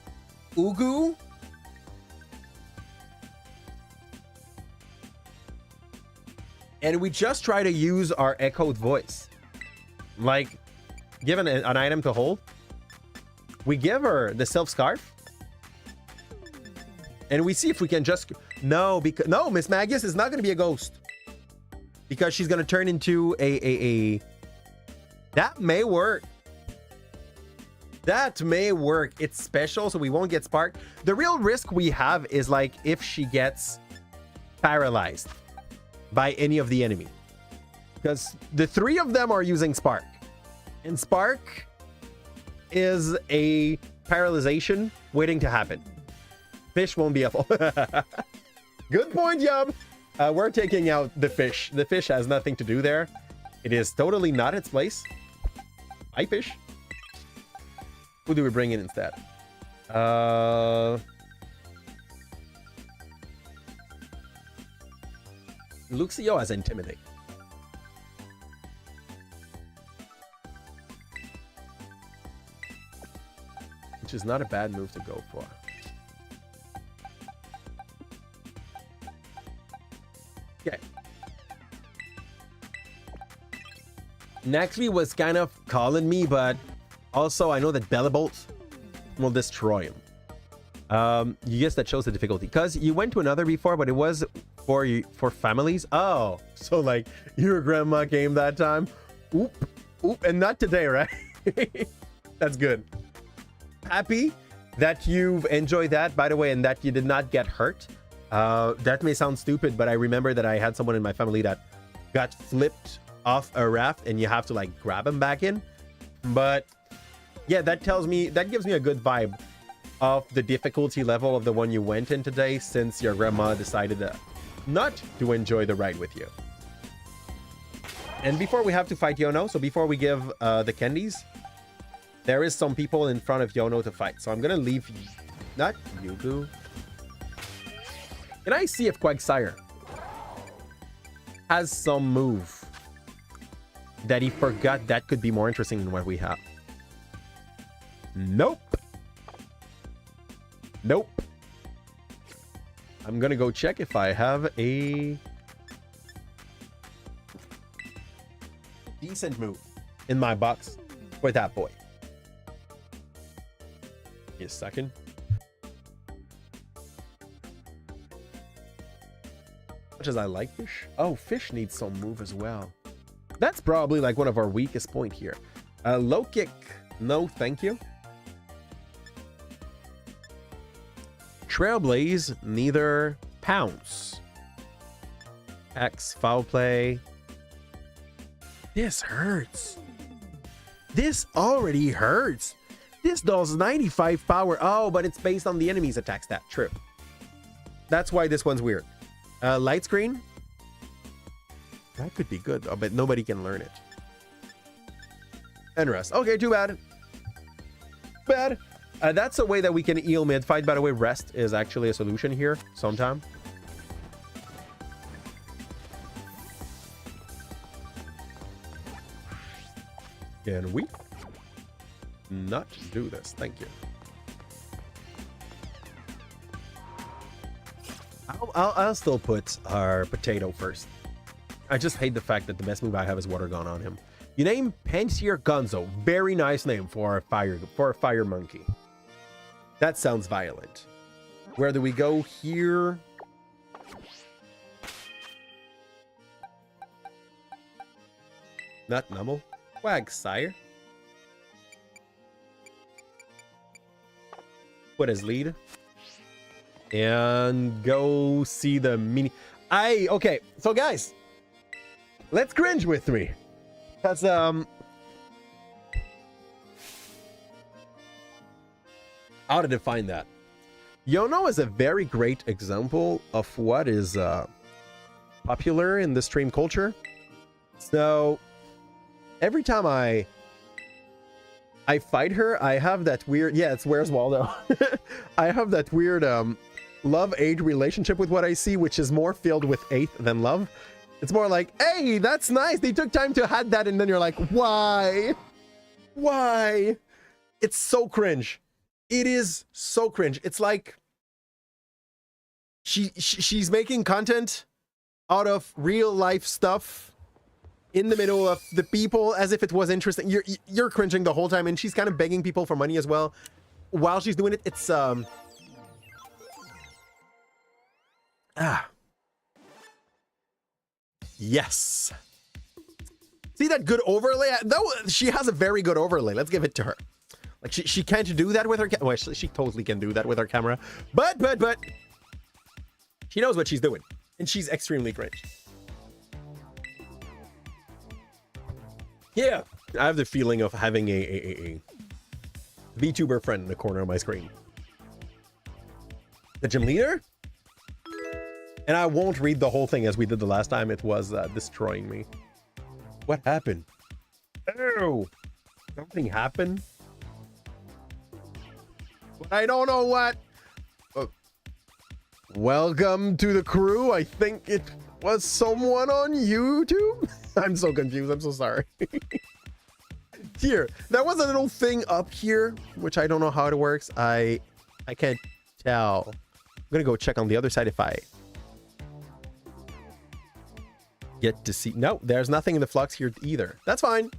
Ugu. And we just try to use our echoed voice. Like, given an item to hold, we give her the self scarf. And we see if we can just... No, because... No, Miss Magus is not going to be a ghost. Because she's going to turn into a... That may work. That may work. It's special, so we won't get sparked. The real risk we have is, like, if she gets paralyzed by any of the enemy. Because the 3 of them are using Spark. And Spark is a paralyzation waiting to happen. Fish won't be a fall. Good point, Yub. We're taking out the fish. The fish has nothing to do there. It is totally not its place. Hi, fish. Who do we bring in instead? Luxio as Intimidate. Which is not a bad move to go for. Okay. Naxvi was kind of calling me, but also I know that Bellabolt will destroy him. Yes, that shows the difficulty. Because you went to another before, but it was for families. Oh, so like your grandma came that time. Oop, oop, and not today, right? That's good. Happy that you've enjoyed that, by the way, and that you did not get hurt. That may sound stupid, but I remember that I had someone in my family that got flipped off a raft and you have to like grab him back in. But yeah, that gives me a good vibe of the difficulty level of the one you went in today, since your grandma decided not to enjoy the ride with you. And before we have to fight Yono, so before we give the candies, there is some people in front of Yono to fight. So I'm gonna leave, not Yugu. Can I see if Quagsire has some move that he forgot that could be more interesting than what we have. Nope. Nope. I'm gonna go check if I have a decent move in my box for that boy. Give me a second. Much as I like fish. Oh, fish needs some move as well. That's probably like one of our weakest point here. Low kick. No, thank you. Trailblaze, neither. Pounce. X, foul play. This hurts. This already hurts. This does 95 power. Oh, but it's based on the enemy's attack stat. True. That's why this one's weird. Light screen. That could be good, though, but nobody can learn it. And rest. Okay, too bad. Bad. That's a way that we can eel mid fight. By the way, rest is actually a solution here sometime. Can we not do this? Thank you. I'll still put our potato first. I just hate the fact that the best move I have is Water Gun on him. You name Pansier Gonzo. Very nice name for a fire monkey. That sounds violent. Where do we go here? Not Nummel. Quagsire. Put his lead. And go see the mini. Okay, so guys, let's cringe with me. That's how to define that. Yono is a very great example of what is popular in the stream culture. So every time I fight her, I have that weird, yeah, it's Where's Waldo. I have that weird love-hate relationship with what I see, which is more filled with hate than love. It's more like, hey, that's nice. They took time to add that, and then you're like, why? Why? It's so cringe. It is so cringe. It's like she's making content out of real life stuff in the middle of the people as if it was interesting. You're cringing the whole time, and she's kind of begging people for money as well while she's doing it. It's yes. See that good overlay? Though she has a very good overlay. Let's give it to her. Like she can't do that with her well, she totally can do that with her camera. But she knows what she's doing, and she's extremely cringe. Yeah, I have the feeling of having a VTuber friend in the corner of my screen. The gym leader? And I won't read the whole thing as we did the last time. It was destroying me. What happened? Oh, something happened? But I don't know what. Welcome to the crew. I think it was someone on YouTube. I'm so confused. I'm so sorry. Here, there was a little thing up here, which I don't know how it works. I can't tell. I'm gonna go check on the other side if I get to see. No, there's nothing in the flux here either. That's fine.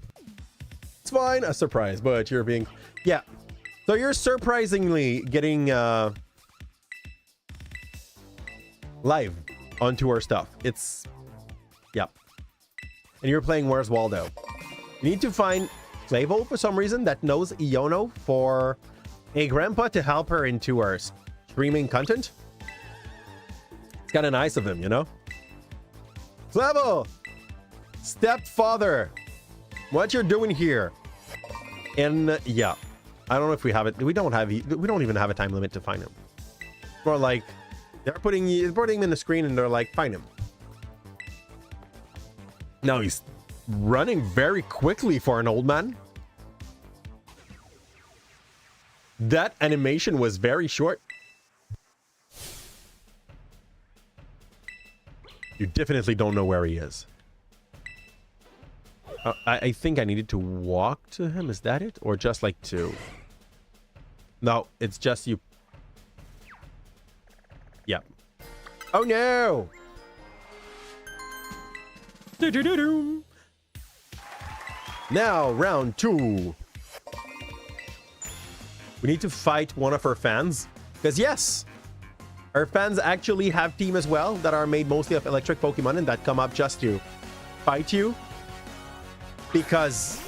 It's fine. A surprise, but you're being, yeah. So you're surprisingly getting live onto our stuff. It's, yep. And you're playing Where's Waldo. You need to find Clavel for some reason that knows Iono for a grandpa to help her into our streaming content. It's kind of nice of him, you know? Clavel! Stepfather! What you're doing here? And yeah, I don't know if we have it. We don't even have a time limit to find him. More like they're putting him in the screen and they're like, find him. Now he's running very quickly for an old man. That animation was very short. You definitely don't know where he is. I think I needed to walk to him. Is that it? Or just like two? No, it's just you. Yep. Oh no! Do-do-do-do. Now, round 2. We need to fight one of our fans. Because yes, our fans actually have team as well that are made mostly of electric Pokemon and that come up just to fight you. Because,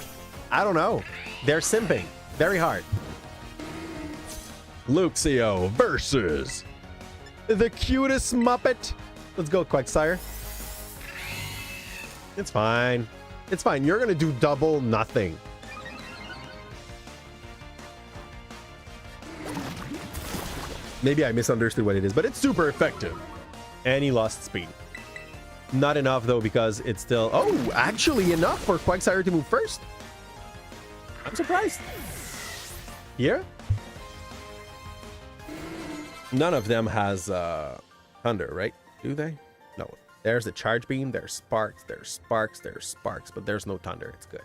I don't know, they're simping very hard. Luxio versus the cutest Muppet. Let's go, Quagsire. It's fine. It's fine. You're going to do double nothing. Maybe I misunderstood what it is, but it's super effective. And he lost speed. Not enough, though, because it's still... Oh, actually enough for Quagsire to move first. I'm surprised. Here? None of them has thunder, right? Do they? No. There's a charge beam, there's sparks, but there's no thunder. It's good.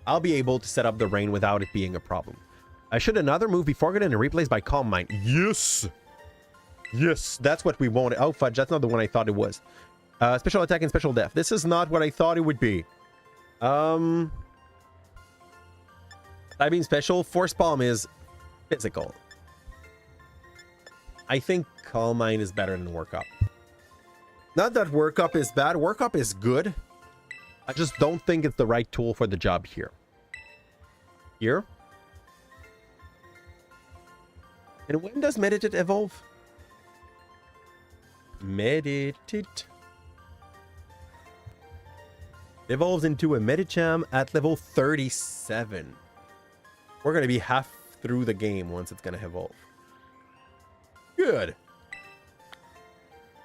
I'll be able to set up the rain without it being a problem. I should another move before getting replaced by Calm Mind. Yes! Yes, that's what we wanted. Oh, fudge, that's not the one I thought it was. Special attack and special def. This is not what I thought it would be. Typing special. Force Palm is physical. I think Calm Mind is better than Work Up. Not that Work Up is bad. Work Up is good. I just don't think it's the right tool for the job here. Here. And when does Meditate evolve? Meditate. Evolves into a Medicham at level 37. We're going to be half through the game once it's going to evolve. Good.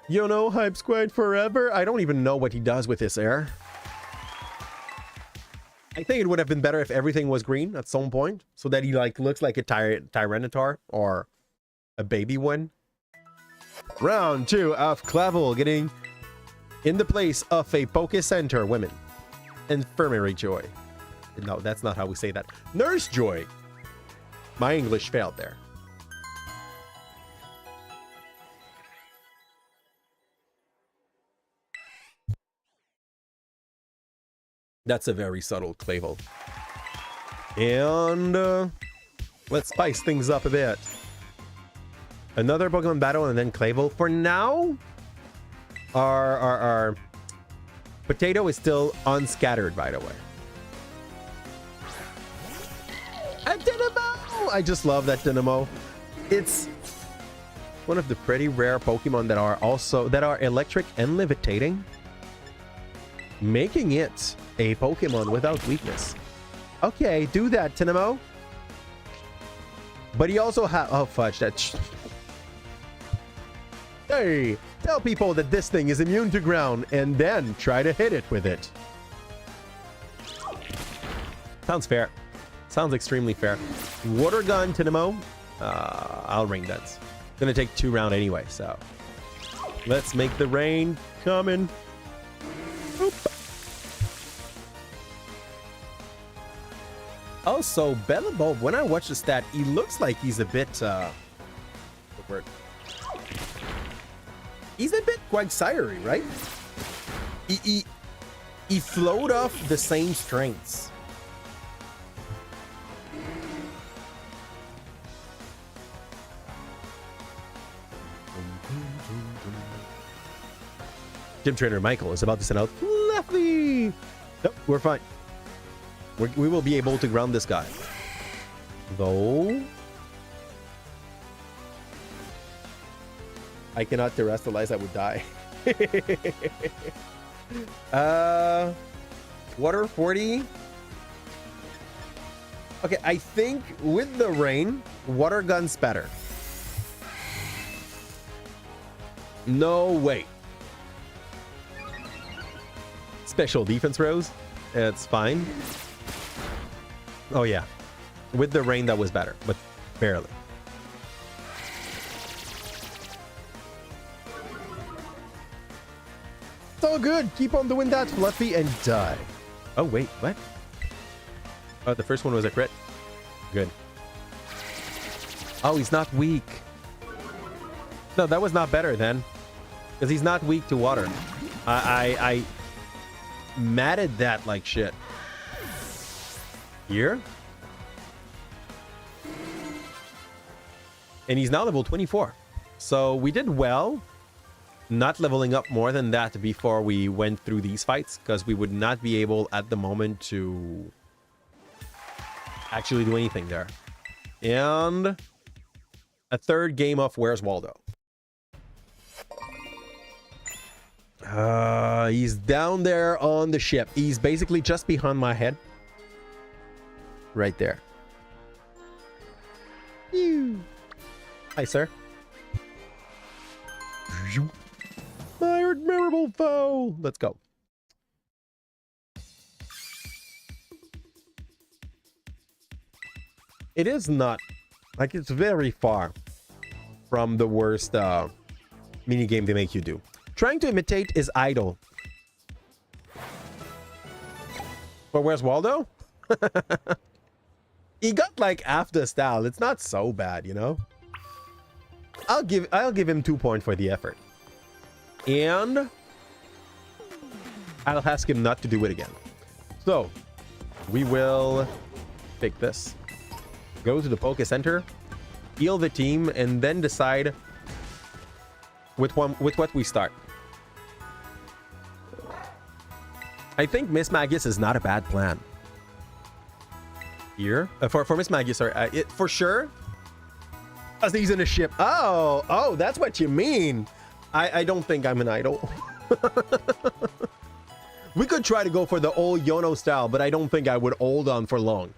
You know, Hype Squad forever. I don't even know what he does with his air. I think it would have been better if everything was green at some point, so that he like looks like a Tyranitar or a baby one. Round 2 of Clavel getting in the place of a Poke Center women. Infirmary Joy. No, that's not how we say that. Nurse Joy. My English failed there. That's a very subtle Clavel. And let's spice things up a bit. Another Pokemon battle and then Clavel. For now, our Potato is still unscattered, by the way. A Dynamo! I just love that Dynamo. It's one of the pretty rare Pokemon that are electric and levitating, making it a Pokemon without weakness. Okay, do that, Dynamo. But he also has... Oh, fudge. Hey, tell people that this thing is immune to ground and then try to hit it with it. Sounds fair. Sounds extremely fair. Water gun, Dynamo. I'll Rain Dance. Gonna take 2 rounds anyway, so let's make the rain coming. Oop. Also, Bellabulb, when I watch the stat, he looks like he's a bit what word? He's a bit Quagsire-y, right? He flowed off the same strengths. Gym trainer Michael is about to send out Fluffy. Nope, we're fine. We will be able to ground this guy. Though I cannot terrestrialize, I would die. Water 40. Okay, I think with the rain, water gun's better. No way. Special defense rose. It's fine. Oh yeah. With the rain, that was better, but barely. It's all good. Keep on doing that, Fluffy, and die. Oh, wait, what? Oh, the first one was a crit. Good. Oh, he's not weak. No, that was not better then. Because he's not weak to water. I matted that like shit. Here? And he's now level 24. So we did well not leveling up more than that before we went through these fights, because we would not be able at the moment to actually do anything there. And a third game of Where's Waldo. He's down there on the ship. He's basically just behind my head. Right there. Hi, sir. My admirable foe. Let's go. It is not, like, it's very far from the worst minigame they make you do. Trying to imitate is idle. But where's Waldo? He got like half the style. It's not so bad, you know. I'll give him 2 points for the effort. And I'll ask him not to do it again. So we will pick this. Go to the Poke Center, heal the team, and then decide with what we start. I think Miss Magus is not a bad plan. Here? For Miss Magus, sorry. For sure. As he's in a ship. Oh, that's what you mean. I don't think I'm an idol. We could try to go for the old Yono style, but I don't think I would hold on for long.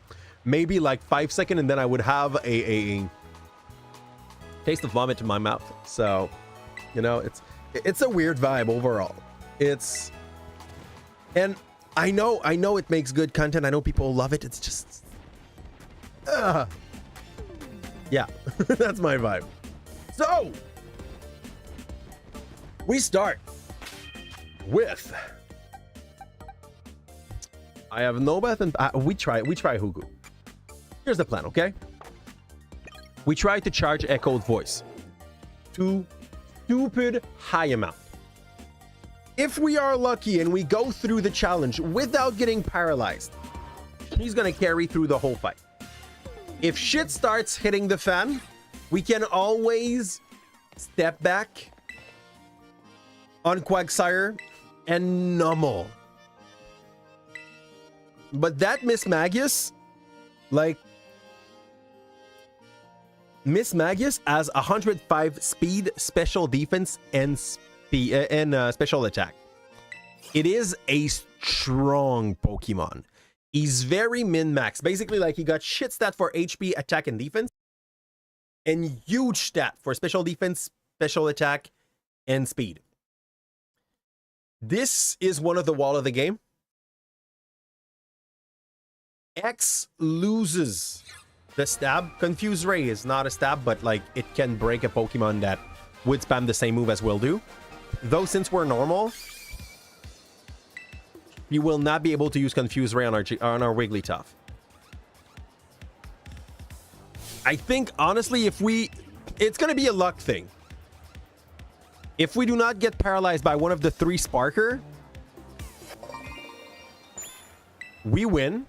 Maybe like 5 seconds, and then I would have a taste of vomit in my mouth. So, you know, it's a weird vibe overall. And I know it makes good content. I know people love it. It's just, yeah, that's my vibe. So we start with, I have Nobeth and we try Hugu. Here's the plan, okay? We try to charge Echoed Voice to stupid high amount. If we are lucky and we go through the challenge without getting paralyzed, he's gonna carry through the whole fight. If shit starts hitting the fan, we can always step back on Quagsire and Nummel. But that Miss Magus, like, Miss Magus has 105 speed, special defense, and special attack. It is a strong Pokemon. He's very min-max. Basically, like, he got shit stat for HP, attack, and defense, and huge stat for special defense, special attack, and speed. This is one of the wall of the game. X loses the stab. Confuse Ray is not a stab, but like it can break a Pokemon that would spam the same move as will do. Though since we're normal, you will not be able to use Confuse Ray on our Wigglytuff. I think honestly, it's gonna be a luck thing. If we do not get paralyzed by one of the 3 Sparker, we win.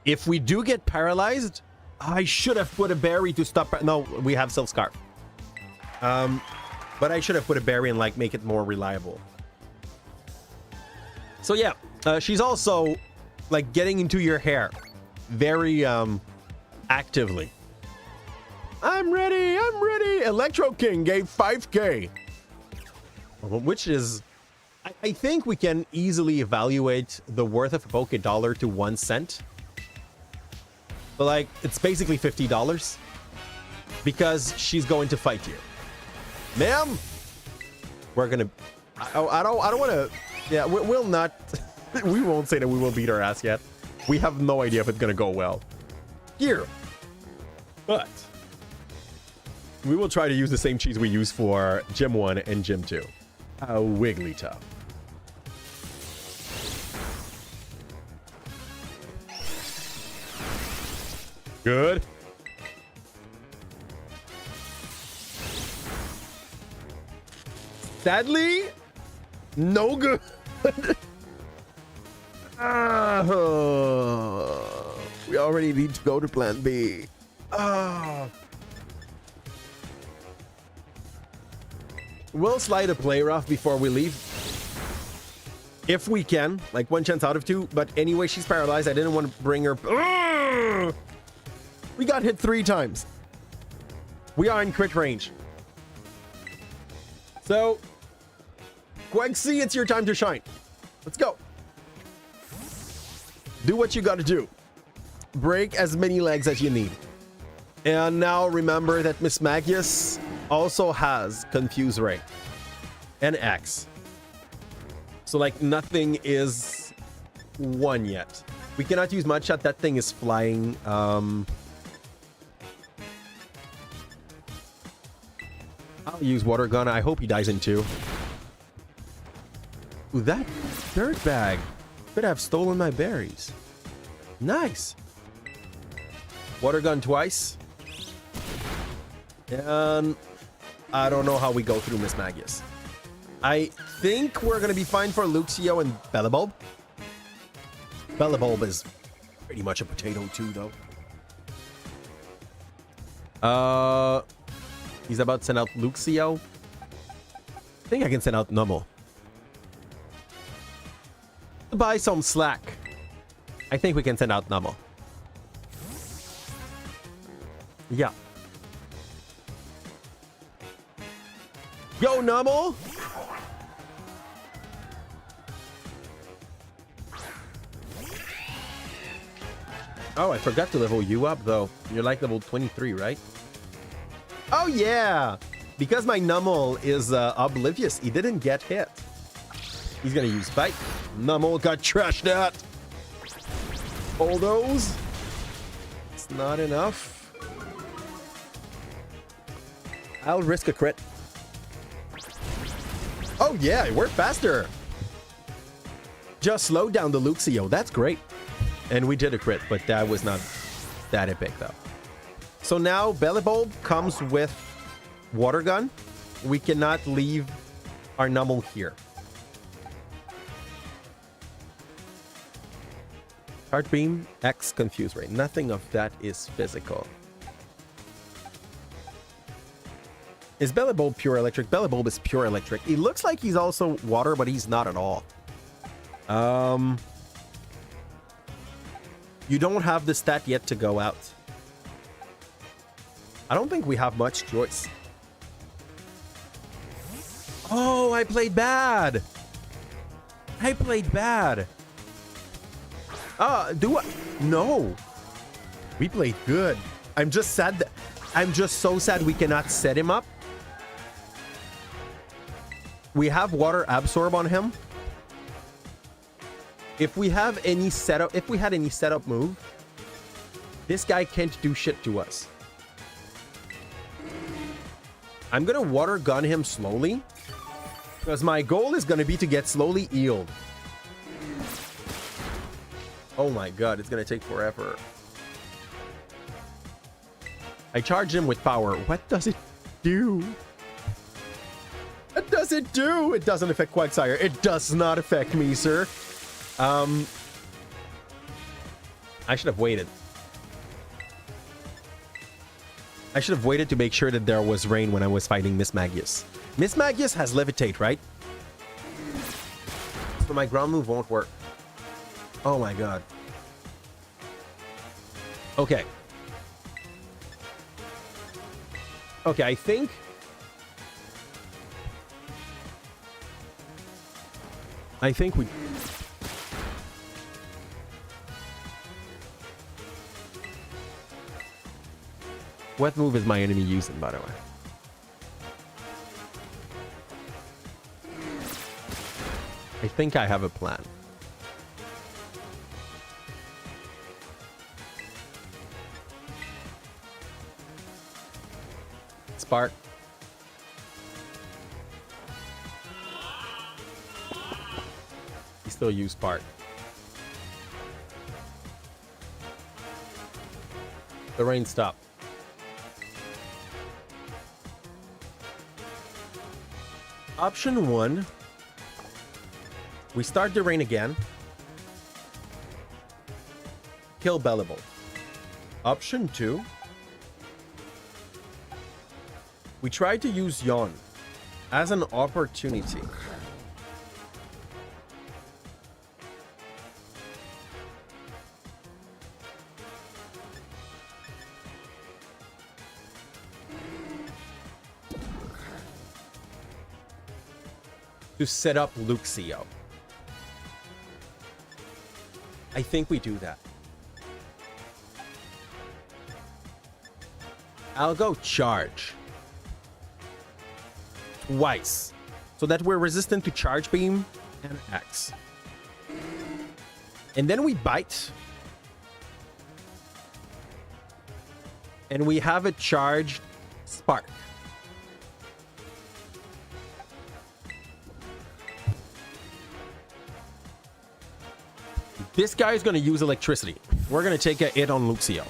If we do get paralyzed, I should have put a berry to stop. No, we have Silph Scarf. But I should have put a berry and like make it more reliable. So yeah, she's also like getting into your hair very actively. I'm ready. Electro King gave 5k, which is, I think we can easily evaluate the worth of a Poké Dollar to 1 cent. But like, it's basically $50 because she's going to fight you, ma'am. We're gonna. I don't want to. Yeah, we'll not. We won't say that we will beat her ass yet. We have no idea if it's gonna go well here, but we will try to use the same cheese we use for Gym 1 and Gym 2. A Wigglytuff. Good. Sadly, no good. We already need to go to plan B. We'll slide a play rough before we leave. If we can. Like 1 chance out of 2. But anyway, she's paralyzed. I didn't want to bring her. We got hit 3 times. We are in crit range. So, Quexy, it's your time to shine. Let's go. Do what you gotta do. Break as many legs as you need. And now remember that Miss Magius also has Confuse Ray and X. So like nothing is won yet. We cannot use Mud Shot. That thing is flying. I'll use Water Gun. I hope he dies in 2. Ooh, that dirt bag could have stolen my berries. Nice. Water Gun twice. And I don't know how we go through Miss Magius. I think we're going to be fine for Luxio and Bellabulb. Bellabulb is pretty much a potato too, though. He's about to send out Luxio. I think I can send out Numble. To buy some slack. I think we can send out Numble. Yeah. Go, Numble! Oh, I forgot to level you up, though. You're like level 23, right? Oh, yeah! Because my Numble is oblivious, he didn't get hit. He's gonna use Bite. Numble got trashed out. All those. It's not enough. I'll risk a crit. Oh, yeah, it worked faster. Just slow down the Luxio. That's great. And we did a crit, but that was not that epic, though. So now Bellabulb comes with Water Gun. We cannot leave our Numble here. Heart Beam, X, Confuse Ray. Nothing of that is physical. Is Bellabulb pure electric? Bellabulb is pure electric. He looks like he's also water, but he's not at all. You don't have the stat yet to go out. I don't think we have much choice. Oh, I played bad. I played bad. Do I? No. We played good. I'm just sad that I'm just so sad we cannot set him up. We have Water Absorb on him. If we have any setup, if we had any setup move, this guy can't do shit to us. I'm gonna Water Gun him slowly, because my goal is gonna be to get slowly healed. Oh my god, it's gonna take forever. I charge him with power. What does it do? What does it do? It doesn't affect Quagsire. It does not affect me, sir. I should have waited. I should have waited to make sure that there was rain when I was fighting Miss Magius. Miss Magius has Levitate, right? So my ground move won't work. Oh my god. Okay. Okay, I think... we... What move is my enemy using, by the way? I think I have a plan. Spark. He still used Spark. The rain stopped. Option 1. We start the rain again. Kill Bellable. Option 2. We try to use Yawn as an opportunity. To set up Luxio. I think we do that. I'll go charge. Twice. So that we're resistant to charge beam and X. And then we bite. And we have a charged spark. This guy is going to use electricity. We're going to take a hit on Luxio.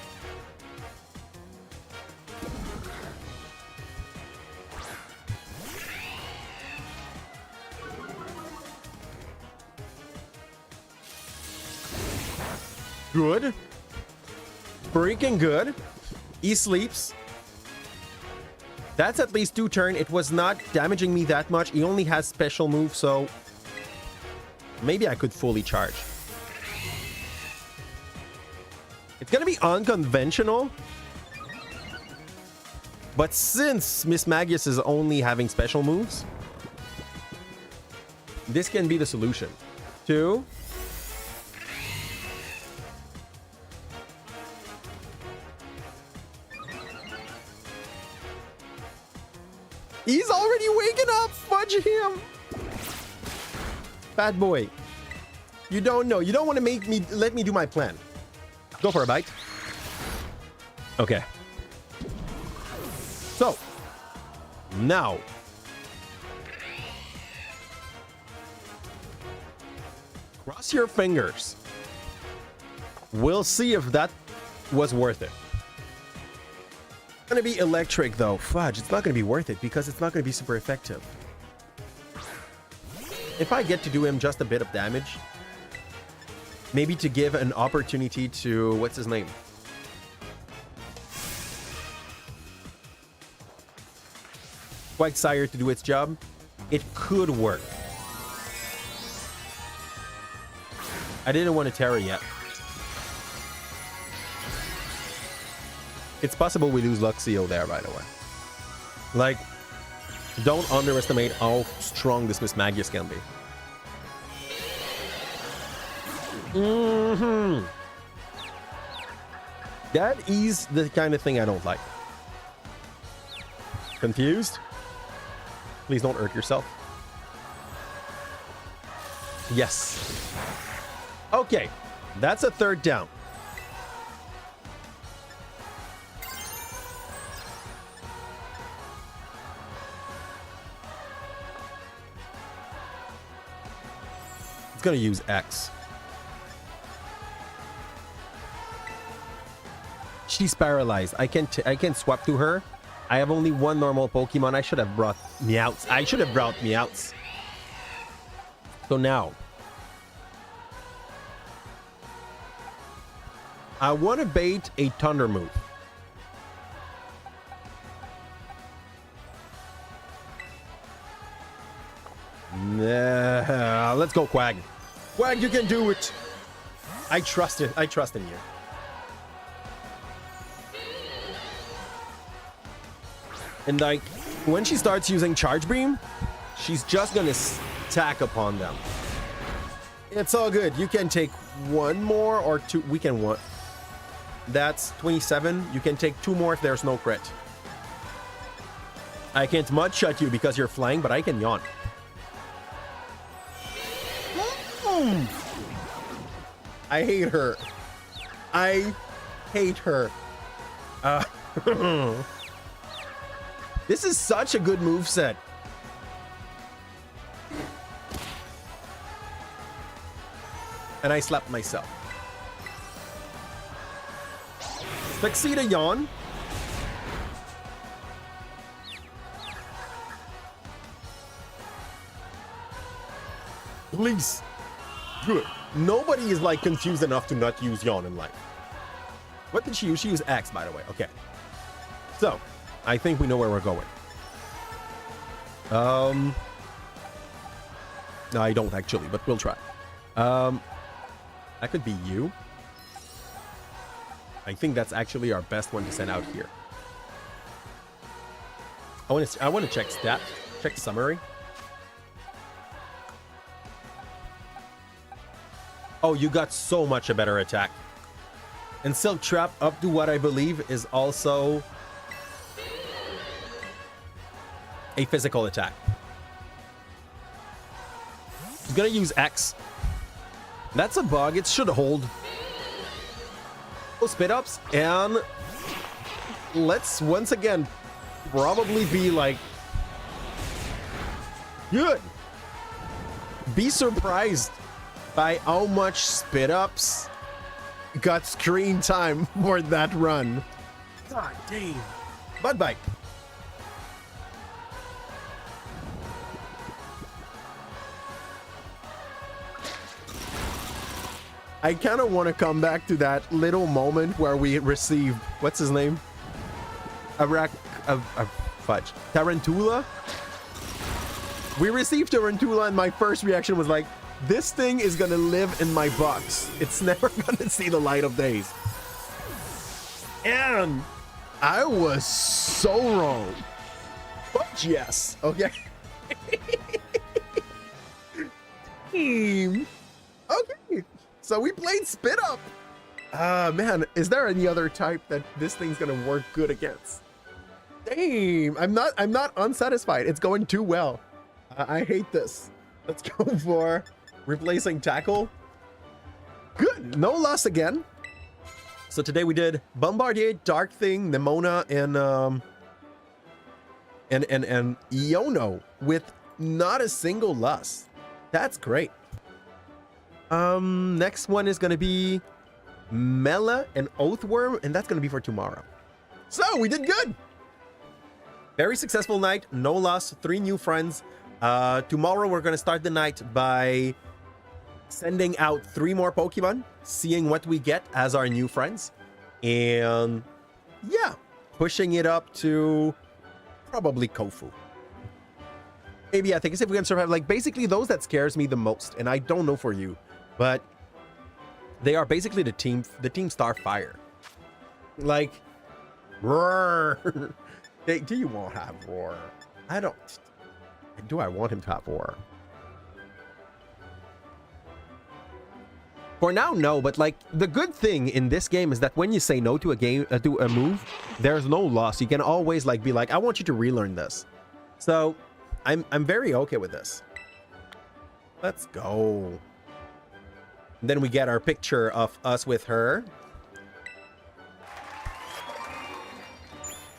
Good. Freaking good. He sleeps. That's at least 2 turns. It was not damaging me that much. He only has special move, so maybe I could fully charge. It's gonna be unconventional. But since Miss Magius is only having special moves, this can be the solution. 2. He's already waking up! Fudge him! Bad boy. You don't know. You don't want to let me do my plan. Go for a bite. Okay. So. Now. Cross your fingers. We'll see if that was worth it. It's gonna be electric though. Fudge, it's not gonna be worth it because it's not gonna be super effective. If I get to do him just a bit of damage, maybe to give an opportunity to, what's his name? White Sire to do its job, it could work. I didn't want to Terra yet. It's possible we lose Luxio there, by the way. Like, don't underestimate how strong this Miss Magius can be. That is the kind of thing I don't like. Confused? Please don't hurt yourself. Yes. Okay, that's a 3rd down. It's gonna use X. She's paralyzed. I can swap to her. I have only 1 normal Pokemon. I should have brought Meowths. I should have brought Meowths. So now, I want to bait a Thunder move. Nah, let's go, Quag. Quag, you can do it. I trust it. I trust in you. And like, when she starts using Charge Beam, she's just gonna stack upon them. It's all good. You can take 1 more or 2. We can 1. That's 27. You can take 2 more if there's no crit. I can't mud shut you because you're flying, but I can yawn. I hate her. I hate her. This is such a good moveset. And I slapped myself. Succeed a yawn. Please. Good. Nobody is like confused enough to not use yawn in life. What did she use? She used X, by the way. Okay. So, I think we know where we're going. No, I don't actually, but we'll try. That could be you. I think that's actually our best one to send out here. I want to check stat, check summary. Oh, you got so much a better attack. And Silk Trap, up to what I believe, is also a physical attack. He's gonna use X. That's a bug. It should hold. Spit ups, and let's once again probably be like good. Be surprised by how much spit ups got screen time for that run. God damn. Bud bite. I kind of want to come back to that little moment where we received, what's his name? Fudge. Tarantula? We received Tarantula and my first reaction was like, this thing is going to live in my box. It's never going to see the light of days. And I was so wrong. But yes, okay. Team. Okay. So we played Spit Up. Man, is there any other type that this thing's gonna work good against? Damn, I'm not unsatisfied. It's going too well. I hate this. Let's go for replacing Tackle. Good, no loss again. So today we did Bombardier, Dark Thing, Nemona, and Iono with not a single loss. That's great. Next one is gonna be Mela and Oathworm, and that's gonna be for tomorrow. So we did good. Very successful night, no loss, 3 new friends. Tomorrow we're gonna start the night by sending out 3 more Pokemon, seeing what we get as our new friends, and yeah, pushing it up to probably Kofu. Maybe I think if we can survive, like basically those that scares me the most, and I don't know for you. But they are basically the team Starfire. Like, roar. Do you want to have roar? I don't. Do I want him to have roar? For now, no. But like, the good thing in this game is that when you say no to a move, there's no loss. You can always like be like, I want you to relearn this. So, I'm very okay with this. Let's go. And then we get our picture of us with her.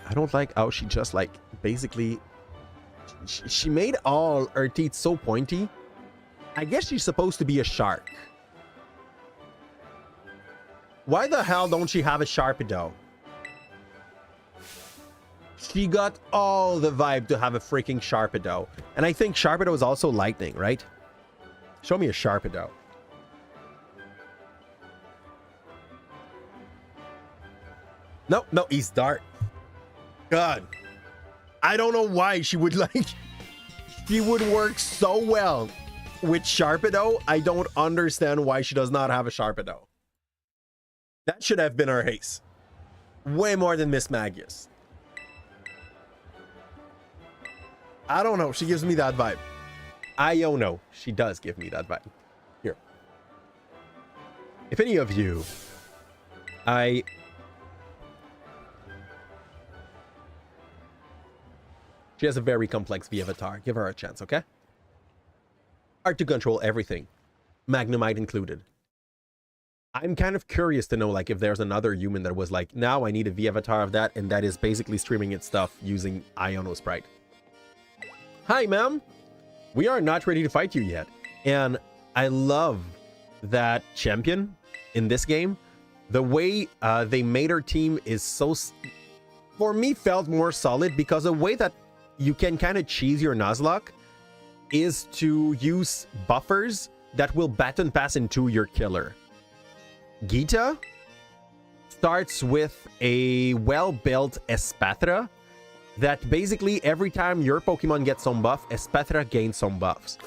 I don't like how she just like basically she made all her teeth so pointy. I guess she's supposed to be a shark. Why the hell don't she have a Sharpedo? She got all the vibe to have a freaking Sharpedo. And I think Sharpedo is also lightning, right? Show me a Sharpedo. No, he's Dart. God. I don't know why she would like... She would work so well with Sharpedo. I don't understand why she does not have a Sharpedo. That should have been our Haze. Way more than Miss Magius. I don't know. She gives me that vibe. I don't know. She does give me that vibe. Here. If any of you... She has a very complex V-Avatar. Give her a chance, okay? Hard to control everything. Magnemite included. I'm kind of curious to know, like, if there's another human that was like, now I need a V-Avatar of that, and that is basically streaming its stuff using Iono Sprite. Hi, ma'am. We are not ready to fight you yet. And I love that champion in this game The way they made her team is so, for me, felt more solid, because the way that you can kind of cheese your Nuzlocke is to use buffers that will baton pass into your killer. Gita starts with a well-built Espathra that basically every time your Pokemon gets some buff, Espathra gains some buffs.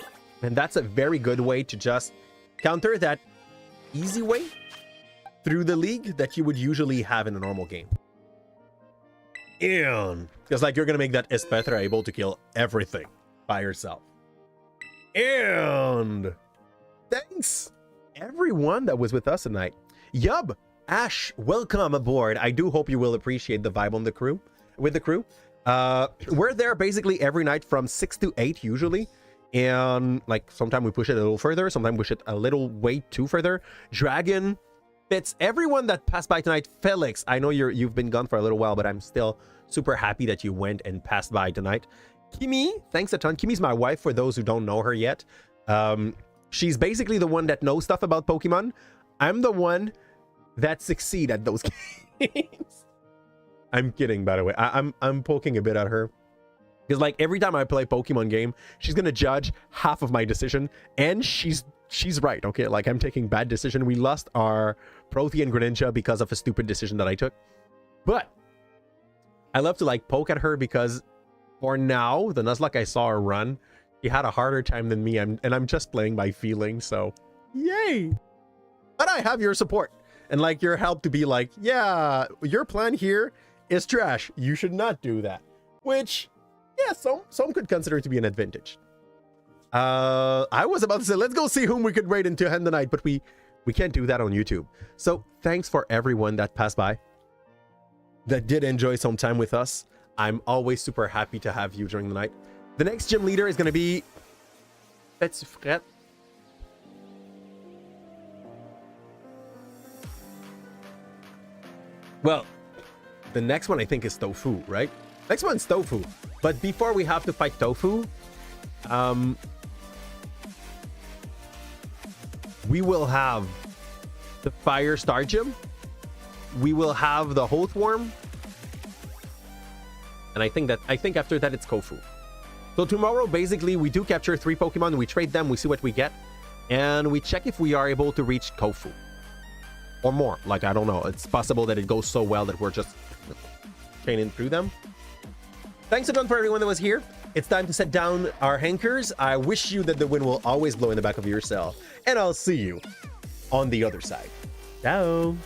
And that's a very good way to just counter that easy way through the league that you would usually have in a normal game. And because like you're gonna make that Espathra able to kill everything by herself. And thanks everyone that was with us tonight. Yub, Ash, welcome aboard. I do hope you will appreciate the vibe on the crew with the crew. We're there basically every night from 6 to 8 usually, and like sometimes we push it a little further, sometimes we push it a little way too further. Dragon, Fitz, everyone that passed by tonight. Felix, I know you've been gone for a little while, but I'm still super happy that you went and passed by tonight. Kimi, thanks a ton. Kimi's my wife, for those who don't know her yet. She's basically the one that knows stuff about Pokemon. I'm the one that succeed at those games. I'm kidding, by the way. I'm poking a bit at her, because like every time I play Pokemon game, she's gonna judge half of my decision, and she's right. Okay, like I'm taking bad decision. We lost our Prothean Greninja because of a stupid decision that I took, but I love to like poke at her, because for now, the Nuzlocke I saw her run, she had a harder time than me, and I'm just playing by feeling, so yay. But I have your support and like your help to be like, yeah, your plan here is trash, you should not do that, which yeah, some could consider to be an advantage. I was about to say, let's go see whom we could raid into end the night, but we can't do that on YouTube. So thanks for everyone that passed by, that did enjoy some time with us. I'm always super happy to have you during the night. The next gym leader is going to be Fred. Well, the next one I think is Tofu, right? Next one's Tofu. But before we have to fight Tofu, we will have the Fire Star Gym. We will have the Oathworm. And I think after that it's Kofu. So tomorrow, basically, we do capture 3 Pokemon, we trade them, we see what we get, and we check if we are able to reach Kofu. Or more. Like, I don't know. It's possible that it goes so well that we're just training through them. Thanks a ton for everyone that was here. It's time to set down our hankers. I wish you that the wind will always blow in the back of your cell. And I'll see you on the other side. Ciao.